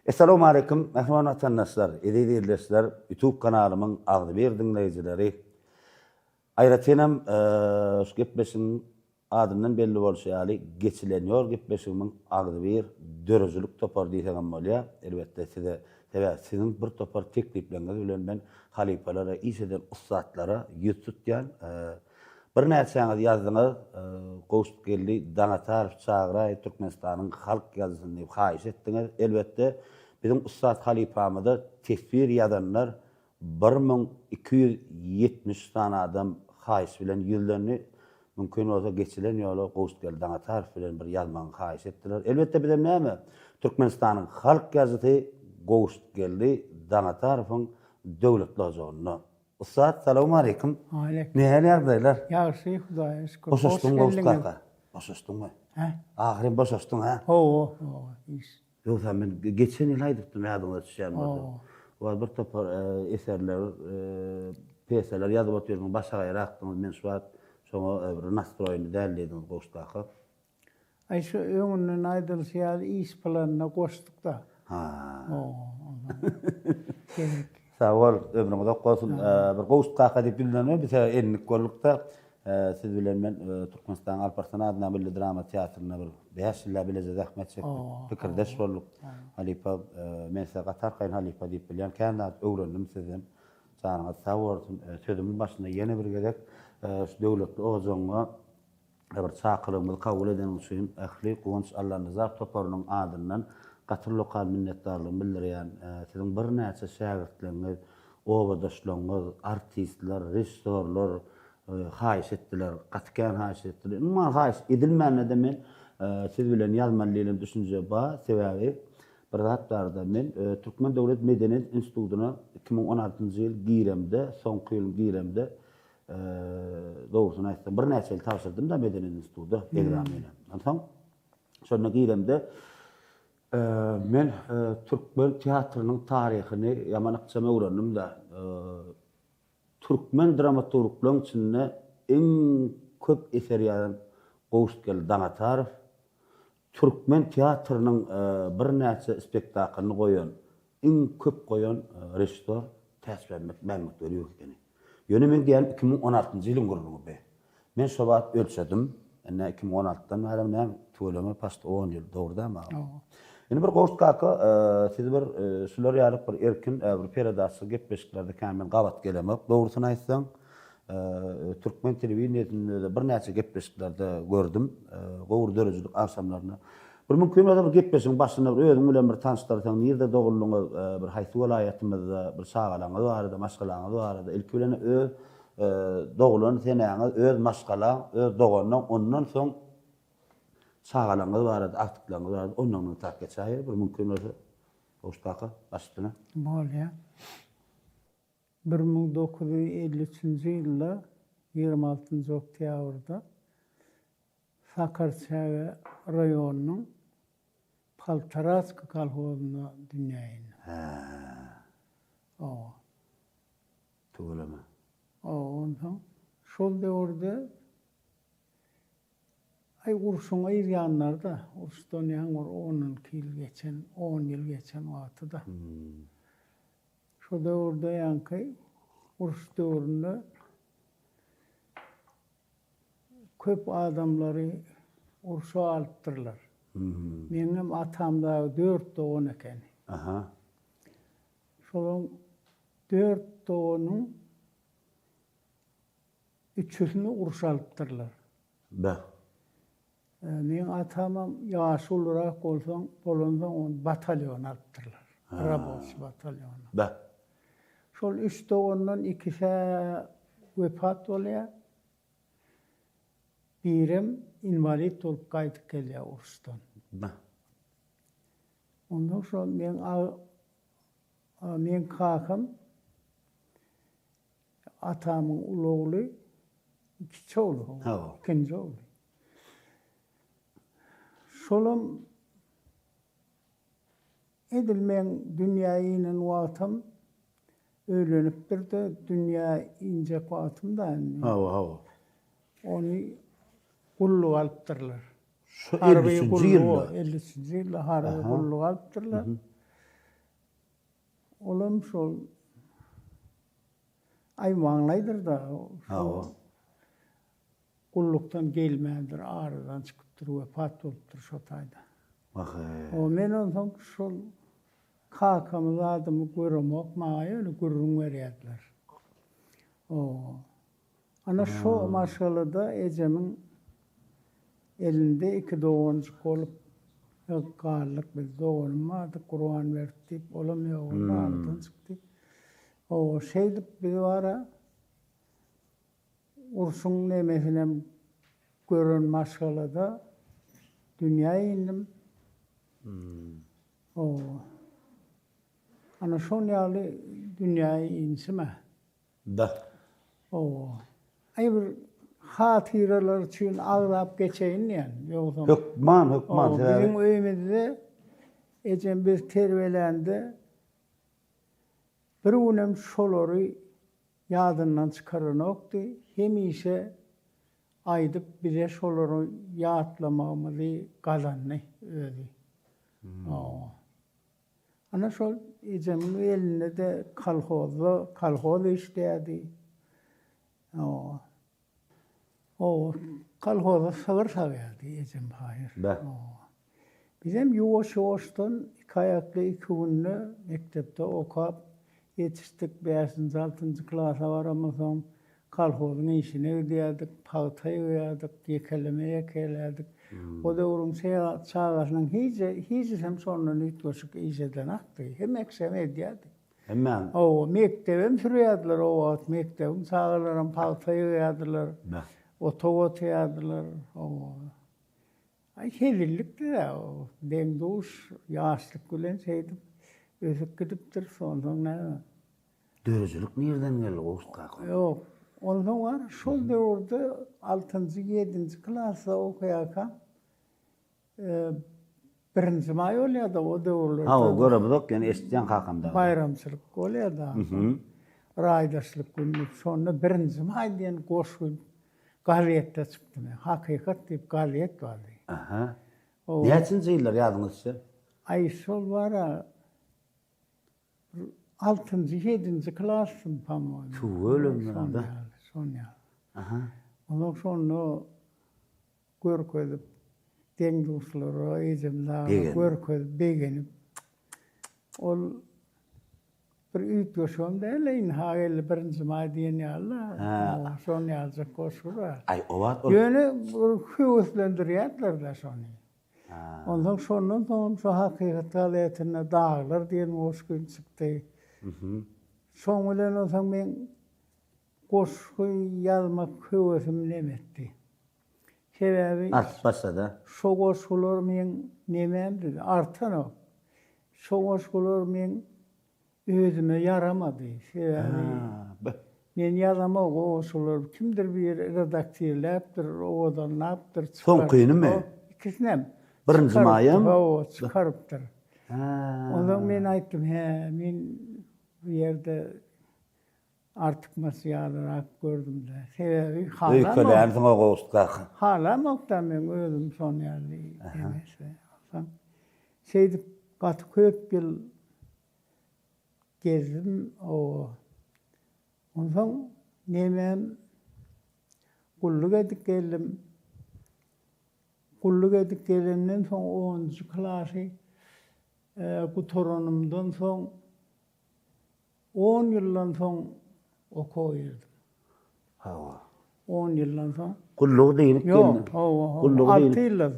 Assalamu alaikum, mehman vatandaşlar, izleyiciler, YouTube kanalımın ağzı bir dinleyicileri. Ayrıca şu gepleşin adından belli bolşaly geçileniyor gepleşimin ağzı bir dörözülük topar diýen bolýa. Elbette sizin bir topar teklipleriniz bilen ben halifalara, işeden ustadlara yüz tutýan bir näçeňiz ýazdyňyz, gowşup geldi, Danatar çagyra Türkmenistanyň halk ýazysyny diýip haýyş etdiňiz. Elbette bizim ustad halifamyda tesbir ýazanlar 1270 tane adam haýyş bilen ýyllarny mümkin bolsa geçilen ýola gowşup geldi, Danatar bilen bir ýazmagy haýyş etdiler. Elbette bizim näme? Türkmenistanyň halk ýazysy gowşup geldi, Danataryň döwlet lojagyna. Ustad, salamu alaikum. Aleyküm. Nähäl ýagdaýlar? Ýagşy, Hudaýa şükür. Boşaşdyň gowşukka. Boşaşdyňmy? He? Ahirem boşaşdyň ha? Ho, iş. Ýok, men geçen ýyl aýdypdym ýadyňa düşýän boldy. Wa bir topar eserler, peseler ýazyp otyrdyň, başga ýarakdyň, men şu wagt şoňa bir nastroýny dälledim gowşukka. Ay şu öňünden aýdylýar iş planına goşduk da. Ha. Gerek. Sağ ol, ömrüňiz ok bolsun. Bir gowşukka diýip bilenler, biz enlik boldukda siz bilen men Türkmenistan Alparslan adına bir drama teatrına bir 5 ýyl bileze zähmet çekdik. Pikirdeş bolduk. Halifa men size gatar gaýyn halifa diýip bilýän kanat öwrendim sizden. Sağňyz sağ bolsun. Sözümiň başynda ýene bir gezek şu döwletli ojaňa bir çakyrymyzy kabul eden üçin ähli gowunç Allah'ın zat toparynyň adyndan gatyrly lokal minnetdarlygyny bildirýän sizin bir näçe şagirdleriniz, obadaşlaryňyz, artistler, rejissorlar haýyş etdiler, gatkan haýyş etdiler. Umman haýyş edilmände de men siz bilen ýazmalylygyny düşünje ba sebäbi bir zatlarda men Türkmen Döwlet Medeniýet Institutyna 2016-njy ýyl giremde, soňky ýyl giremde doğrusunu aýtsam bir näçe ýyl tapşyrdym da Medeniýet Institutyna egzamini. Antaň şonda giremde men Türkmen teatrynyň taryhyny ýamanykça öwrendim da Türkmen dramaturglaryň içinde en köp eser ýazan gowşup geldi Danataryw. Türkmen teatrynyň bir näçe spektaklyny goýan, en köp goýan rejissor Täsbih Mehmet ýok ekeni. Ýöne men diýen 2016-njy ýylyň guruluny be. Men şu wagt ölçedim. Ene 2016-dan bäri töweleme past 10 ýyl dogruda ma. Ene bir gowşukka siz bir şular ýalyp bir erkin bir peredasy gepleşiklerde kämen gabat gelemek. Dogrusyny aýtsaň Türkmen telewizionyny bir näçe gepleşiklerde gördüm. Gowur dörejlik akşamlaryna. Bir mümkin bolsa bir gepleşiň başynda bir özüň bilen bir tanıştyrsaň, ýerde dogurlugyňyz bir haýsy welaýatymyzda bir sagalaňyz barada, maşgalaňyz barada, ilki bilen öz dogulany senäňiz, öz maşgala, öz dogondan ondan soň sagalaňyz barada, aktivlaňyz barada, ondan tak geçäýär. Bir mümkin bolsa gowşukka başlyna. Bolýa. 1953-nji ýylda 26-njy oktýabrda Sakarçay raýonunyň Paltarask kolhozyna dünýäne. Töweleme. Ondan şol döwürde ay urşuňa ýanlar da, urşdan ýan 10 ýyl geçen, 10 ýyl geçen wagtda. Şol döwürde ýanky urş döwründe köp adamlary urşa alypdyrlar. Meňem atamda 4 dogan eken. Aha. Şol 4 doganyň 3-üsini urşa alypdyrlar. Be. Men atamam ýaşy olarak bolandan on batalyon alypdyrlar. Rabos batalyonu. Be. Şol 3 dogandan 2 wepat bolýar. Birim invalid bolup gaýdyp gelýär urşdan. Be. Ondan soň men kakam atamyň ulugly 2 çoğulu. Ikinci oğlu. Şolum edilmeyen dünýäýiň wagtym öýlenipdir de dünýä inje wagtym da. Onu gullu alypdyrlar. 50-nji ýylda. 50-nji ýylda harby gullu alypdyrlar. olam şol aýmaňlaýdyr da Hawa. Gullukdan gelmädir, aradan çykypdyr, wepat bolupdyr şo taýda. O men ondan şol kakamyz adymy göremok, maňa öyle gürrüň berýärdiler. Ana şo maşgalada ejemiň elinde iki doganjyk bolup garlyk biz doganym vardy, Kur'an berdi, olam ýoğun aradan çykdy. Şey dip bir ara urşuň nemesinem gören maşgalada dünýäe indim. Ana şol ýaly dünýäe insime. Da. Bir hatyralar üçin agrap geçeýin ýani. Ýogsa Hükman. bizim öýümizde ejem bir terbiyelendi. Bir günem şolary ýadyndan çykaranokdy. Hemişe aýdyp bize şolary ýatlamagymyzy galanny özi. Ana şol ejemiň elinde de kalhoz işleýärdi. Kalhoza sagır sagýardy ejem haýyr. Bizem ýoş-ýoşdan iki ayakly iki günlü mektepde okap yetişdik 5-nji 6-njy klasa baramyzam kalhozyň işine giderdik, paýtaý ýerdik, yekeleme yekelerdik. O döwrüň çağasynyň hiç hem sonuna nütgoşuk işeden akdy. Hem eksem edýärdi. Hemen. Mektebim sürýärdiler o wagt, mektebim çağalaram paýtaý ýerdiler. Otobot ýerdiler. Hezillikdi de demduş, ýaşlyk bilen seýdip ösüp gidipdir sondan näme. Dörüjülük nereden geldi Gowustka? Ýok, ondan var şol döwürde 6-njy 7-nji klasda okuýarkan birinji maý bolýardy o döwürlerde. O görüp ýani eşitýän hakamda. Bayramçylyk bolýardy. Raýdaşlyk günü şonu birinji maý diýen goşgun gazetde çykdy. Hakykat diýip gazet bardy. Näçinji ýyllar ýadyňyzça? Ay şol bara 6-njy 7-nji klasym pamol. Ölümden da. Sonya. Ondan şonu görkezip deňduşlara ejemler görkezip begenip ol bir üýt ýoşamda eleýin hagel birinji maý diýen ýaly. Şonu ýalyjak goşura. O wagt ýöne hüweslendirýärler da şonu. Ondan şondan soň şu hakykat galetine dağlar diýen goşgun çykdy. Şoň bilen olsaň men goşgu ýazmak hüwesim nemetdi. Sebebi artmasa şo goşgular men nememdi artan o. Şo goşgular men özüme yaramady. Sebebi men ýazamok o goşgular kimdir bir redaktörläpdir, odan napdyr çykar. Soň kynmy? İkisinem. Birinji maýym? Çykarypdyr. Ondan men aýtdym, men bu ýerde artykmasy ýalyrak gördüm de. Sebebi halamokda men özüm şonu ýaly emesle. Seýdip gaty köp ýyl gezdim ondan nemem gulluk edip geldim. Gulluk edip geldimden soň 10-njy klasy gutoranymdan soň 10 ýyldan soň okuýardym. 10 ýyldan soň. Gulluk diýip geldim.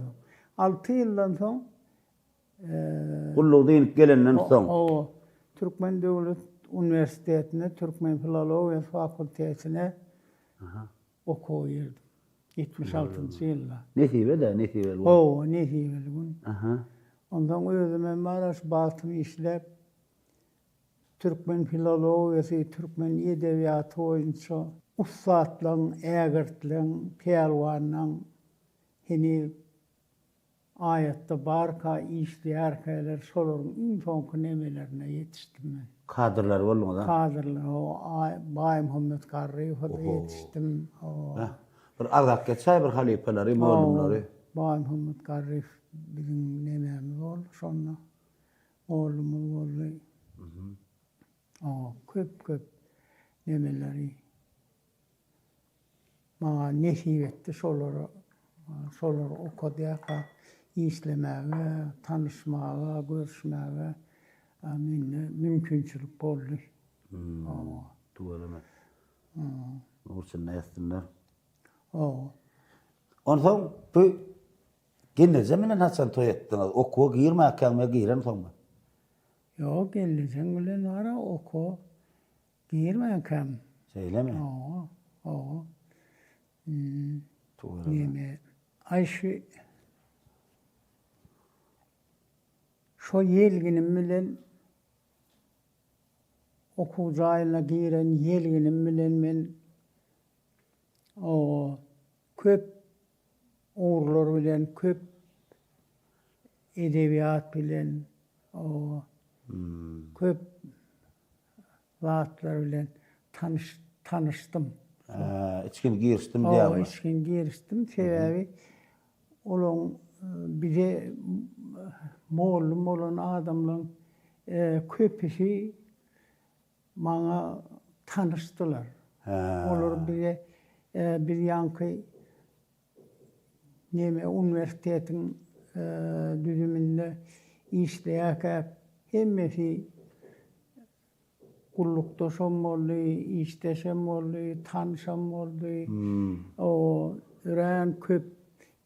6 ýyldan soň Gulluk diýip gelenden soň. Türkmen Döwlet Üniversitetine, Türkmen Filologiýa fakultetine okuýardym. 76-njy ýylda. Nesibe. Nesibeli gün. Ondan özüme maraş batymy işlep Türkmen filologiýasy, Türkmen edebiýaty boýunça ustadlaryň, ägirtliň, peýalwanyň hini ayatda barka işleýärkäler şolaryň iň soňky nemelerine ýetişdim men. Kadrlar bolmagy. Kadrlar Baý Muhammed Garryýewowa ýetişdim. Bir azak geçäýär bir halifeleri, molumlary. Baý Muhammed Garryýew bizim nememiz bol, şonda oğlumuz boldy. Köp nemeleri bana nesip etti şoları okudiyaka işlemäge, tanışmaga, görüşmäge minne mümkünçilik boldy. Tuğalama. Ursun nästinler. O. bu genelce bilen haçan toy etdiňiz? Okuwa girmäkäňe giren soňmy? Yo geleceğin bilen ara oku girmäkäm. Söyleme. O. Tuğalama. Neme Ayşe şo yelginim bilen oku jaýyna giren yelginim bilen men köp uğurlar bilen, köp edebiyat bilen, köp zatlar bilen tanıştım. İçkin girişdim diýär. İçkin girişdim. Sebebi olan bize mollum olan adamlaryň köpüsi bana tanıştılar. Olar bize bir yankı üniversitetin düzümünde işleýärkä hemmesi gullukdaşam boldy, işdeşem boldy, tanışam boldy. Ören köp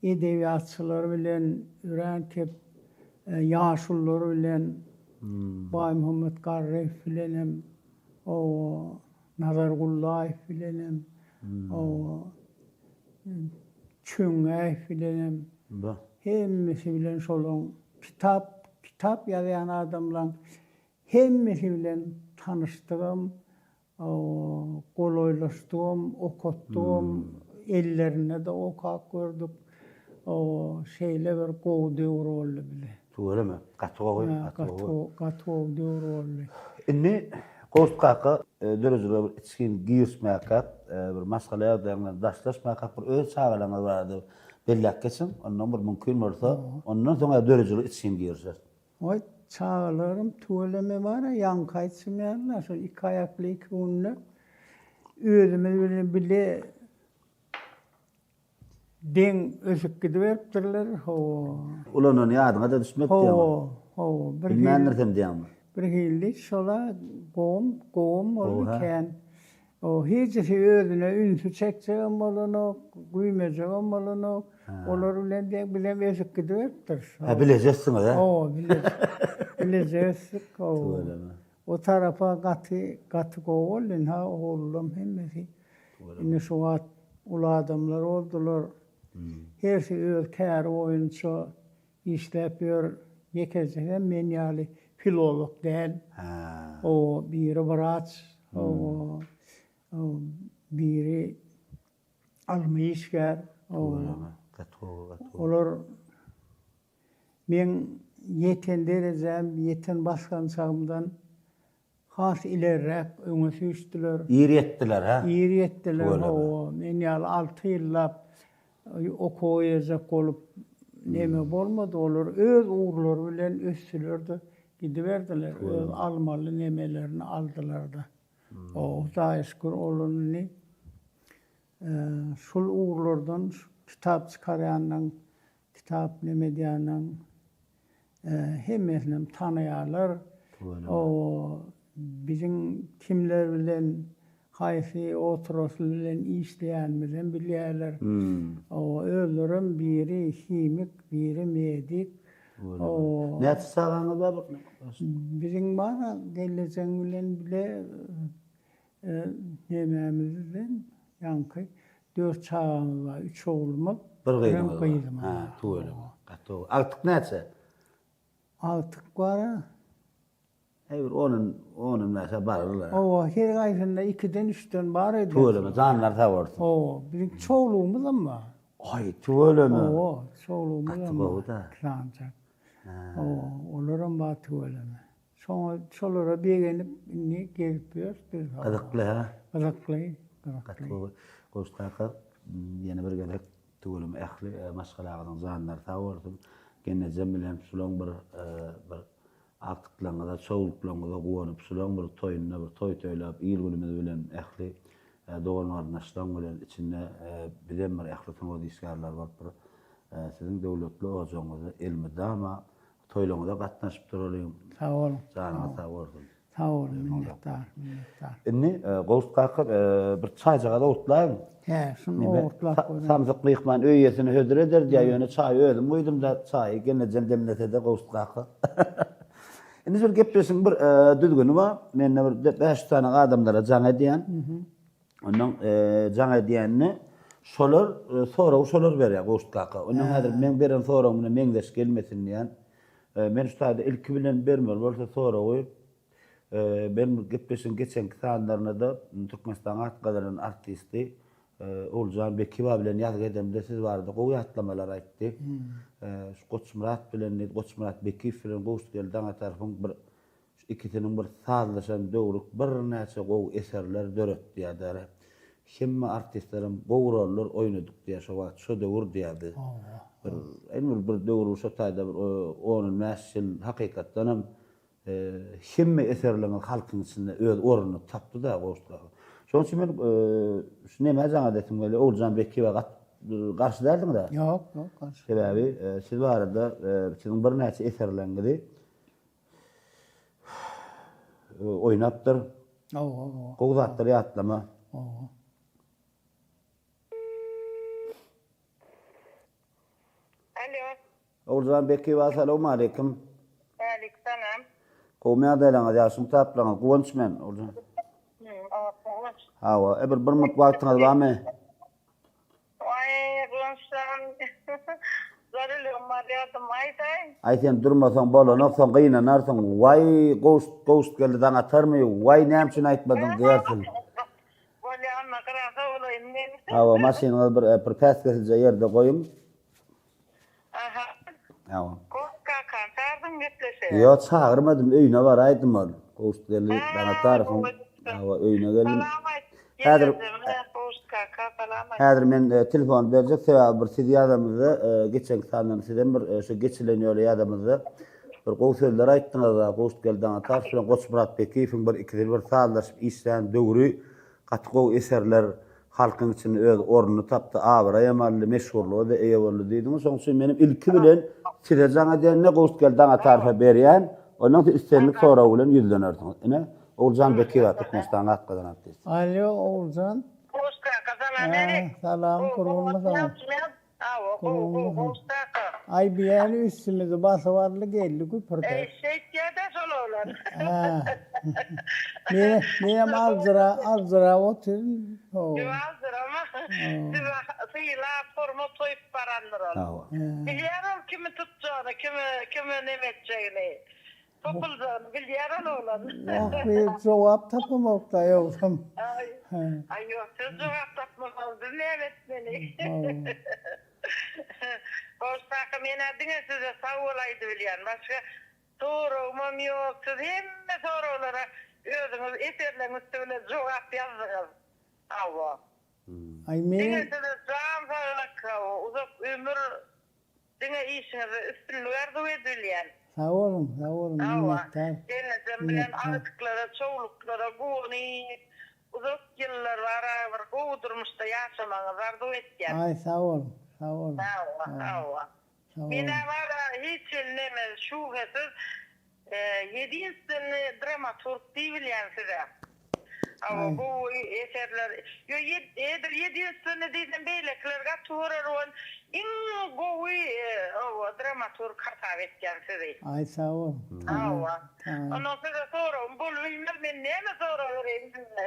edebiyatçylar bilen, ören köp ýaşullar bilen, Bay Muhammed Garreýew bilenem, Nazar Gullaýew bilenem, Çöňäýew bilenem. Hemmesi bilen şolaň kitap ýazýan adamlaryň hemmesi bilen tanışdym, golaýlaşdym, okutdym, ellerine de okap gördük. Şeýle bir gowy döwür boldy bile. Tuğalama. Gatgowy. Gatgowy döwür boldy. Inni Gowstkaka dörejler bir içkin giýişmäkä, bir masgala bilen daşlaşmakä bir öz çağalaryňyz bardy. Bellek geçin, ondan bir mümkün bolsa, ondan soňra dörejler içkin giýerler. Oy çağalarım tuğalama var ya, yankaýtmýarlar, şo iki ayakly iki ünlü. Özüme bile den ösüp gidiberipdirler. Ulanyň ýadyna da düşmek diýär. Bilmänlerden diýärmi? Bir hillik şola gowum bolýan. Hiç özüne ünsü çekjegem bolany, güýmejegem bolany, olar bilen de bilen ösüp gidiberipdir. Bilejeksiňiz ha? Bilejek. O tarafa gatı gowulyn ha oğlum hemmesi. Ine şu ula adamlar oldular. Hersi öz kär oyunçu işläp ýör. Yekezegen men ýaly filolog däl. Biri wraç, biri almyşgär. Olar men yeten derejem, yeten başgan çağımdan has ilerräk öňe süýçdiler. İri etdiler ha? İri etdiler. Men ýaly 6 ýyllap okuýajak bolup neme bolmady, olar öz uğurlary bilen össülerdi, gidiberdiler. Öz almaly nemelerini aldylar da. Daýyşkur olany şol uğurlardan kitap çykarýanyň, kitap neme diýanyň hemmesini tanıýarlar. Bizim kimler bilen haýsy oturasy bilen işleýänimizi bilýärler. Özlerim biri himik, biri medik. Näçe sagaňyz bar? Bizim bana geleceğin bilen bile nememizden yankı 4 çağımız var, 3 oğlumuz, bir gyzymyz. Altyk näçe? Altyk var. Hayır, onun näçe barlar. Her gaýsynda 2-den 3-den bar edi. Tuğalama, zanlar tawarsyn. Bizim çoğluğumuz ama. Ay, tuğalama. Çoğluğumuz ama. Krançak. Olaram bar tuğalama. Sonra çolara begenip inni gelip ýör. Adakly ha? Adakly. Gowstkaka ýene bir gelek tuğalama ähli maşgalagadan zanlar tawarsyn. Gene bilen şulaň bir aktıklaryňyza, çoğulklaryňyza gowanyp şulan bir toýuna bir toý toýlap, ýyl günümiz bilen ähli dogan garnaşdan bilen içinde bilen bir ähli toňa diýişgärler bolup sizin döwletli ojaňyzy elmide ama toýlaryňyza gatnaşyp duralım. Sağ olun. Janyňyza sag bolsun. Sağ olun, minnettar. Inni gowust gakyp bir çaýjaga da otlaýyn. He, şunu oğurtlap koydum. Samsyklykman öýesini hödür eder diýe ýöne çaý öýdüm, goýdum da çaý gene demletede gowust gakyp. Indi bir gepleşiň bir düzgünü bar. Menne bir 5 tane adamlara jaň edýän. Ondan jaň edýänni şolar soraw berýär gowust gakyp. Ondan häzir men beren sorawmyna meňdeş gelmesin diýen. Men şutada ilki bilen bermer bolsa sorawy ben gepleşiň geçen sanlarına da Türkmenistan atgalarının artisti Oljan Bekiwa bilen ýazgy edemde siz bardy. Gowy atlamalar aýtdy. Şu Goçmurat bilen Goçmurat Bekiw bilen gowust gelden tarapyň bir ikisiniň bir sazlaşan döwrük bir näçe gowy eserler döretdi ýa-da. Hemme artistlerim gowy roller oýnadyk diýe şu wagt şu döwür diýdi. Bir döwür şu taýda bir onun mäşil hakykatdan hem hemme eserleriniň halkyň içinde öz oruny tapdy da gowust. Şoň üçin men şu näme jaňa dedim böyle Oljan Bekiwa garşy derdiň da. Yok, garşy. Sebebi siz barada sizin bir näçe eserleriniňi oýnapdyr. Gowzatdyr ýatlama. Alo. Oljan Bekiwa assalamu alaykum. Aleykümselam. Gowmya dalaňyz ýaşyň taplaňyz gowunç men Oljan. Hawa, bir mut wagtyňyz barmy? Ay, gowunçdan. Zarylygym bar ýadım aýtaýyn. Aýtyn durmasaň bolanoksaň gynanarsyň. Wai gowust geldi daň atarmy? Wai näme üçin aýtmadyň diýersiň. Bolýa anna garasa bolayım men. Hawa, maşynaňyz bir päskesilje ýerde goýum. Aha. Hawa. Kokka kantardyň gepleşe. Yo, çağırmadım, öýüne bar aýdym ol. Gowust geldi daň atarsyň. Hawa, öýüne geldim. Häzir men telefon berjek sebäbi bir siz ýadamyzda geçen sandan sizden bir şu geçilen ýöle ýadamyzda bir gowy sözler aýtdyňyz da gowust gelden atar şulan Goçmurat Bekiwiň bir ikili bir sazlaşyp işlän döwrü gaty gowy eserler halkyň içinde öz oruny tapdy. Awra ýamanly meşhurlygy da eýe boldy diýdiňiz. Şoň üçin menim ilki bilen size jaňa diýende gowust gelden atarfa berýän, onuň üstünlik soraw bilen ýüzlenärsiňiz. Ine Oljan Bekiwa Türkmenistan atgadan artist. Alo, Oljan. Salam, kurulmadan. Ay biyani üstümüzü basavarlı geldi güpürde. Şeýtýärde şol bolar. Benim azdıra otur. Azdıra syýla forma toýup barandyr ol. Bilýärim kimi tutjağını, kimi nemetjegini. Topuldan bilýär olan. Bir cevap tapamakda yoksam. Ay yok, siz cevap tapmamadınız, evet beni. Gowustaka men diňe size sag bolaydy bilýän. Başga sorawmam ýok. Siz hemme sorawlara özüňiz eserleriňiz üstüne jogap ýazdyňyz. Awa. Ay men size jan sağlyk, uzak ömür diňe işiňizi üstünlük berdi bilýän. Sağ olun, minnettar. Geleceğim bilen anıtıklara, çoğuluklara, gowny, uzak ýyllar barabar gowdurmuşda ýaşamaňyz arzu etýän. Ay sağ olun. Awa. Mine bana hiç ellemez, şuhesiz, 7 sene dramaturg diýilýän size. Awa, bu eserler, 7 sene diýdim beýleklerge turar ol, iň gowy dramaturg hasap etýän size. Ay sağ ol. Awa. Ondan sonra sorum, bol bilmem men näme soralarym size.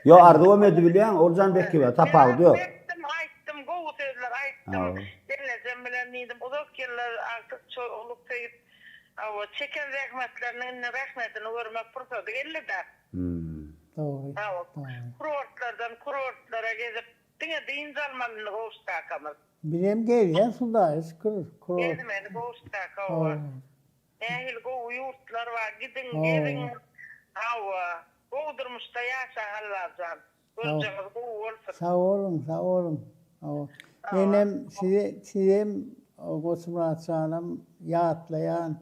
Yo, arzuwam edi bilýän, Oljan Bekiwa tapagdy ýok. Aýtdym, gowy sözler aýtdym. Geleceğim bilen diýdim, uzak ýyllar artık çoğuluk teýip, çeken rahmetlerinin rahmetini görmek fırsaty geldi da. Doğru. Kurortlara gezip, diňe diýin zalmanyny gowustakamyz. Bilem gelýär suda, şükür. Gezmeli gowustaka var. Ähli gowy ýurtlar var, gidin, gezin. Gowdurmuşda ýaşaň Allah'dan. Görjeňiz gowy bolsun. Sağ olun. Benim sizem Goçmurat sanam ýatlaýan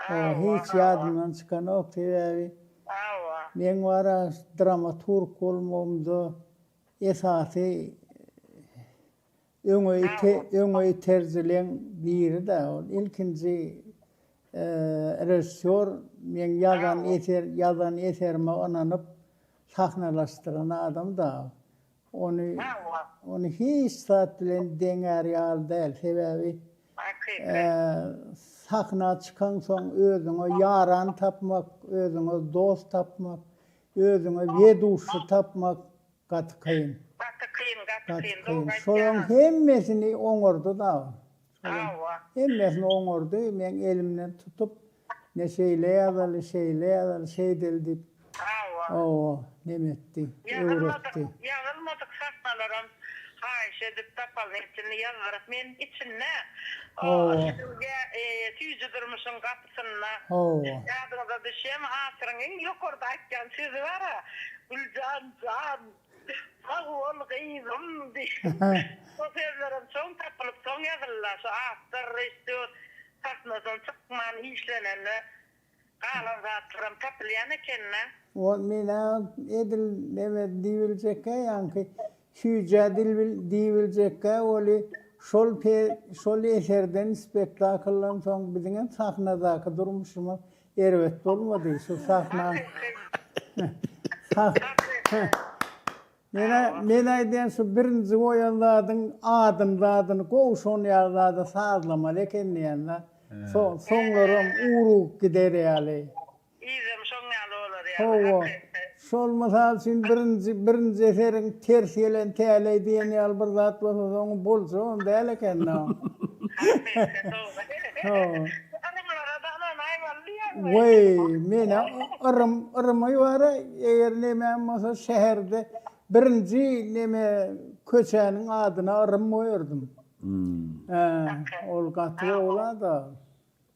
hiç yadımdan çıkan yok tebi. Men wara dramaturg bolmamda esasy öňe terzilen biri de ilkinci rejissör men yazan eserime onanyp sahnalaşdyran adam da onu hiç saat bilen deňär ýaly däl. Sebebi sahna çıkan soň özüňe ýaran tapmak, özüňe dost tapmak, özüňe weduşy tapmak gaty kyn. Şoň hemmesini oňordy da. Hemmesini oňordy, men elimden tutup neşeyle şeydeldi. Nemetdi, öwretdi. Ýagylmadyk sahnalaram haýş edip tapal etini ýazarak men içinde tüýje durmuşyň gapysyna ýadyňyza düşýän asyryň ýokarda aýtgan sözi bar. Güljan Sağol gıyzım diye. O sözlerim çoğun tapılıp çoğun yazırlar. Şu ahtır, rejissör, sahnasın çıkman işlenenle kalan zatlarım tapılayan ekenle. O mina edil demet diwiljekkä ýanky süýje diwiljekkä oli şol eserden spektakldan soň biziň sahnadaky durmuşymy erwet bolmady. Şu sahna Men aýdýan şu birinji goýanlaryň adyny goşun ýazlady sazlama lekendiýänler. Soňlarym uruk gider ýaly. İzim şoňaly bolar ýaly. Şol mysal üçin birinji eseriň ters gelen täle diýen ýaly bir zat bolsa soň bolsa onda eleken. Wey, mena ırma ýara eger näme bolsa şäherde birinji näme köçäniň adyna ırym goýardym. Ol gaty bolada.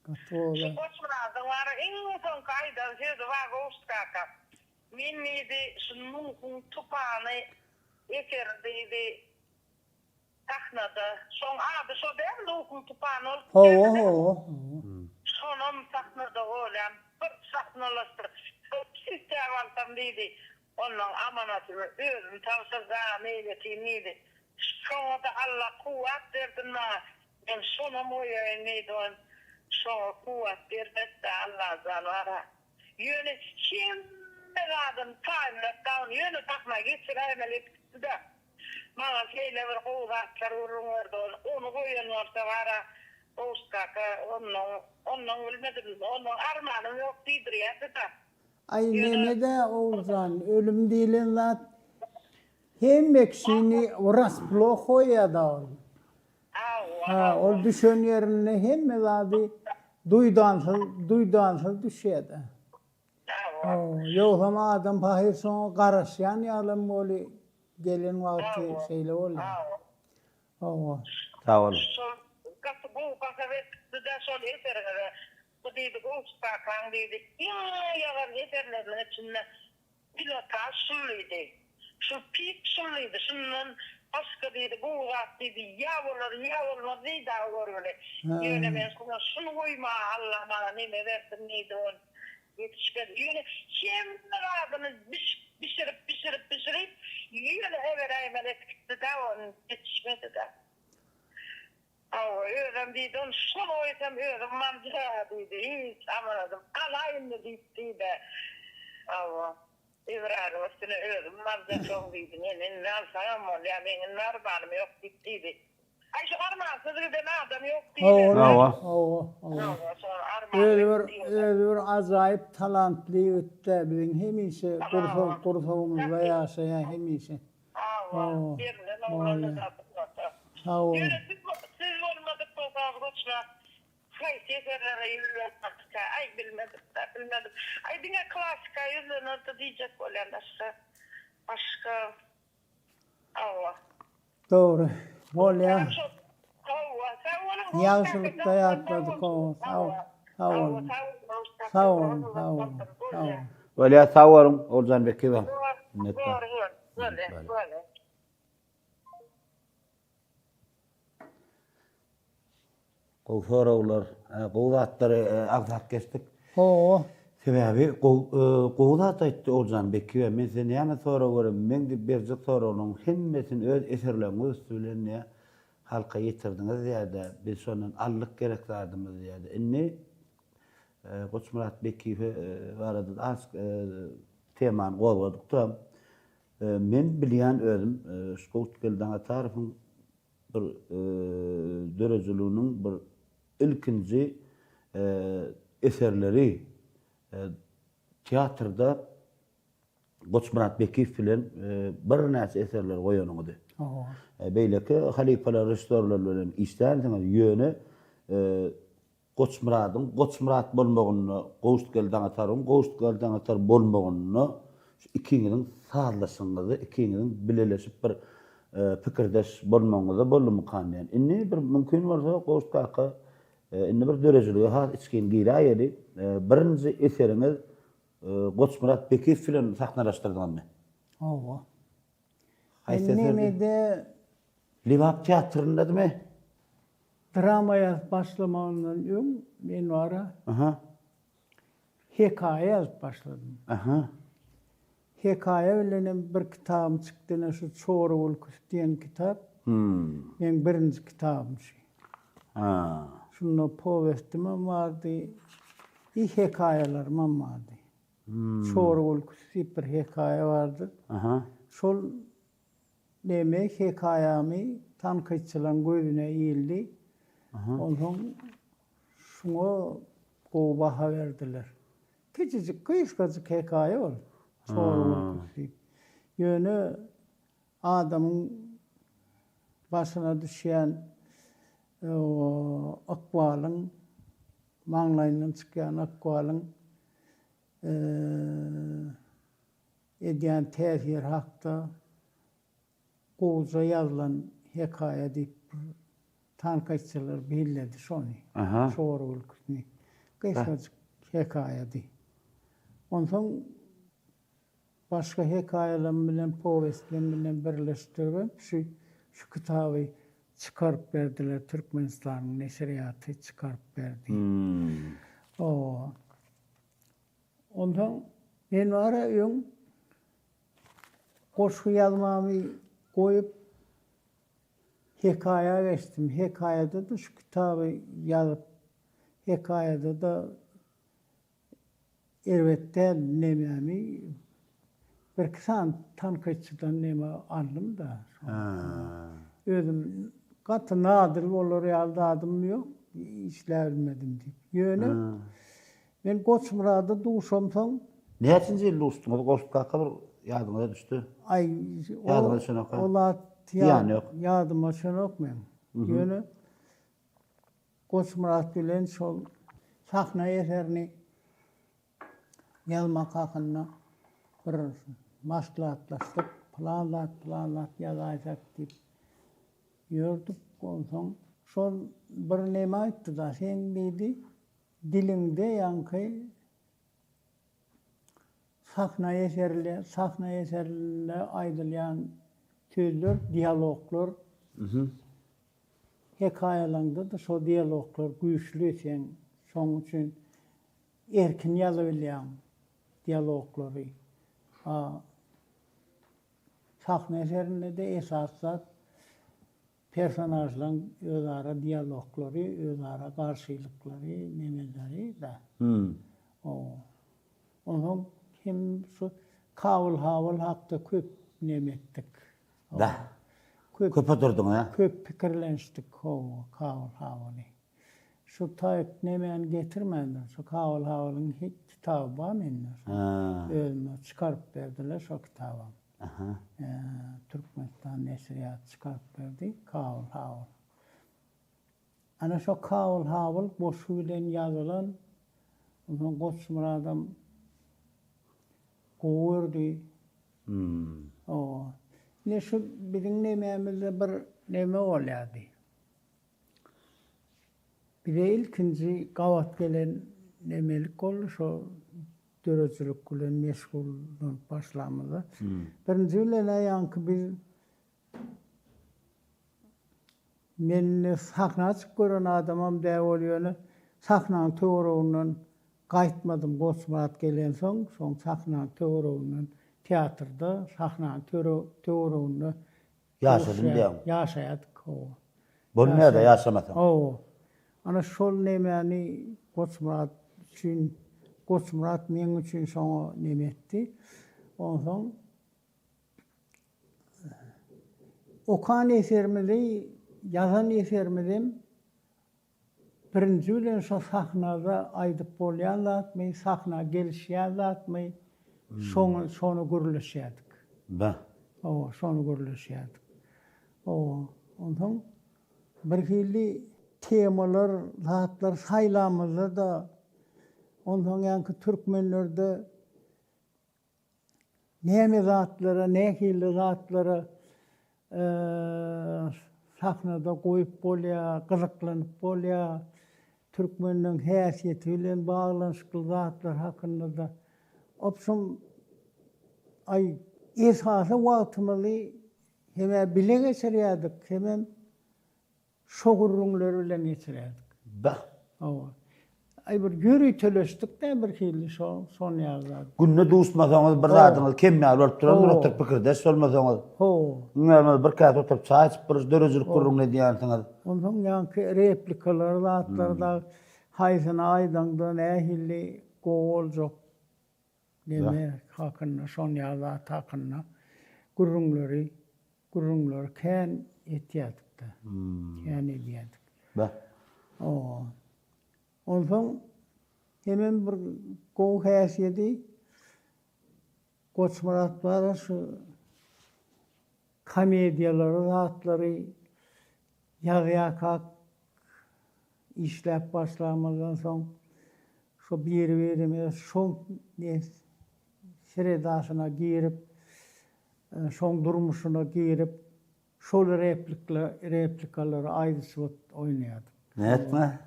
Koçmanazyň wara iň soň kaýdan sözi bar Gowstkaka. Men midi şunun tupany eserdi sahnada. Şoň ady şo däl Lukun tupany ol. Şonam sahnada bolan bir sahnalaşdyr. Sistemalardan diýdi. Onun amanatyny özüm tawsyrda meýletinidi. Şoňa da Allah kuwat berdinma. Men şonu moýaýnydyn. Şoňa kuwat bermekde Allah zanwara. Ýöne şemmeladyn taýmladan ýöne takma geçirämelikde. Maňa şeýle bir kuwatlar urunýardy. Onu goýan bolsa wara Gowstkaka onun bilmedim. Onun armany ýok diýdirýärdi da. Ay nemede Oğuzhan, ölüm diýilen zat hem ekşini rasplo koýada ol. Ol düşen ýerine hemme zady duýdansy düşýärdi. Ýok ama adam pahir soň garaşýan ýalym boli gelen wagty şeýle boldy. Sağ ol. Bu kasavet de şol eserlere bu diýdi Gowstkaka diýdi. Ýagar eserleriň içinde pilotaj şulydy. Şu pik şulydy. Şundan başga diýdi bu wagt diýdi ýawlar diýdi agorly. Ýöne men şunu goýma Allah bana neme bersin diýdi on. Yetişken ýöne şemler adyny pişirip ýöne everäýmeli etdi da on yetişmedi da. Özüm diýdi, şunu oýsam özüm mamja diýdi, hiç amanadım. Alaýyndy diýdi. Ebrar ostuna özüm mamja çoň diýdi. Men näsem bolýar, meň narbarym ýok diýdi. Ay şu armansızlyk deme adam ýok diýdi. Öýür ajaýyp talantly ötde biziň hemişe gursagymyzda ýaşaýan hemişe. Sağ ol. Ay bilmedim. Ay diňe klasika ýüzlenirdi diýjek bolan başga. Doğru. Bolýar. Ýagşylykda ýatladyk o. Sağ ol. Bolýar, sağ olun Oljan Bekiba. Sorawlar, gowzatları agzap geçdik. O Sebäbi gowzat aýtdy Oljan Beki we men seni ýa-da sonra görüm. Men de berjek sorawlaryň hemmesini öz eserlerine üstülenýär. Halka ýetirdiňiz ýa-da biz şondan allyk gerek zadymyz ýa-da. Inni Goçmurat Bekiýew barada az temany gowgadyk-da. Men bilýän özüm Şowtgelden tarapyň bir dörejiliğinin bir ilkinci eserleri teatrda Goçmurat Bekiýew bilen bir näçe eserler goýanyňdy. Beýleki halifalar, rejissörler bilen işlärdiňiz ýöne Goçmurat bolmagyny, Gowustgelden atarym, Gowustgelden atar bolmagyny ikiňiň sazlaşyňyzy, ikiňiň bileleşip bir pikirdeş bolmagyňyzy bolmykan ýani. Inni bir mümkin bolsa Gowustgaky inni bir dörejeligi has içkin giýräýedi. Birinji eseriňiz Goçmurat Bekiýew bilen sahnalaşdyrdyňmy? Owa. Haýsy Nemede Liwap teatryndadymy? dramaya başlamandan öň men wara hekaye ýazyp başladym. Hekaye bilen bir kitabym çykdy, şu Çoğru Ulkus diýen kitap. Men birinji kitabym şu. Şunu powestime bardy, hekaýelerim bardy. Çoğru Ulkus bir hekaye bardy. Şol demek hekaýamy tanqyçylaryň gözüne ýyldy. Ondan şuna gowy baha berdiler. Küçücük kıyıskacık hekaye ol. Çoğu ýöne adamın başına düşýän akwalyň, maňlaýyndan çykýan akwalyň edýän täsir hakda gowza ýazylan hekaye diýip tanqyçylar bildi şonu. Çoğu ulkusny. Kıyıskacık hekaýedy. Ondan başga hekaýeler bilen powestler bilen birleşdirip şu kitaby çykaryp berdiler. Türkmenistanyň neşriýaty çykaryp berdi. Ondan men wara öň goşgy ýazmamy goýup hekaýe geçdim. Hekaýede de şu kitaby ýazyp hekaýede de elbetde nememi bir kisan tanqyçydan neme aldım da. Özüm gaty nadir bolar ýaldadım ýok, işläbilmedim diýip. Ýöne men Goçmurada duşamsaň näçinji ýyl duşdyňyz? Gowustgaky bir ýadyňyza düşdi. Ýadyňyza şonaka. Olar ýadyma şonok men. Ýöne Goçmurat bilen şol sahna eserini ýalmak hakynda bir maslahatlaşdyk, planlat ýazaýsak diýip ýördik. Ondan şol bir näme aýtdy da, sen diýdi, dilinde ýanky sahna eserlerinde aýdylýan sözler, dialoglar, hekaýelerinde de şo dialoglar güýçlü sen, şoň üçin erkin ýazybilýän dialoglary. Sahna eserinde de esasat personajlaryň özara dialoglary, özara garşylyklary, nemeleri da. Ondan kim şu kawl hakda köp nemetdik. Da. Köp oturdun ha? Köp pikirlenşdik kawl. Şu taýyp nemen getirmändir. Şu kawl hiç kitabı bar mende. Özüme çykaryp berdiler şu kitaby. Türkmenistan neşriýaty çykaryp berdi kawl. Ana şu kawl boşu bilen ýazylan ondan Goçmuradam gowurdy. Ne şu biziň nememizde bir neme bolýardy. Bir de ilkinci gawat gelen nemelik boldy şo dörejilik bilen meşgul başlamada. Birinji bilen ýanky biz men sahna açık gören adamam däp bolýany. Sahnanyň töwereginden gaýtmadym Goçmurat gelen soň sahnanyň töwereginden teatrda sahnanyň töwereginde Yaşadym diýem. Yaşaýadyk. Bu näde yaşamasan? Ana şol nemäni Goçmurat men üçin şoňa neme etdi. Onsoň okan esermidi, yazan esermidim. Birinji bilen şo sahnada aýdyp bolýan zatmy, sahna gelişýän zatmy, şonu gürleşýärdik. Şonu gürleşýärdik. Ondan bir hili temalar, zatlar saýlamyzda da ondan ýanky türkmenlerde näme zatlara, nähili zatlara sahnada goýup bolýar, gyzyklanyp bolýar. Türkmenliň häsiýeti bilen baglanşykly zatlar hakynda da opşum esasy wagtymyzy heme bile geçirýärdik, hemem şo gurrunlar bilen geçirýärdik. Bir ýöri töleşdik-de bir hili şon ýazdy. Günne duşmasaňyz bir zadyňyz kemmäl bolup durar, oturup pikirdeş bolmasaňyz. Näme bir käte oturup çaý içip bir dörejilik gurrun edýänsiňiz. Ondan ýanky replikalar, zatlarda haýsyna aýdanda nähili gowaljak deme hakynda şon ýazdy hakynda gurrunlar kän etýärdik-de. Kän edýärdik. Ondan hemen bir gow häsiýeti Goçmurat bar şu komediýalary, zatlary ýagýakak işläp başlamadan soň şu bir şoň seredasyna girip şoň durmuşuna girip şol replikalary aýdyşyp oýnaýardy. Näetme?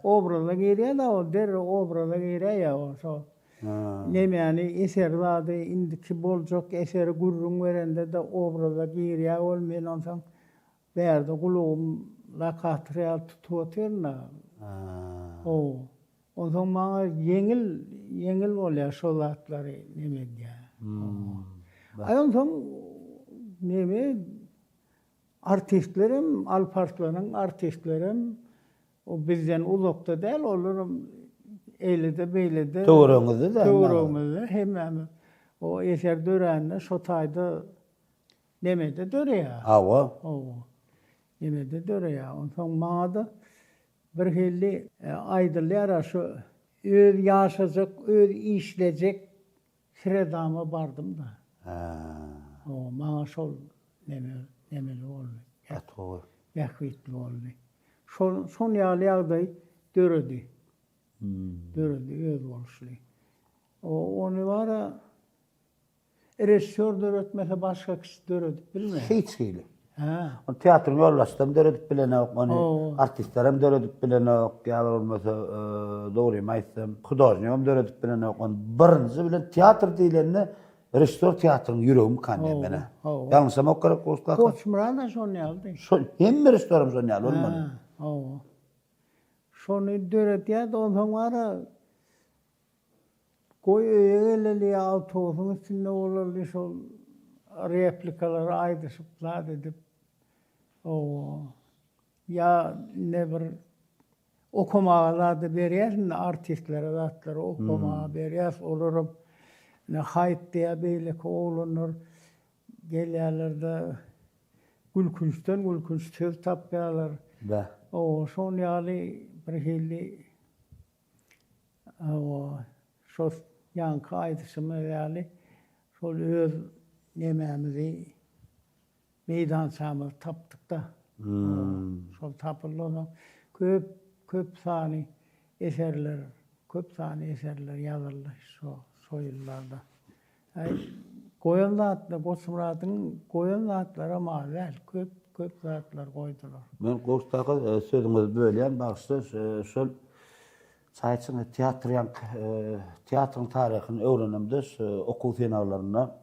Obraza girýär da, obraza girýär şo. Nämäni eserlerde indiki boljak eseri gurrun berende de obraza girýär ol men onsoň berde gulugum lakatrýal tutuýarna. Onsoň maňa yeňil bolýar şo zatlary neme diýär. Onsoň neme artistlerim, alpartlaryň artistlerim o bizden uzakda däl, olaram eýlede beýlede töweregimizde hemmäm o eser dörände şo taýda nemede dörýär. Nemede dörýär. Onsoň maňa da bir hili aýdylýar şo öz ýaşajak, öz işlejek siredama bardym da. Maňa şol nemeli oldu. Ýahwitli oldu. Şon ýaly döredi. Döredi öz bolşly. Onu bara rejissor döretmese başga kişi döredip bilme. Hiç hili. Teatrın ýollaşdym döredip bilenek, onu artistlerim döredip bilenek, ýa-da bolmasa dogry aýtsam, hudaýnygam döredip bilenek. Birinji bilen teatr diýilende rejissor teatrın ýüregim kandy mene. Ýalňysam ok gerek bolsa. Goçmurat da şonu ýaldy. Hemme rejissorum şonu ýaly bolmady. Şonu döretýär, ondan bara goýeleli autobusyň üstünde bolarly şol replikalary aýdyşyplar edip ya ne bir okumalar da berýär, artistlere zatlary okuma berýär, olaram ne haýt diýe beýleki oglanlar gelýärler-de gülkünçden söz tapýarlar. Şon ýaly bir hili şo ýanky aýdyşymy ýaly şol öz nemämizi meýdançamyzy tapdyk da. Şol tapyldy. Köp sany eserler ýazyldy şo ýyllarda. Goýan zatlar, Goçmuratyň goýan zatlary mazel, köp zatlar goýdular. Men goştaky sözüňizi bölýän bagşy şol çaýçyny teatrın taryhyny öwrenemde okuw finallarynda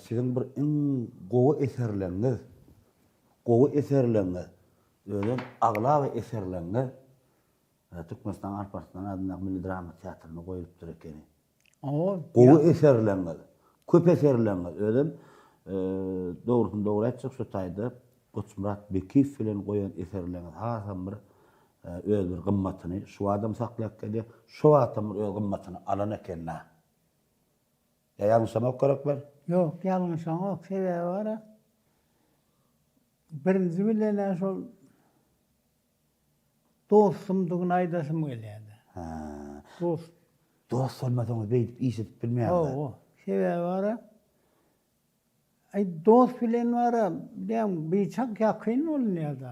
sizin bir gowy eserleriniz, gowy eserlerini, özüm agla we eserlerini Türkmenistan Alparslan adına Milli Drama Teatrına goýup durakeni. O Gowy eserlerini, köp eserlerini özüm dogrusyny dogry etjek şu taýda Goçmurat Bekif bilen goýan eserlerini hasam bir öz bir gymmatyny şu adam saklaýak geldi, şu adam öz gymmatyny alan ekenna. Ýa-ni gerek bar? yok, ýalňyşaňok sebäbi bara. Birinji bilen şol dostumdygyny aýdasym gelýärdi. Ha. Dost. Dost olmadyňyz beýdip işitip bilmeýär. O, sebäbi bara. Ay dost bilen bara, dem beýçak ýakyn bolýarda.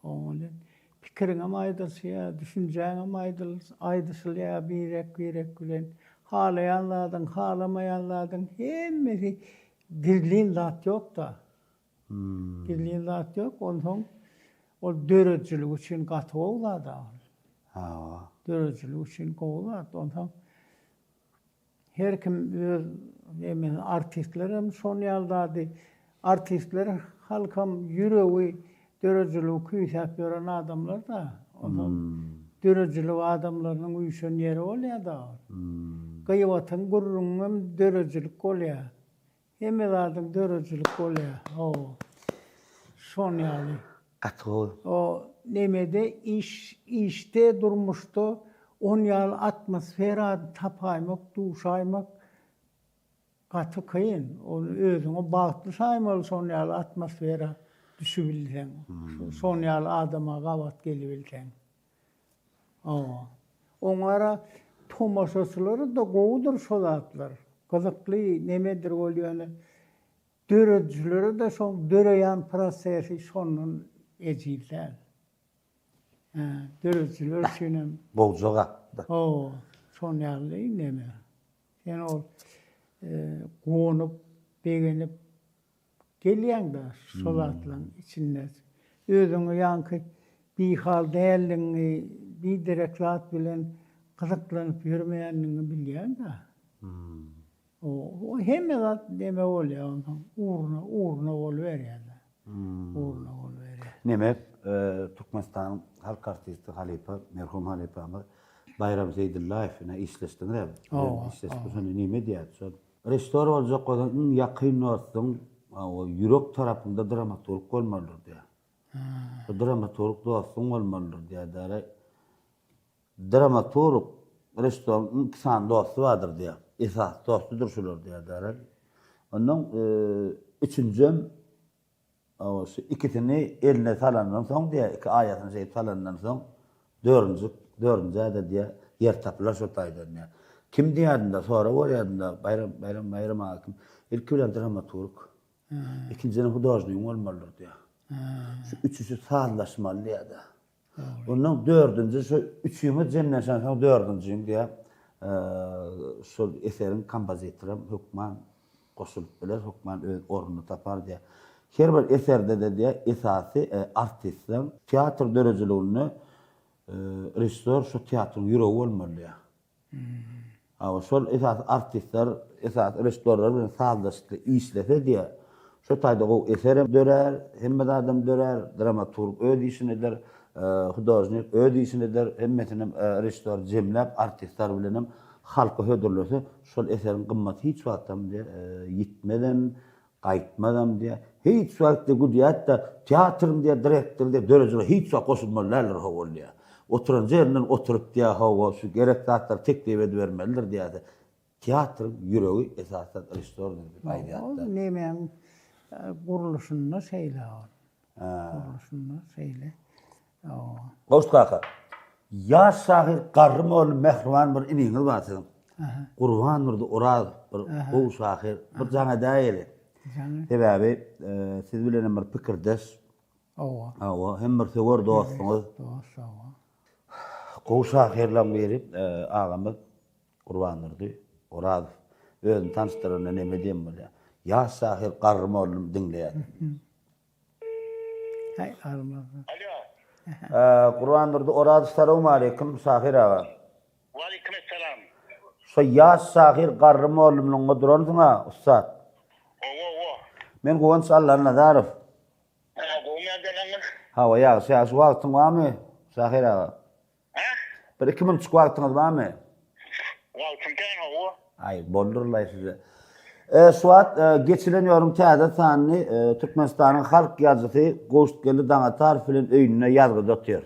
Oňulen. Pikiriňe maýdylsa, düşünjäňe aýdylsa birek bilen halaýanlardan, halamaýanlardan hemmesi birliğin zat yok da. Birliğin zat yok. Ondan o döröjçülük üçin gaty bolýar da. Ha. Döröjçülük üçin bolýar. Ondan her kim öz artistlerim son ýyllarda artistler halkam ýüregi döröjçülük küýsäp gören adamlar da. Ondan döröjçülük adamlarynyň uýuşan ýeri bolýar da. Gyýwatyň gurrunam döröjçülük bolýar. Hemmelerden döröjçülük bolýar. O. Son ýaly. O nemede işte durmuşdu. 10 ýyl atmosfera tapaýmak, duşaýmak gaty kıyın. O özüňe bagtly saýmaly son ýyl atmosfera düşübilsen. Son ýyl adama gawat gelibilsen. O. Oňara tomaşaçylary da gowudur şolatlar. Gyzykly nemedir bolýany. Döröjçülere de şol döreýän prosesi şonun ejiller. Döröjçüler şenem Boljaga. o son ýaly neme. Ýani ol gowunup begenip gelýän da şolatlaryň içinde. Özüňe ýanky bir hal däliňi bir direklat bilen gyzyklanyp ýürmeýänliňi bilýän da. O hemme zat deme bolýar ondan. Uğruna bolýar. Uğruna bolýar. Neme Türkmenistan halk artisti Halipa, merhum Halipa Bayram Zeydullayew işleşdiňler. İşleşdiňler neme diýär? Restore boljak bolan ýakyn bolsun, o ýürek tarapynda dramaturg bolmalydyr diýär. Dramaturg dostum bolmalydyr diýär. Dramaturg restoran kısan dostu vardır diýär. Esas dostudur şular diýär. Ondan üçüncüm o ikisini eline salandan soň diýär, iki aýatyny şeýip salandan soň dördüncü ada diýär, yer tapylar şu taýdan diýär. Kim diýärdi sonra bolýardy bayram hakim. Ilki bilen dramaturg. İkincisi hudojnyk bolmalydyr diýär. Şu üçüsi sağlaşmaly diýär. Ondan dördüncü şu üçüňi jemleşen soň dördüncüň diýär. Şol eserin kompozitory Hukman goşulyp biler, Hukman öz ornuny tapar diýär. Her bir eserde de diýär esasy artistleň teatr dörejligini rejissor şu teatrın ýüregi bolmaly diýär. Şol esas artistler, esas rejissorlar bilen sazlaşyp işlese diýär. Şu taýda o eserem dörer, hemme adam dörer, dramaturg öz işini der, hudojnik öz işini der, hemmetinem rejissor jemläp artistler bilenem halka hödürlese şol eserin gymmaty hiç wagtdan ýitmeden, gaýtmadan diýär. Hiç wagtda gudiýat da teatrym diýär, direktor diýär, dörejiler hiç wagt goşulmalylar bolýar. Oturan jerinden oturup diýär, hawa şu gerek zatlar teklip edip bermelidir diýär. Teatrın ýüregi esasat rejissordur diýip aýdýar. Nemeň guruluşunda şeýle ol. Guruluşunda şeýle. Goşt kaka. Ýaş şahyr Garrymoğlu Mehriban bir iniňiz batyň. Gurban nurdy Oraz bir gowy şahyr, bir jaňa daýely. Sebäbi siz bilen bir pikirdeş. Hem bir sewer dostuňyz. Gowy şahyrlan berip agamyz Gurban nurdy Oraz özüni tanıştyranyna neme diýen bolýar. Ýaş şahyr Garrymoğlu diňleýär. Hay armaz. Gurban nurdy Oraz assalamu alaykum şahyr aga. Wa alaykum assalam. Şu ýaş şahyr Garrymoğlu bilen oduransyňa ustad. Men Gowan Sallan Nazarow. Hava ýagy şäş wagtyň barmy? Şahir aga. Ha? Bir 2 minut wagtyňyz barmy? Wagtym käňe o. Ay, boldurlay size. Suat, geçilen yorum täze sanly Türkmenistanyň halk ýazgysy Gowstgeli Daňatar film öýünine ýazgy dotýar.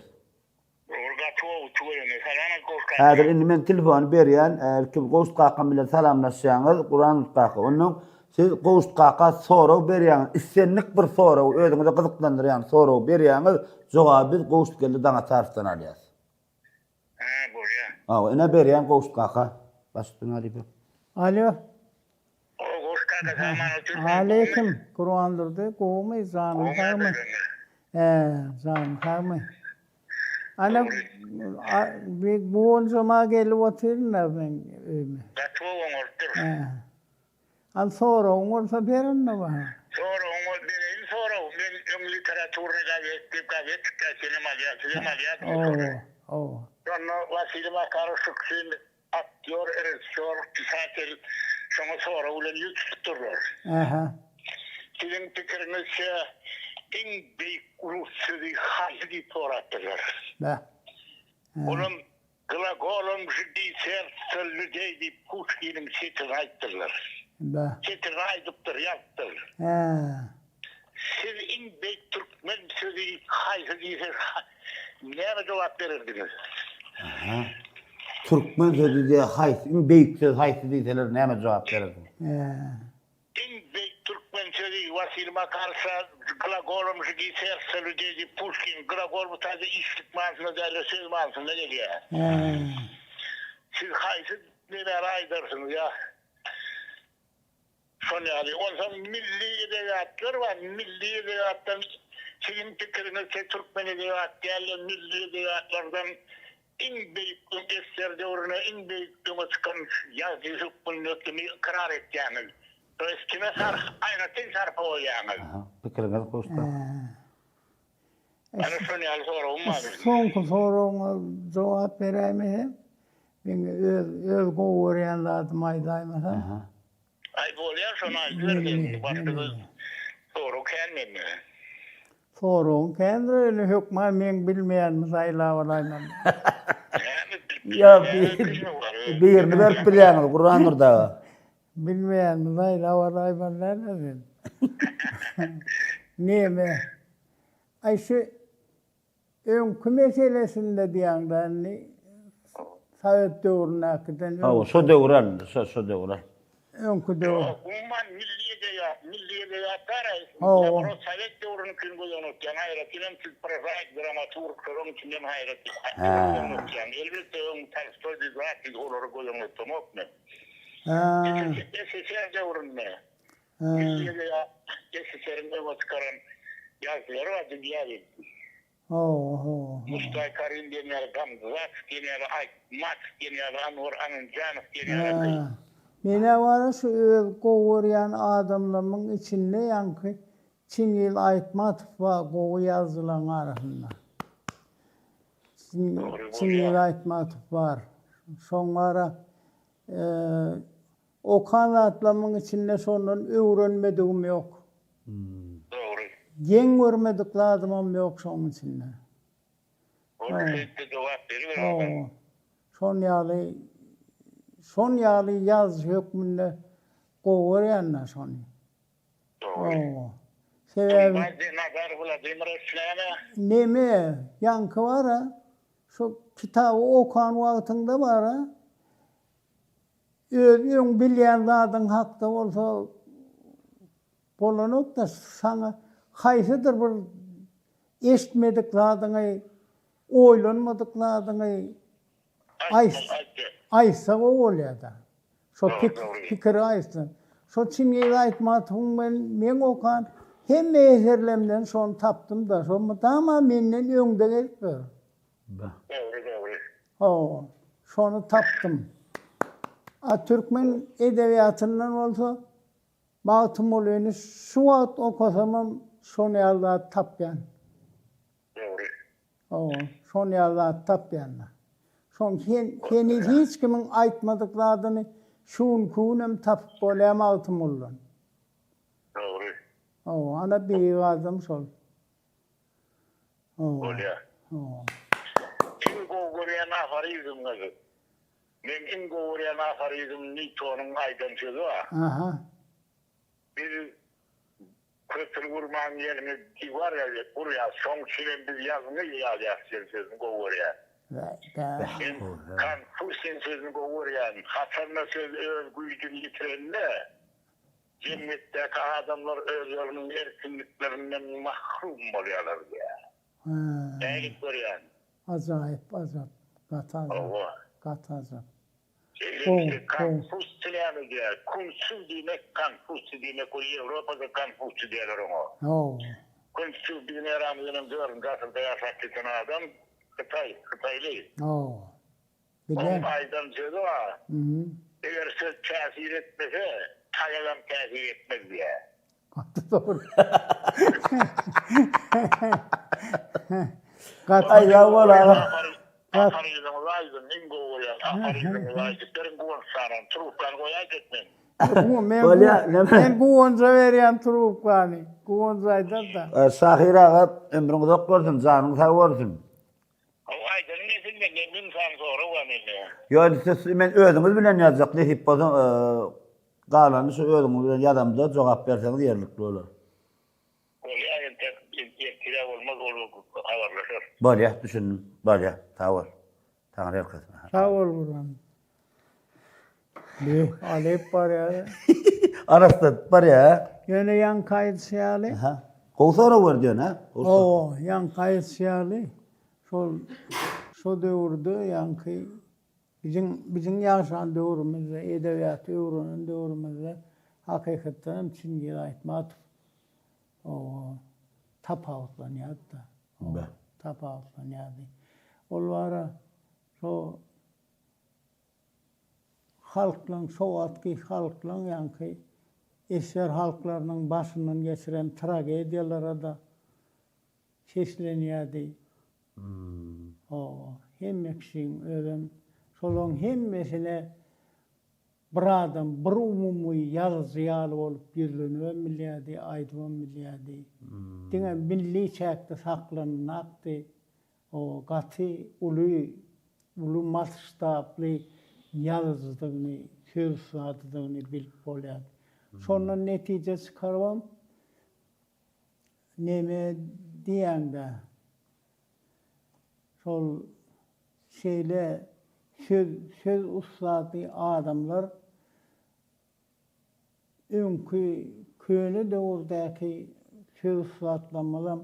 Orga tuğuyunu salana korkan. Häzir indi men telefonu berýän, kim Gowst Kaka bilen salamlaşýaňyz, Guran Kaka. Onuň siz Gowst Kaka soraw berýäňiz, issenlik bir soraw, özüňizi gyzyklandyrýan soraw berýäňiz, jogaby Gowstgeli Daňatardan alýas. Ha, bolýa. Awa, ene berýän Gowst Kaka. Başdyň alyp. Alo. O goşkada zamanı Türkmen. Aleyküm. Kur'andırdı. Kovmayı zanım kalma. Zanım kalma. Ana bu onzama gelip oturun da ben öyle. Da tuğun ortur. Al sonra olsa verin de var. Sonra onu bereyim sonra ben literatürüne sinema. Sonra Vasilima karışıksın, aktör, rejissör, psikiyater, sonra ulan yüz tuturlar. Sizin fikrinizce en büyük Rusça'yı haydi sorattırlar. Onun Glagol'un jüdisyer söylediği Pushkin'in setini ayttırlar. Setini aydıptır, yaptır. Siz en büyük Türkmen sözü haydi değilse neye cevap verirdiniz? Türkmen sözü diye en büyük söz haysi diýseler näme jogap bererdin? En büyük Türkmen sözü Vasilima karşı Glagol'un jüdisyer söylediği Pushkin, Glagol bu tarzı işlik manasında değerli söz manasında geliyor. Siz haysi neler aydırsınız ya? Son yani, ondan milli edebiyatlar var. Milli edebiyattan sizin fikrinizce Türkmen edebiyat değerli milli edebiyatlardan en büyük eser devrine en büyük çıkan yazıcı hükmünü karar edeceğiniz. Kime aynı sarfa o yani. Fikriniz koştu. Yani son yani sonra olmaz. Son soruna cevap vereyim. Ben öz goğuryanlardım aydayım. Ay bolýar şonu aýdyrdy. Başga soru kelmedi. Sorun kendini hükmen men bilmeýänmiz aýlawalayman. Ya birini berip bilýäňiz Guran Nurda. Bilmeýänmiz aýlawalayman näme? Neme? Aýşy öňkü meselesinde diýäňden Sovet döwrüne akdan. Ha, şo döwran, şo döwran. Öňkü döwr. Umman milli edebiyatlar Sovet döwrüni gün goýanokyan haýratynam siz prozaic dramaturg şonuň içinden haýratyn. Elbetde Tolstoy diýip olary goýanokmokmy. SSR döwründe. Milli edebiyat SSR'inde başkaran yazıları var diýýär. Mustay Karim diýenler, Gamzat diýenler, Aytmat diýenler, Anwar Ananjanow diýenler. Mene var şu goğuryan adamlarımın içinde yankı Çinyil Aytmatov var goğu yazılan arasında. Çinyil Aytmatov var. Sonra Okan adamın içinde sonun öğrenmediğim yok. Gen görmedikli adamım yok sonun içinde. Son ýaly yaz hükmünde goýarýanlar şonu. Sebebi neme? Yankı var ha. Şu kitabı okan wagtynda var ha. Öň bilýän zadyň hakda bolsa bolanok da sana haýsydyr bir eşitmedik zadyňy, oýlanmadyk zadyňy aysa o bolýar. Şo pikir aýsyn. Şo Çinyil Aytmatow men okan hemme eserlemden şonu tapdym da, şonu tamam menden öňde gelip ber. Şonu tapdym. Türkmen edebiyatından olsa bagtym bolýany şu wagt okasamam şonu ýazda tapýan. Şonu ýazda tapýanlar. Şon heni hiç kimin aýtmadyklaryny şun kunem tapyp bolýam agtym bolan. Ana bir adam şol. Öyle. İngo görýän afarizm gazy. Men ingo görýän afarizm Newton'un aýdan sözü var. Aha. Bir kötül vurman yerine divar ya, buraya son çilen biz yazını yazacağız sözünü görýän. Ben Konfüçyüs sözünü görýän, hatarna söz öz güýdüni ýitirenle, cennetdeki adamlar özlerinin erkinliklerinden mahrum bolýarlar diýär. Näçe görýän? Azayip, azap. Gat azap. Konfüçyüs diýär diýär. Konfüçyüs diýmek, Konfüçyüs diýmek o Ýewropada Konfüçyüs diýerler onu. Konfüçyüs diýen ramynyň dörün gasyrda ýaşap geten adam Hytaýly. Onun aýdan sözü var. Eger söz täsir etmese, taýalam täsir etmez diýär. Doğru. Ayda bola. Afarizm laýdym, ingo bolýar. Afarizm laýdy, berin goňsaran, trupkan goýa getmen. Men guwonja berýän trupkany. Guwonjaýda da. Sahir ağa ömrüňiz ok bolsun, janyňyz sag bolsun. Aýdym nesinde men san sonra wa menne. Ýöne siz men özüňiz bilen ýazjak nähip bolsa galany şu özüňiz bilen ýadamda jogap berseňiz ýerlikli bolar. Bolýar ente ýetire bolmaz ol habarlaşar. Bolýar, düşündim. Bolýar, tawar. Taňry ýerkesine. Sağ ol Burhan. Alep var ya. Arastat var ya. Yine yan kayıt siyali. Ha. Kovsara var diyorsun ha? Yan kayıt siyali. Şu döwürde yankı bizim yaşan döwürümizde, edebiyat döwürünün döwürümizde hakikaten Çingiz Aytmatov tapawutlanýardy da. Tapawutlanýardy. Olwara şu halklaň, şowatky halklaň yankı eser halklarynyň başyndan geçiren tragediýalara da seslenýärdi. Hemmekşin ölen, şolon hemmesine bir adam, bir umumy ýazyýaly bolup birlenýärdi, aýdylýardy. Diňe milli çäkde saklanýardy. Gaty uly massaply ýazdygyny, söz sadygyny bilip bolýardy. Şondan netije çykarwam. Neme diýende şol şeyle söz ustady adamlar öňkü köne döwürdäki söz ustatlamalar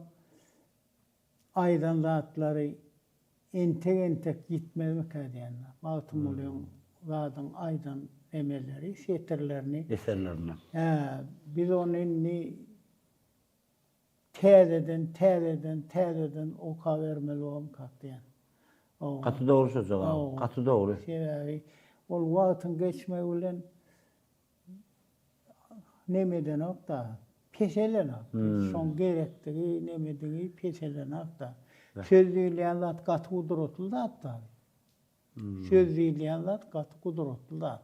aýdanlatlary entek gitmemek edýänler. Bagtym bolýan zadyň aýdan emelleri, eserlerini. Biz onu täzeden oka vermeli olam katlayan. Katı doğru söz oğlum. Katı doğru. Ol wagtyň geçmegi bilen nemeden da peşelenak. Şoň gerektigi nemedigi peşelenak da. Söz diýilýän zat gaty gudratly da. Söz diýilýän zat gaty gudratly da.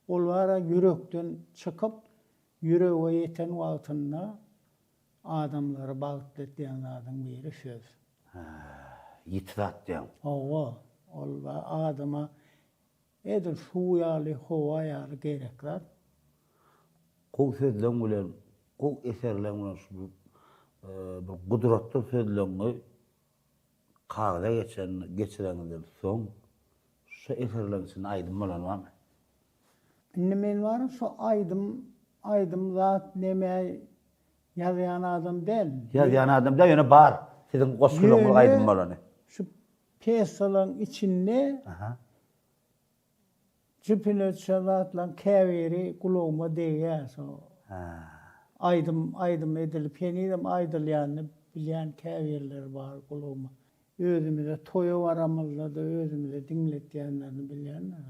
Ol wara yürekden çykyp ýürege ýeten wagtynda adamlary bagtlatýanlardyň biri söz. Ýitrat diýen. Ol adama edil suýaly, howaýaly gerekler. Kol sözleň bilen, kol eserleň bilen şu bir gudratly sözleňi kagda geçirenler soň şu eserleň için aýdym bolanmy? Men var şu aýdym zat neme ýazýan adam däl. Ýazýan adam da ýöne bar. Siziň goşgulyň aýdym bolany. Şu piyasalaryň içinde jüpine çalatlan käweri kulağıma değýär. Aýdym edilip ýenidem aýdylýany bilýän käwerler bar kulağıma. Özümize toýa baramyzda da özümize diňletýänlerini bilýänler.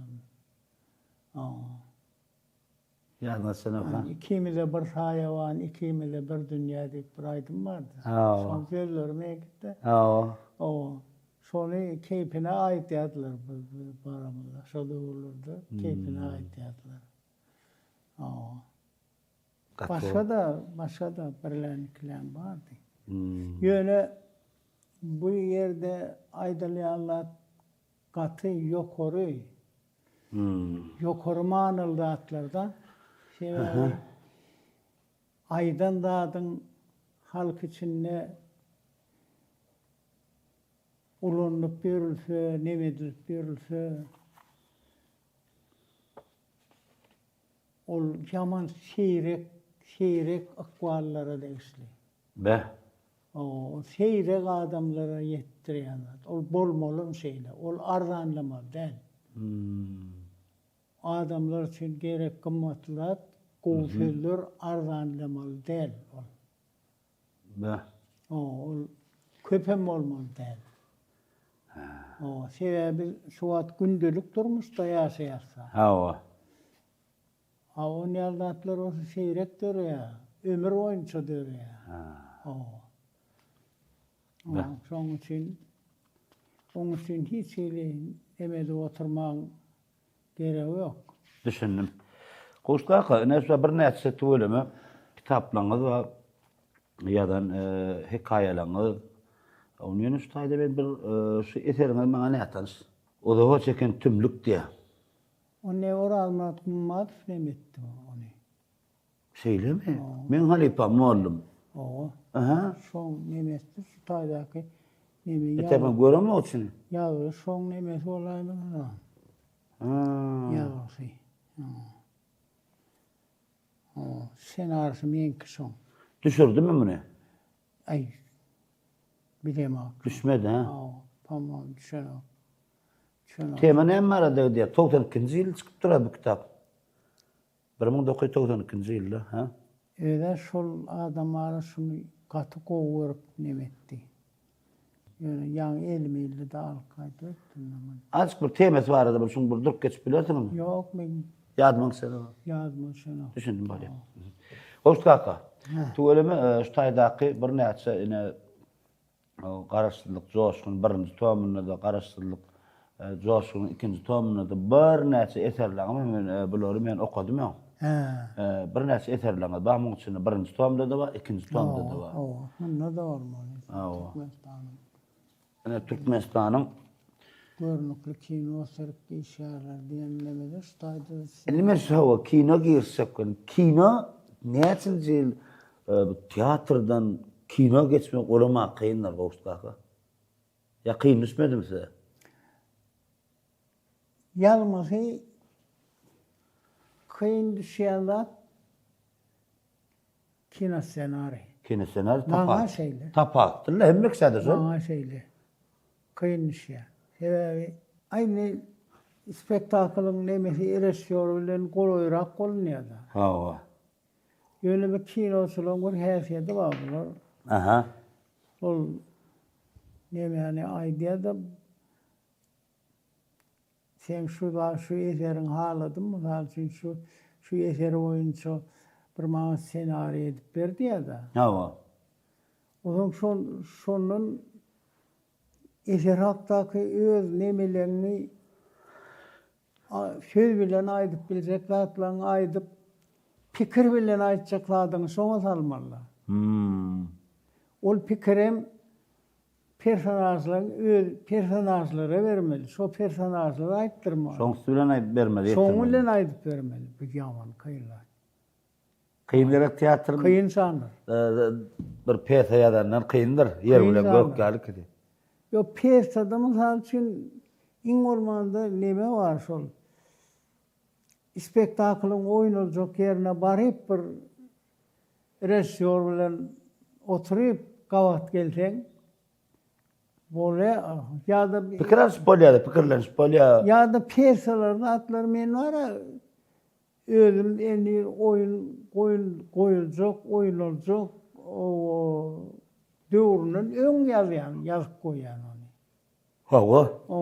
İkimize bir haýawan, ikimize bir dünýä diýip bir aýdym bardy. Şol sözlerime gitdi. Şonu keypine aýtýardylar baramyzda. Şol döwürlerde keypine aýtýardylar. Başga da birlän bardy. Ýöne Bu yerde aydalıyanlar katı yokoru. Yokoru manıldı atlardan. Aydan dağdın halk içinde ulunlup bürülse, nemedilip bürülse, ol yaman seyrek akvallara değişli. Be. O seyrek adamlara yettiriyanlar. Ol bolmolun şeyle, ol arzanlama değil. Adamlar için gerek kımmatlar, kovsuzlar arzanlamalı değil. Be. Ol köpem olmalı değil. O sebebi suat gündelik durmuşta yaşayarsa. Ha. O niyaldatlar olsa seyrek duruyor ya. Ömür oyuncu duruyor ya. Onun için hiç emede oturmağın gereği yok. Düşündüm. Goştaqa näse bir näçe töweleme kitaplarınız we ýadan hikaýalaryňyz. Onuň üstünde ben bir şu eseriniz maňa nätanys. O da o çeken tümlük diýe. O ne oralmatmaz demetti onu. Şeýlemi? Men halipa mollum. Aha. Şoň nemesti şu taýdaky neme Eteme göreme üçin. ýa şoň nemesi bolarmy? Ýa-sy. Sen arşy menki şoň. Düşürdümi muny? Ay. Bilemok. Düşmedi ha. Tamam, düşerim. Tema näme arada diýär? 92-nji ýyl çykyp durar bu kitap. 1992-nji ýylda, ha? Öyle şol adam arasını katı kovurup nemetti. Yani yan elmeyle de alkaydı. Azıcık bir teması var arada, şunu bir durup geçip biliyorsun mu? Yok ben Yadman seni. yazma şunu. Düşündüm böyle. Hoş kaka. Tuğeleme şu taydaki bir näçe ine garaşsızlık joşun birinci tomunda da garaşsızlık joşun ikinci tomunda da bir näçe eserlerimi men bulary men okudum ya. Bir näçe eserlerimi bamyň içinde birinci tomda da var, ikinci tomda da var. Ne da var mı? Türkmenistan'ın görnükli kino serki işareler diyenlemeler staydı. Nime şu kino girsek kino näçe tiyatrdan kino geçmek olama kıyınlar Goştaqa. Ya kıyın düşmedi mi size? Yalması kıyın düşüyorlar kino senaryo. Kino senaryo Bana tapak. şeyler. Tapak. Dille hemmek sadece. Bana şeyler. Kıyın düşüyor. Sebebi aynı spektaklın nemesi eresyoruyla koloyrak kolunuyor da. Ha. Öyle bir kinosulun bir heysiyeti var bunlar. Aha. Ol yani idea da sen şu eserin haladın mı? Halbuki şu eseri oyuncu bir bana senaryo edip verdi ya da. Ha. O zaman şonun eser hakkındaki öz nemelerini söz bilen aydıp bileceklerden aydıp fikir bilen aytacaklardan sonra salmalı. Ol pikirim personajlara vermeli. Şu personajlara ayttırmalı. Şoňsy bilen aýdyp bermeli. Şoň bilen aydyp bermeli. Bu ýaman kıyınlar. Kıyınlar tiyatrın Kıyın sanır. bir piyasa ýadandan kıyındır. Yer bilen gökgälik idi. Yo piyasada mysal üçin iň ormanda neme var şol? Spektaklyň oýnajak ýerine baryp bir rejissor bilen oturup gawat gelseň bole ýa-da Pikirleniş bolýar. ýa-da piyesalarda atlar men wara özüm endi oýuljak, oýunaljak o döwründen öň ýazýan, ýazyp goýan onu. Ha. O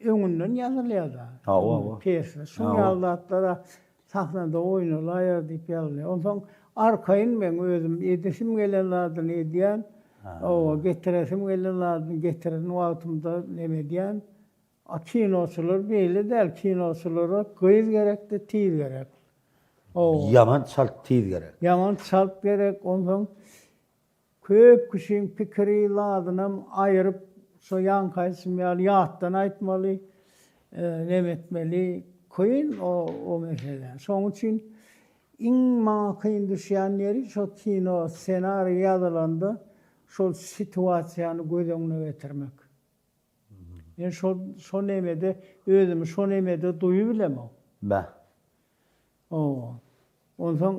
öňünden ýazylýar da. Ha. Piyesa. Şu ýaldatlara sahnada oýnalar diýip ýazylýar. Ondan arkaýyn men özüm edesim gelenlerden edýän, getiresim gelenlerden getiren wagtymda neme diýän, kinoçular beýle däl, kinoçulara göýüz gerekdi, tiz gerek. Yaman çalt tiz gerek. Yaman çalt gerek, ondan köp kişinin pikiri ladınam ayırıp so yankaysmayalı yahtan aytmalı, nemetmeli koyun o mesele. Son için maňa kıyın düşýän ýeri şo kino senaryo ýazylanda şol situasiýany göz öňüne getirmek. Ben şo nemede özümi şo nemede duýup bilemem. Bäh. Ondan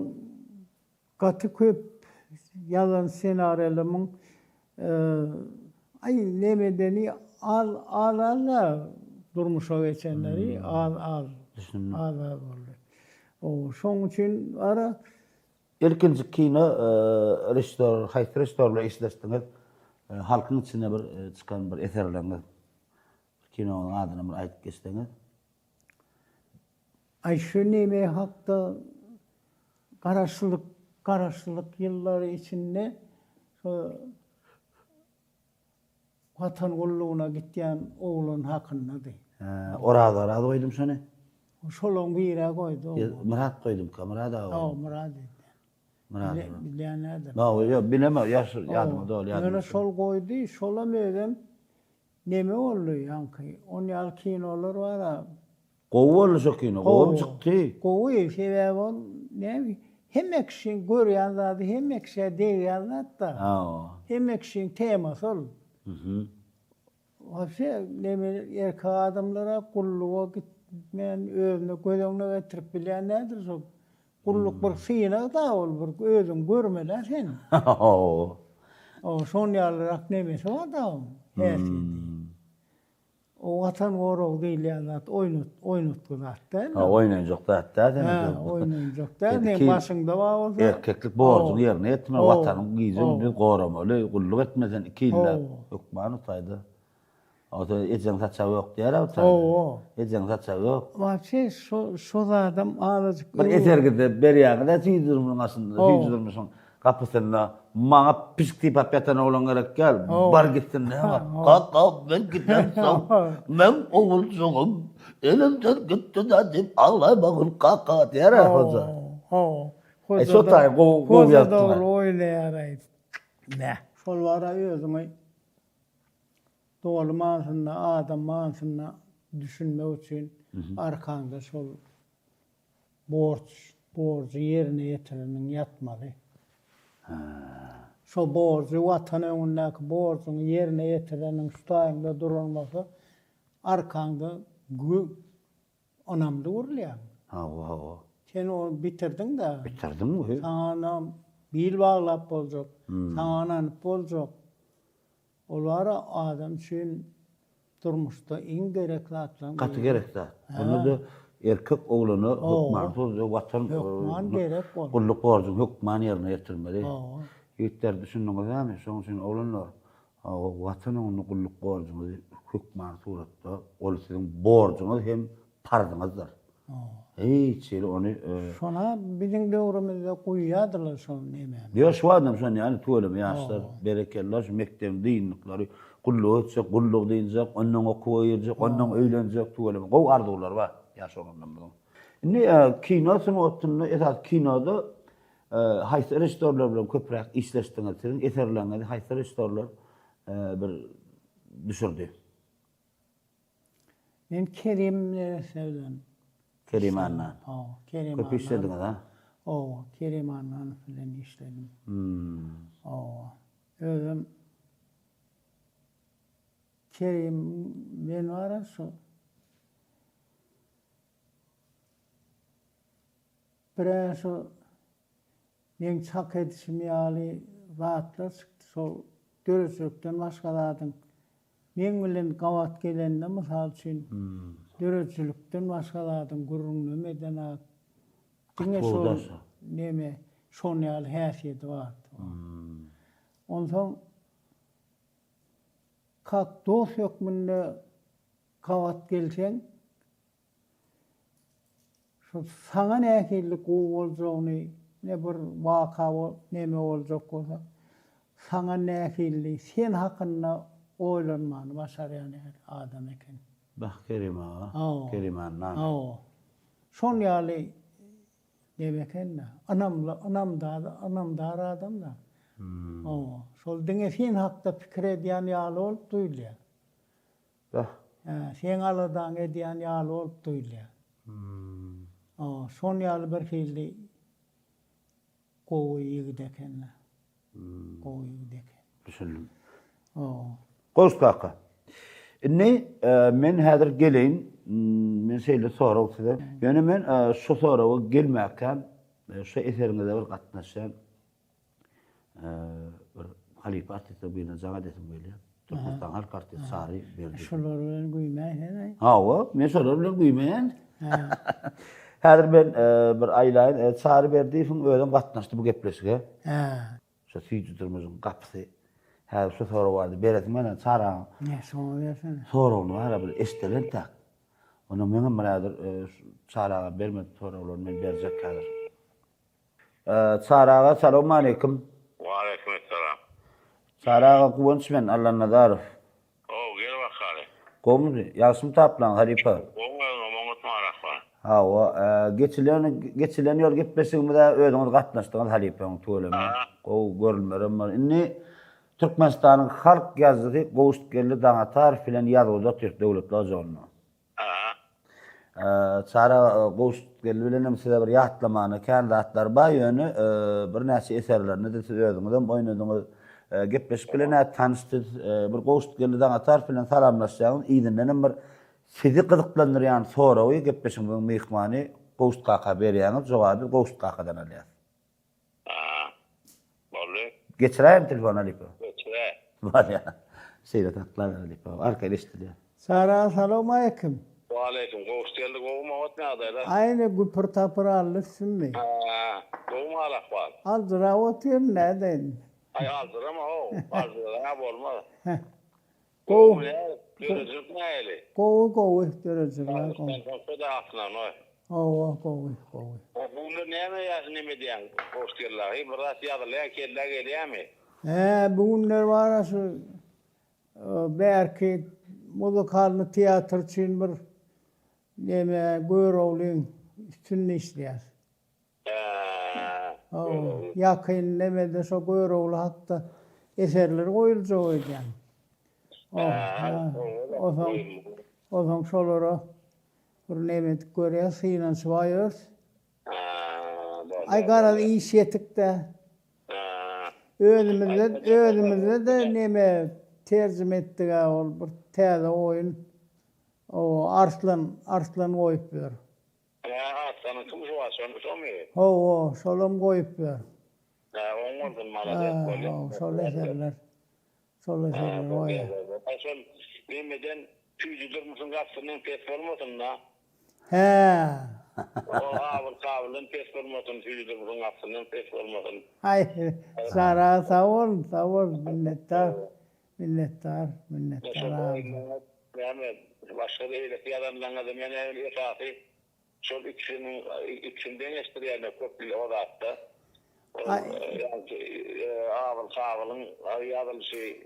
gaty köp ýazan senaryolymyň ay nemedeni al durmuşa geçenleri al boldy. Şoň üçin ara Erkinci kino restoranlar işleşdiňiz. Halkyň içine bir çykan bir eserleriniz. Kinoň adyny bir aýdyp geçdiňiz. ay şu neme hakda garaşlyk ýyllary içinde watan golluguna gitýän oğlun hakynda. Orada oýdum şonu. Şolong bire goýdy. Murat koydum kamerada. Murad. Murat. Bilýänler. Yo bileme yaş yadıma dol yadıma. Mene şol goýdy, şola medem neme boldy ýanky. On ýal kinolar bar. Gowul şu kino, gowum çykdy. Gowy sebäbi näme? Hemme kişinin görýän zady hemme kişi diýýän zatda. Hemme kişinin temasy ol. Wapse neme erkek adamlara kulluğa gitmeýän özüne göz öňüne getirip bilýän nädir şol? Kulluk bir syna da ol bir özüň görmeler sen. Şon ýalyrak nemesi var da. O watan gorog diýilýän zat oýnutdy zatda. Oýnanjak zatda. Oýnanjak da. Başyňda bar bolsa. Erkeklik borcuny ýerine ýetme, watanyň gyzyny bir goramaly, gulluk etmesen 2 ýyl hukman taýdy. Ata ejen saçagy ýok diýer ata. Ejen saçagy ýok. Wapse şo adam aladyk. Bir esergide berýärde süýdürmüň aslında, süýdürmüşüň kapysyna maňa piskip apyatan oğlan gerek gel. Bar gitsin ne var? Kalk ben gidem. Men oğulcuğum. Elimden gitti de dip Allah bakın kaka diýer hoca. Şo taý gow ýapdylar. Oýnaýar. Ne? Şol wara özüňi doğru manasında, adam manasında düşünmek için arkanda şol borcu yerine getirenin yatmalı. Şol borcu, vatan önündeki borcun yerine getirenin üstayında durulması arkanda önemli urlayan. Sen onu bitirdin de. Bitirdim mi? Sana bil bağlap olacak, sana ananıp olacak. Olara adam için durmuşda en gerekli atlan. Katı gerekli. Bunu da erkek oğlunu hukman, vatan kulluk borcun hukman yerine getirmeli. Yiğitler düşündüğünüz mi? Şoň üçin oğlanlar vatanın kulluk borcunu hukman suratda ol sizin borcunuz hem pardyňyzdyr. Hiç onu şona bizim döwrümizde goýýadylar şonu näme? Ýa şu adam şonu ýani töwelem ýaşlar berekeller şu mektep diýinlikleri kulluk etse kulluk diýinjek, ondan okuýjak, ondan öýlenjek töwelem. Gow arzular bar ýaş olandan bilen. Indi kino sanatynda esas kinoda haýsy restoranlar bilen köpräk işleşdiňiz, siziň eserleriňizi haýsy restoranlar bir düşürdi. Men Kerimleri sevdim. Kerim Anna. Kerim Köp işledin ha? Kerim Anna'nı filan işledim. Özüm Kerim ben var şu. Biraz o men çak etişmeyali rahatla çıktı. So dörüsülükten başkalardan. Men bilen gavat gelende misal için dörüsülükten başkalardan gurrunlemeden ak. Dine so neme şonyal häsiýeti bar. Ondan kak dost yok münde gavat gelsen şu sana nähillik boljagyny ne bir waka neme boljak bolsa sana nähillik sen hakynda oýlanmany başarýan adam eken. Bah Kerim ağa. Kerim Anna. Şon ýaly neme eken anamdar adam da. Şol diňe sen hakda pikir edýän ýaly bolup duýulýar. Bah. Sen aladan edýän ýaly bolup duýulýar. Son ýaly bir hildi gowy ýigdekenler. Gowy ýigdeken. Düşündüm. Gowy kaka. Men häzir geleýin, men şeýle soraw size. Ýöne men şu sorawy gelmäken, şu eseriňizde bir gatnaşan bir halipa artist bilen jaňa desim bolýar. Türkmenistan halk artist Sari berdi. şolar bilen güýmäň. Hawa, men şolar bilen güýmäň. Häzir ben bir aýlaýyn Sari berdiýiň öýden gatnaşdy bu gepleşige. Şu süýjüdürmüzün gapsy. Häzir şu soraw bardy. Beredim men Sara. Ne soňa bersene. Sorawny ara bir estelen tak. Onu meňem birader Saraga bermedi sorawlar men berjek häzir. Saraga salamu aleykum. Wa aleykum assalam. Saraga guwanç men Allah Nazarov. Gel bakale. Gomry, ýaşym taplan halipa. Mamut Marakba. Hawa, geçilen ýol gepleşigimde öýüňiz gatnaşdyňyz halipaň tölemä. Görülmerem bar. Inni Türkmenistanyň halk ýazygy Gowustgelli Daňatar bilen ýazgyda Türk döwletler joluna. Sara Gowustgelli bilen size bir ýatlamany kandidatlar bar ýöne bir näçe eserlerini de siz özüňizden oýnadyňyz gepleşip bilen tanışdyk. Bir Gowustgelli Daňatar bilen salamlaşýan ýygynden bir sizi gyzyklandyrýan sorawy gepleşigiň mehmany Gowust kaka berýäňiz jogaby Gowust kakadan alýar. Geçireyim telefon Alipa. Var ya. Şeyle taklar Alipa. Arkaya iştiriyor. Sara salamu aleykum. Wa aleykum. Gowustgelli gowy mamut nädäler? Aýny güpür tapır alysynmy? Gowy Marakba. Aldyra otyr näden? Aldırama o. Aldırama bolmaz. Gowy Görücük näli? gowy derejeli. Sen soda afnan o. Gowy. Bunu näme ýaşy näme diýen? Gowustgelli biraz ýadylar keller gelýärmi? Bugünler var şu belki muzikalny teatr üçin bir näme görewliň üstünde işleýär. Ýakyn nämede şo görewli hakda eserler goýuljak ekan. O şolara bir näme görýär, synans baýar. Ay garal iş yetikde. Özümüzde de näme terjime etdik ol bir täze oýun. Arslan goýup ber. Arslan kim şowa şomy? Şolam goýup ber. Oňurdan maladet bolýar. Şol eserler oýa. Aşol nemeden tüýjüdir musun gapsynyň pes bolmasyn da? Awul kawulyn pes bolmasyn, tüýjüdir musun gapsynyň pes bolmasyn. Ay, Sara sağ ol, minnettar. Yani başka değil, yalanlarına da mene esası şol ikisinden estiriyene köprülü o da attı. Ağıl kavılın yazılışı,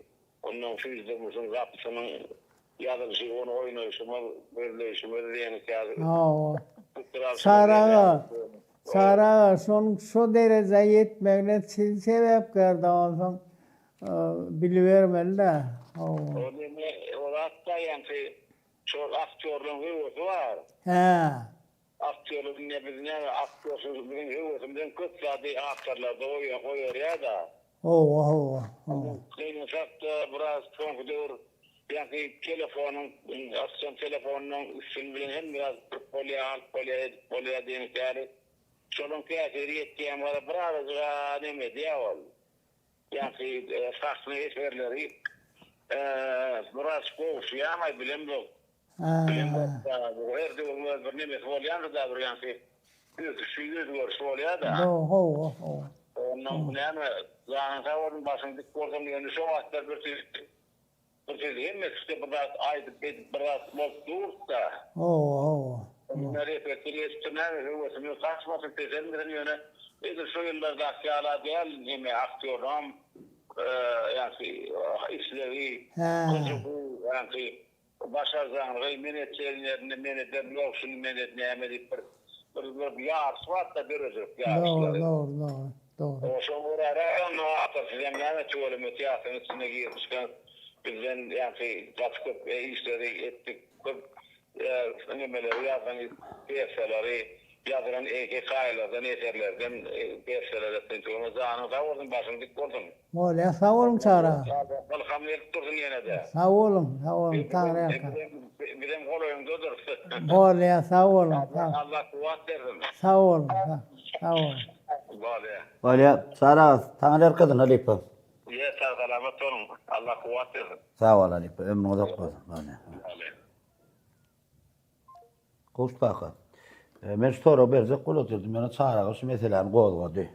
onun füzdürmüşün kapısının yazılışı, onu oynayışımı, böyleyişimi, ödeyeniz yazılı. Sara, son şu derece yetmekle siz sebep gördü olsun, bilivermeli de. O da hatta yani çok aktörlüğün hüvesi var. Aktörlüğün ne bizine aktörsüzlüğün hüvesinden kutsadı aktörlerde koyuyor ya da. Senin sakta biraz konkudur. Yani telefonun üstün bilen hem biraz polya denizleri. Şunun tesiri ettiğim var biraz ne diye ol. Yani farklı eserleri biraz koşuyor ama bilemiyorum. Her de olmaz bir nimet olyan da bir yani yüz oluyor da. Onun yani zaten onun başında korkun yani şu vakitler bir hem işte biraz aydı biraz mutlu da. Nereye petriyetçiler hüvesini kaçmasın tezendirin yöne. İşte şu yıllarda asyala değil hem aktörüm yani işleri yani başarılarını menetlerine menetlerine menetlerine bir yağış var da bir özür yağışları. Doğru. O sonra Bara ama atasıyım yani çuvalımı tiyatrın içine girmişken bizden yani katkı işleri ettik. Nemeleri yazan piyasaları yazılan hikayelerden, eserlerden piyasalardan çoğunu zahanıda oldum başımdık oldum. Öyle sağ olun çağıra. Balkamlık durdun yine de. Sağ olun, Tanrı yakar. Bizim koluyumda dur. Öyle sağ olun. Allah kuvvet verdim. Sağ olun. Sağ olun. Öyle Sara Tanrı arkadın Alipe. Yeter selamet olun. Allah kuvvet versin. Sağ ol Alipe. Ömrüne doktor. Öyle. Kost kaka. Men sonra berzek kol oturdum. Yani çağırağı şu meselelerini qoğdu.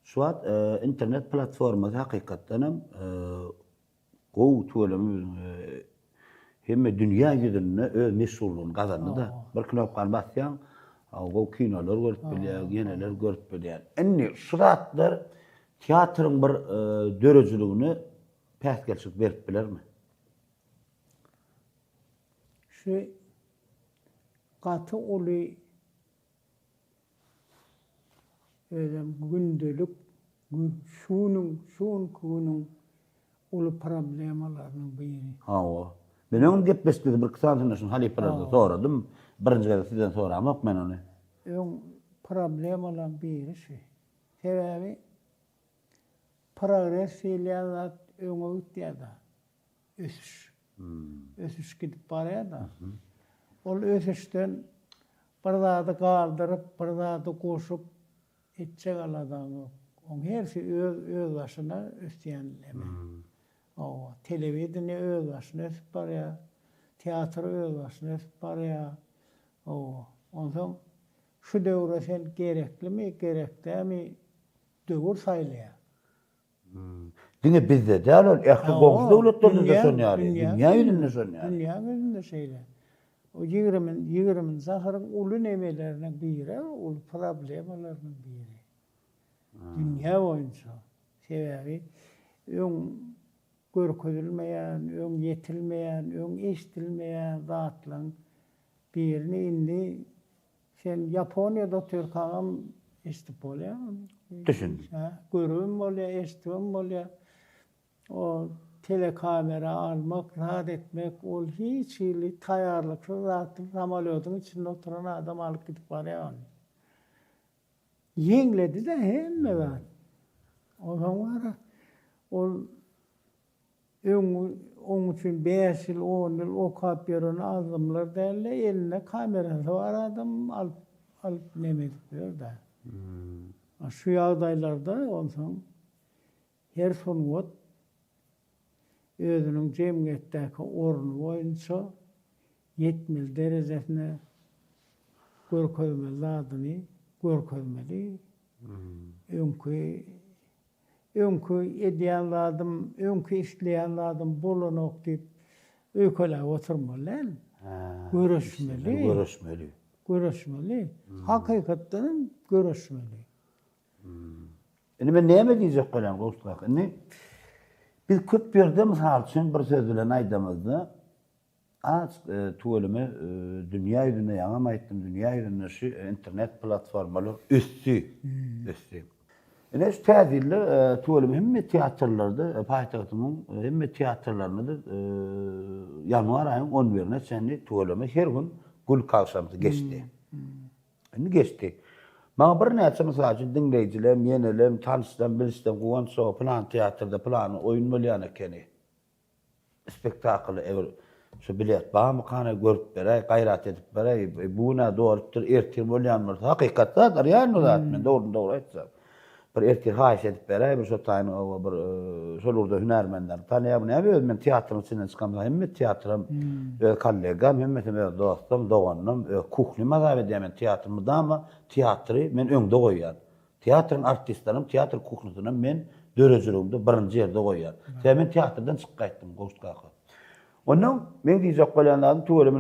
Şu an internet platforması hakikaten qoğu tuğulumuz hem dünya yüzünde öz mesulluğunu kazandı da. Bir knopkan basyan, qoğu kinolar görüp bilýär, yeneler görüp bilýär. Enni şuratlar tiyatrın bir dörözülüğünü päsgelçik berip bilermi? Şu katı ulu gündelik şunun ulu problemalarının biri. Hawa. Men onu gepleşdi bir kısansın şun halipelerden soradım. Birinci kez sizden soramak men onu. Ön problemalarının biri şu. Sebebi progres iliyazat öňe gitýär-de. Ösüş. Ösüş gidip barýar da. Ol ösüşden bir zady galdyryp, bir zady goşup etjek aladany. Oň hersi öz başyna ösýänleme. O telewiziony öz başyna ösüp barýar. Teatr öz başyna ösüp barýar. O ondan şu döwre sen gereklimi, gerekdämi döwür saýlaýar. Dine bizde däl ähli goňsy döwletlerinde sonýar. Dünya ýüzünde sonýar. Dünya ýüzünde şeýle. O 20 zahyryň uly nemelerine biri, ul problemalarynyň biri. Dünya boýunça. Sebebi öň görkezilmeýän, öň yetilmeýän, öň eşdilmeýän zatlaryň birini indi sen Japoniýada Türkagam eşdip bolýar. Düşün. Görüm bolýar, eşdim bolýar. O telekamera almak, rahat etmek, ol hiç ili taýarlyksız zatly samolyotyň içinde oturan adam alyp gidip barýar. Yeňledi de hemme var. O zaman ol onun için 5 yıl, 10 yıl okap ýeren adamlar däle eline kamerasy var adam alıp nemedik diyor da. Şu ýagdaýlarda onsoň her sonwat özüniň jemgyýetdäki orny boýunça 70 derejesine görkezmeli zadyny görkezmeli. Öňkü edýän zadym, öňkü işleýän zadym bolanok diýip öýkelä oturmaly. Görüşmeli. Hakykatdan görüşmeli. Indi men näme diýjek bolan dostlar? Indi biz köp ýerde mysal üçin bir söz bilen aýdamyzda tuğulumy dünya ýüzünde ýaňam aýtdym, dünya ýüzünde şu internet platformalar össü. Ene şu täzirli tuğulumy hemme teatrlarda, paýtagtymyň hemme teatrlaryny ýanwar aýynyň 11-ne çenli tuğulumy her gün gül kawşamdy geçdi. Indi geçdi. Maňa bir näçe mysal üçin dinleýijiler, menelem, tanysdan, bilişden gowan so plan teatrda plan oýun bolýan ekeni. Spektakly şu bilet bağımı kana görüp beray, gayrat edip beray, buna doğrudur, ertir bolýanlar. Hakykatda daryan zat men doğru aýtsam. Bir ertir haýyş edip beray, bir şotaýyn bir şolurda hünärmenler. Tanýar näme öz men teatrın içinden çykanda hemme teatrym, öz kollegam, hemme dostum, dogannym, kuhly mazab edýän teatrymda ama teatry men öňde goýýan. Teatrın artistlaryny, teatr kuhlysyny men dörejligimde birinji ýerde goýýan. Men teatrdan çykaýtdym, gowskaka. Onun men diýjek bolýanlaryň tuğulumy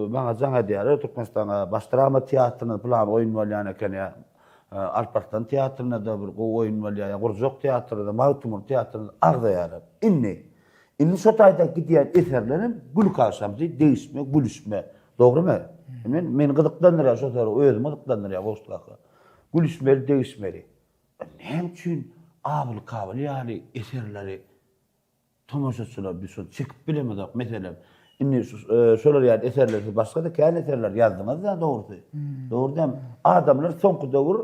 maňa jaňa diýär, Türkmenistana baş drama teatryny plan oýun bolýan eken ýa. Alparslan teatryna da bir oýun bolýar, Gurjok teatrynda, Mawtumur teatrynda agdaýar. Inni şu taýda gidýän eserlerim gül kawşamdy, değişme, gülüşme. Dogrymy? Men gyzyklandyr ýa, şu özüme gyzyklandyr ýa, gowskaka. gülüşmeli, değişmeli. Ne için abul kabul yani eserleri tomaşaçılar bir son çıkıp bilemedik mesela. Inni şolar yani eserleri başka da kendi eserler yazdınız da doğrusu. Doğru değil mi? Adamlar son döwür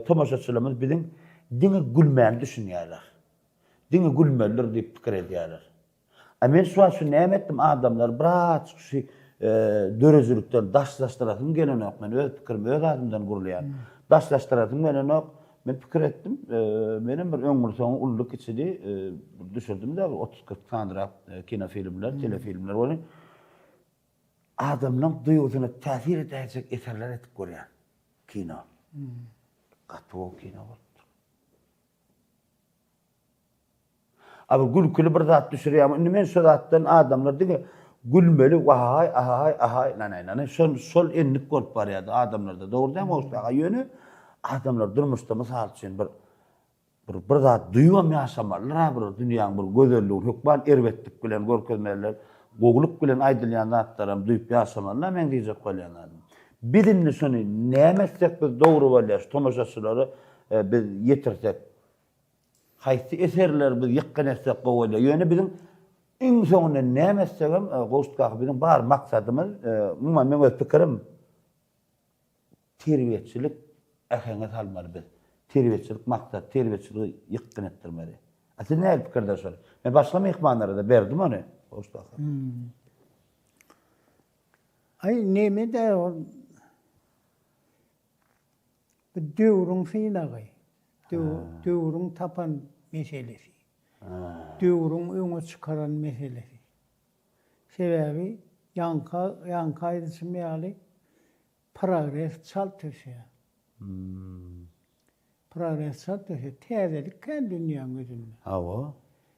tomaşaçılarımız bizim dine gülmeyen düşünüyorlar. Dine gülmeler diýip pikir edýärler. Men şu näme etdim adamlar brat şu dörezülükden daşlaştırasım gelenok men öz pikirimi öz adımdan gurulýar. Daşlaştırasım gelenok men pikir etdim. Menin bir öňür soňy ulluk içidi düşürdüm de 30-40 sandyra kino filmler, telefilmler bolan adamlaryň duýgusyna täsir edäjek eserler etip görýär. Kino. Gatwo kino bol. Abi gülkülü bir zat düşürýär. Indi men şu zatdan adamlar diňe gülmeli ahay nanay sol enlik bolup barýardy adamlarda. Dogry däme oşlaga ýöne adamlar durmuşda mysal üçin bir zat duýwam ýaşamarlar, bir dünýäň bir gözelligini hukman erbetlik bilen görkezmeler, gogluk bilen aýdylýan zatlaram duýup ýaşamarlar. Men diýjek bolýan. Bilinni şonu nämersek biz dogry bolýar, tomaşaçylary biz ýetirsek haýsy eserler biz ýykkan etsek bolýar. Ýöne bizim iň soňunda näme etsegem gowuştgaky bizim bar maksatymyz, umman men öz pikirim terbiýetçilik ähenge salmaly biz. Terbiýetçilik maksat, terbiýetçiligi ýykkan etdirmeli. Aslında näme pikirde şol? Men başga mehmanlara da berdim onu gowuştgaky. Ay näme de bir döwrüň synagy. Döwrüň tapan meselesi. Döwrüň öňe çykaran meselesi. Sebäbi ýanka aýdysymýaly progres çaltyşy. Progres çaltyşy täzelik kan dünýäň gözünde. Hawa.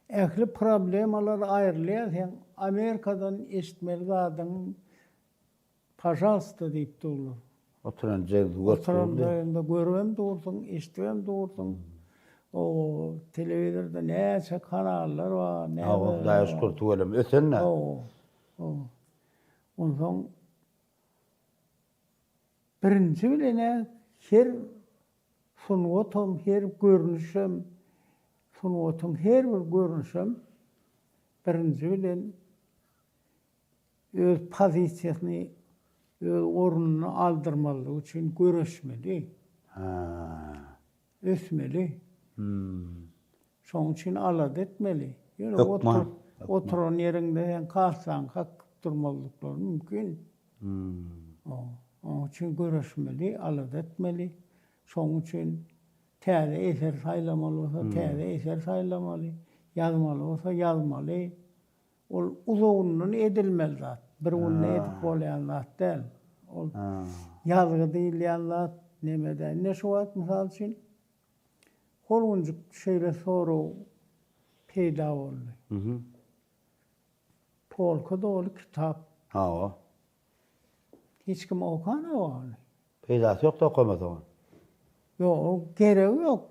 Ähli problemalar aýrylýar. Amerikadan eşitmeli zadyň pajalsta diýip durlar. Oturan jegdi görüp dursun, eşitip dursun. O telewizorda näçe kanallar bar, näme. Hawa, daýyş kurtup gelem. Ösenle. Ondan birinji bilene her sunuwatam, her görnüşüm, her bir görnüşüm birinji bilen öz pozisiýasyny ornuny aldyrmaly üçin görüşmeli. Ösmeli. Şoň üçin alad etmeli. Ýöne oturan ýerinde hem kalsaň hakdyp durmalyklary mümkin. Oň üçin görüşmeli, alad etmeli. Şoň üçin täze eser saýlamaly bolsa, täze eser saýlamaly, ýazmaly bolsa ýazmaly. Ol uzagyndan edilmeli zat. Bir günde edip bolýan zat däl. Ol ýazgy diýilýän zat nemeden ne şu wagt mysal üçin holunjuk şeýle soraw peýda boldy. Polka dolu kitap. Hawa. Hiç kim okanawal. Peýdasy ýok da okamaz o. Ýok, gerek ýok.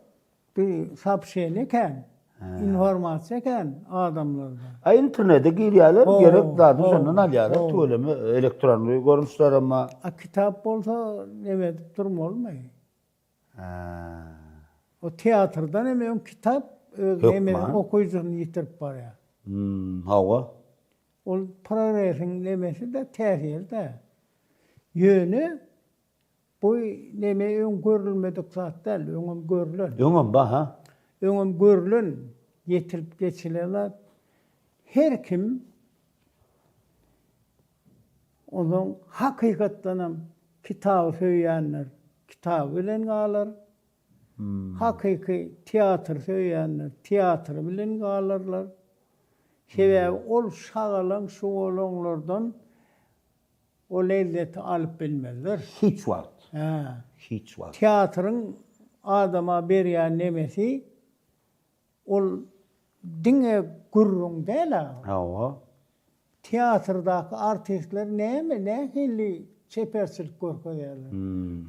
Bir sapşeýle ken, informasiýa ken adamlarda. Internete girýärler, gerek zady şondan alýarlar. Tölemi elektron görnüşler ama kitap bolsa neme edip durmaly. O teatrdan hem kitap neme okuyucuny ýitirip barýar. Hawa. Ol progresiň nemesi de täsirde. Ýöne bu neme öň görülmedik zat däl, öňüm görülen. Öňüm ba ha. Öňüm görülen ýetirip geçilerler. Her kim onun hakykatdanam kitap söýýänler, kitap bilen galar. Hakyky teatr söýýänler, teatr bilen galarlar. Sebäbi ol şagalan şu olanlardan o lezzeti alıp bilmezler. Hiç wagt. Hiç wagt. Teatrın adama berýän nemesi ol diňe gurrun däl. Hawa. Teatrdaky artistler näme çeperçilik görkezýärler.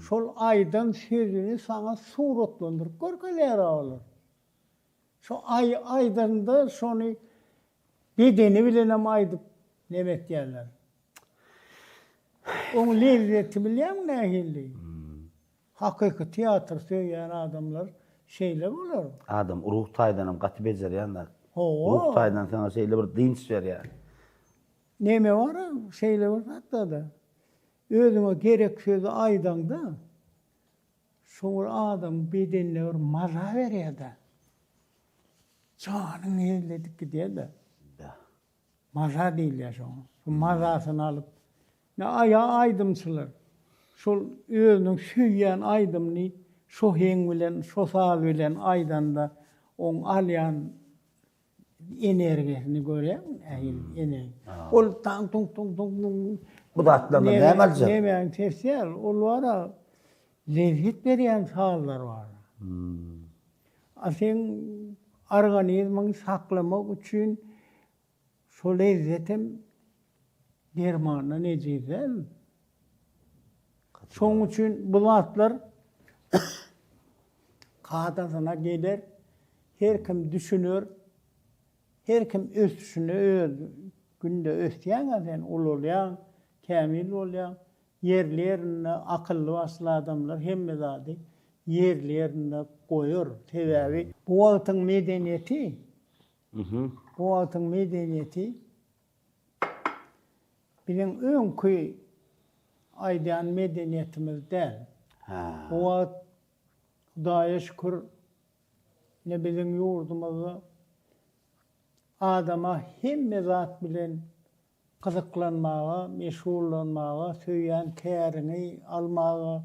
Şol aýdan sözüni saňa suratlandyryp görkezýär olar. Şu aýdanda şonu bedeni bilen hem aýdyp nemek diýerler. Oň lezzeti bilýän nähili. hakiki tiyatr söyleyen adamlar şeyle olur. Adam ruh taýdanam gaty bejerýän da. Oo. Ruh taýdan sana şeýle bir dinç berýär. Neme var? Şeyle var hatta da. Özüne gerek sözü aydanda. Sonra adam bedenine bir maza veriyor da. Canın elledik gidiyor da. Da. Maza değil ya şu. Şu mazasını alıp ne ayağı aydımçılar. Şu özünün süyyen aydımını şu hen bilen, şu sağ bilen aydanda on alyan enerjisini görüyor musun? Enerji. Ol tang tung tung tung tung. Bu da atlama ne malca? Nemeyen tefsir. Ol var da lezzet veren sağlar var. Sen organizmanı saklamak için şu lezzetim dermanına ne diyeceğim? Son için bu atlar kadasına gelir. Her kim düşünür. Her kim ösüşünü günde ösüyen sen ul olayan, kamil olayan, yerlerine akıllı aslı adamlar hem zadi yerlerine koyur. Sebebi bu altın medeniyeti, bu altın medeniyeti bizim önkü aydan medeniyetimiz değil. Bu Hudaya şükür ne bizim yurdumuzda adama hem zat bilen kızıklanmağa, meşhurlanmağa, söyleyen kerini almağa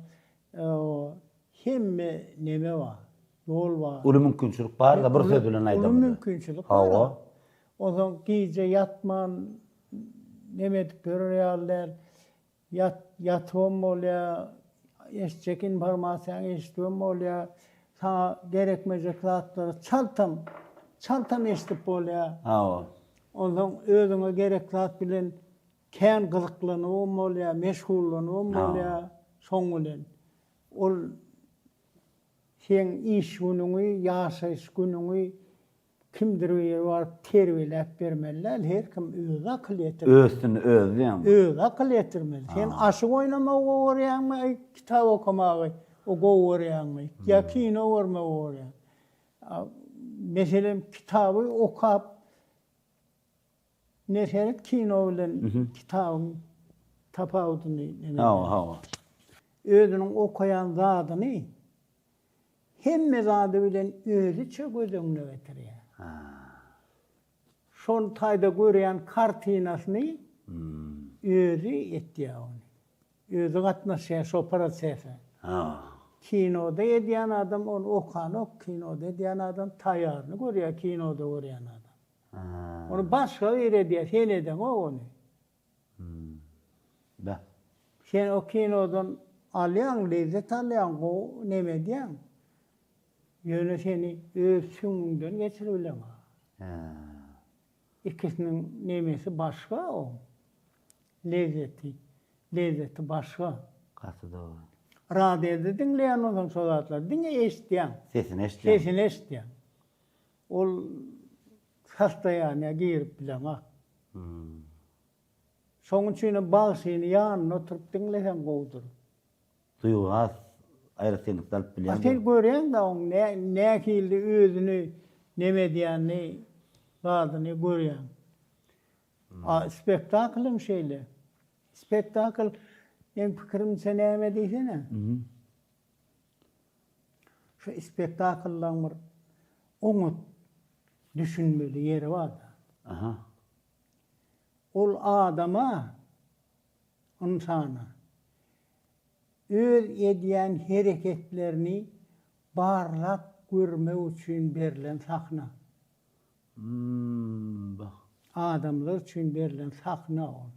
hem neme var, yol var. Ulu mümkünçülük bar da bir söz bilen aýdam. Ulu mümkünçülük var. O zaman gece yatman, nemedik görüyorlar, yatıvom olya, eşçekin barmasan eştivom olya, sana gerekmeyecek zatları çaltam eştip olya. Ondan özüne gerek zat bilen kän kızıklanıwym bolýar, meşhurlanıwym bolýar, soň bilen. Ol sen iş günüňi, ýaşaýyş günüňi kimdir bar terbiýelep bermeliler, her kim özü akıl ýetir. Özüni özü ýa-ni. Özü akıl ýetirmeli. Sen aşyk oýnamagy öwrenýärmi, kitap okumagy öwrenýärmi, ýa kino görmegi öwrenýärmi. Meselem kitabı okap neseret kino bilen kitabın tapawudyny. Özüniň okayan zadyny hemme zady bilen özü çögözüňe getirýär. Şon taýda görýän kartinasyny özü etýär ony. Özü gatnaşýar şo prosese. Kinoda edýän adam onu okanok, kinoda edýän adam taýaryny görýär, kinoda görýän adam. Onu başga bir edýär, sen eden onu. Da. Sen o kinodan alýan, lezzet alýan, o neme diýän? Ýöne seni öz süňünden geçiribilen. İkisiniň nemesi başga o. Lezzeti başga. Gaty da. Radyoda dinleýän olan solatlar, diňe eşitýän. Sesini eşitýän. Ol hastaýanyňa girip bilen ha. Soň üçin bagşyny ýanyna oturup dinlesen gowdur. Duýgaz aýratynlyk dalyp bilýän. Atel görýän da oň näkildi özüni neme diýänni, badyny görýän. Spektaklym şeýle. Spektakl en pikirim sen näme diýsene? Şu spektaklaryň bir oňut düşünmeli ýeri bar. Ol adama, insana öz edýän hereketlerini barlap görmek üçin berilen sahna. Adamlar üçin berilen sahna ol.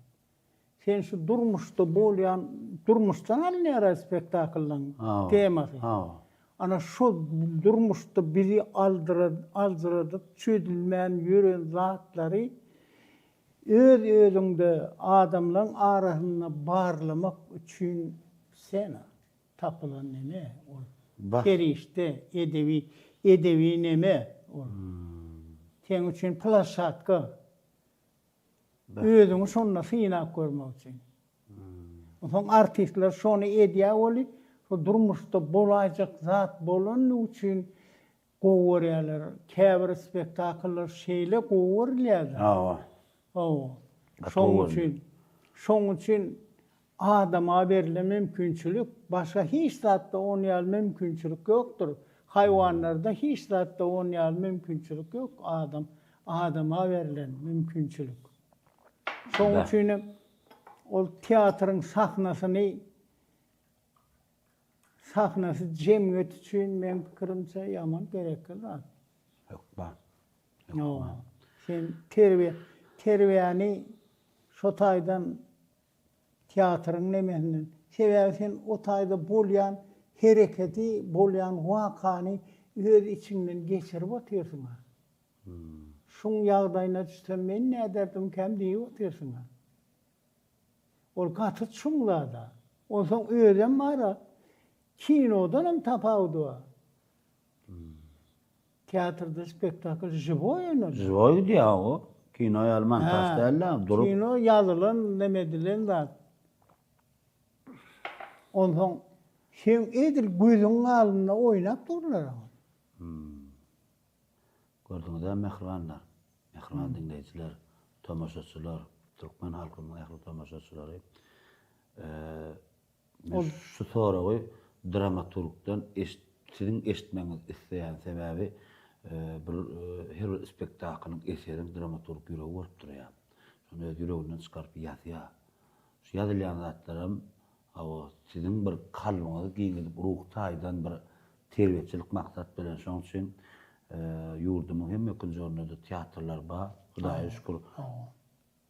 Sen şu durmuşda bolýan, durmuşdan alynýar spektaklaryň temasy. Ana şu durmuşda bizi aldyradyp çödülmän ýören zatlary öz-özüňde adamlaryň arasyna barlamak üçin sen tapylan neme ol. Kerişde edebi neme ol. Sen üçin plasatka. Özüňi şonda synak görmek üçin. Oň artistler şonu edýär bolup, şu durmuşda bolajak zat bolan üçün gowerýärler. Käbir spektakllar şeýle gowerýärler. Şoň üçin adama berilen mümkinçilik başga hiç zatda oňaýan mümkinçilik ýokdur. Haýwanlarda hiç zatda oňaýan mümkinçilik ýok. Adama berilen mümkinçilik. Şoň üçin ol teatryň sahnasy jemgyýet üçin men pikirimçe ýaman gerekli zat. Sen terbiyany şo taýdan teatrın nemenden sebäbi sen o taýda bolýan hereketi, bolýan wakany öz içinden geçirip otyrsyň. Şoň ýagdaýyna düşsem men näderdim kem diýip otyrsyň. Ol gaty şuňlarda. Onsoň özem mara kinodan hem tapawdy. Teatrda spektakl żywoy oýnady. Żywoy diýär o. Kino ýalman taşdalla durup. Kino ýazylan nemedilen zat. Ondan sen edir gözüň aldyna oýnap durlar. Gördüňizde mehribanlar, mehriban dinleýijiler, tomaşaçylar, türkmen halkynyň ähli tomaşaçylary. Şu soragy dramaturgdan sizin eşitmeňiz isleýän sebäbi bir her spektaklyň eserin dramaturg ýüregi bolup durýar. Şonu öz ýüreginden çykaryp ýazýar. Şu ýazylýan zatlarym sizin bir kalbyňyzy giňip ruh taýdan bir terbiýetçilik maksat bilen şoň üçin ýurdumyň hem ökünji ornunda teatrlar bar. Hudaýa şükür.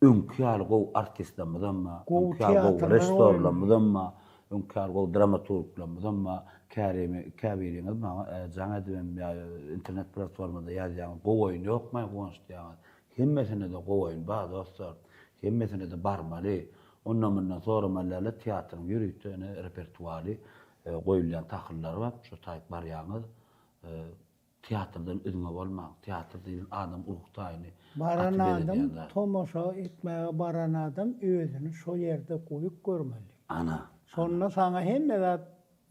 Öňkär gow artistlermizdenmi, öňkär gow restorlarmizdenmi, öňkär gow dramaturglarmizdenmi, käbiriňiz maňa jaňa edibem internet platformada ýazýan gow oýun ýokmy, goňşdýar. Hemmesine de gow oýun bar dostlar. Hemmesine de barmaly. Ondan mundan sonra mallara teatrın ýürüýtüne repertuary goýulýan tahyllary bar. Şu taýyp barýaňyz teatrdan öňe bolmak, teatr diýen adam uruktaýyny baran adam tomoşa etmäge baran adam özüni şo ýerde goýup görmeli. Ana. Sonra sana hemme zat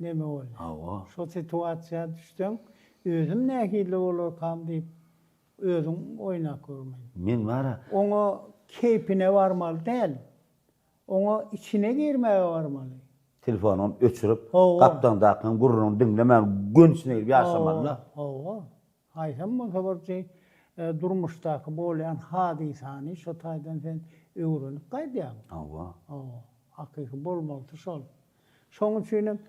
neme bolýar. Şo situasiýa düşdüň, özüm nähili bolar kam diýip özüň oýnap görmeli. Men bara oňa keypine barmaly däl. Oňa içine girmäge barmaly. Telefonuny öçürip, gapdan dakyň gurruny dinlemän gönçüne ýaşamanlar. Haýsam bolsa durmuşdaky bolýan hadisany şo taýdan sen öwrenip gaýdýan. Hakyky bolmaly şol. Şoň üçin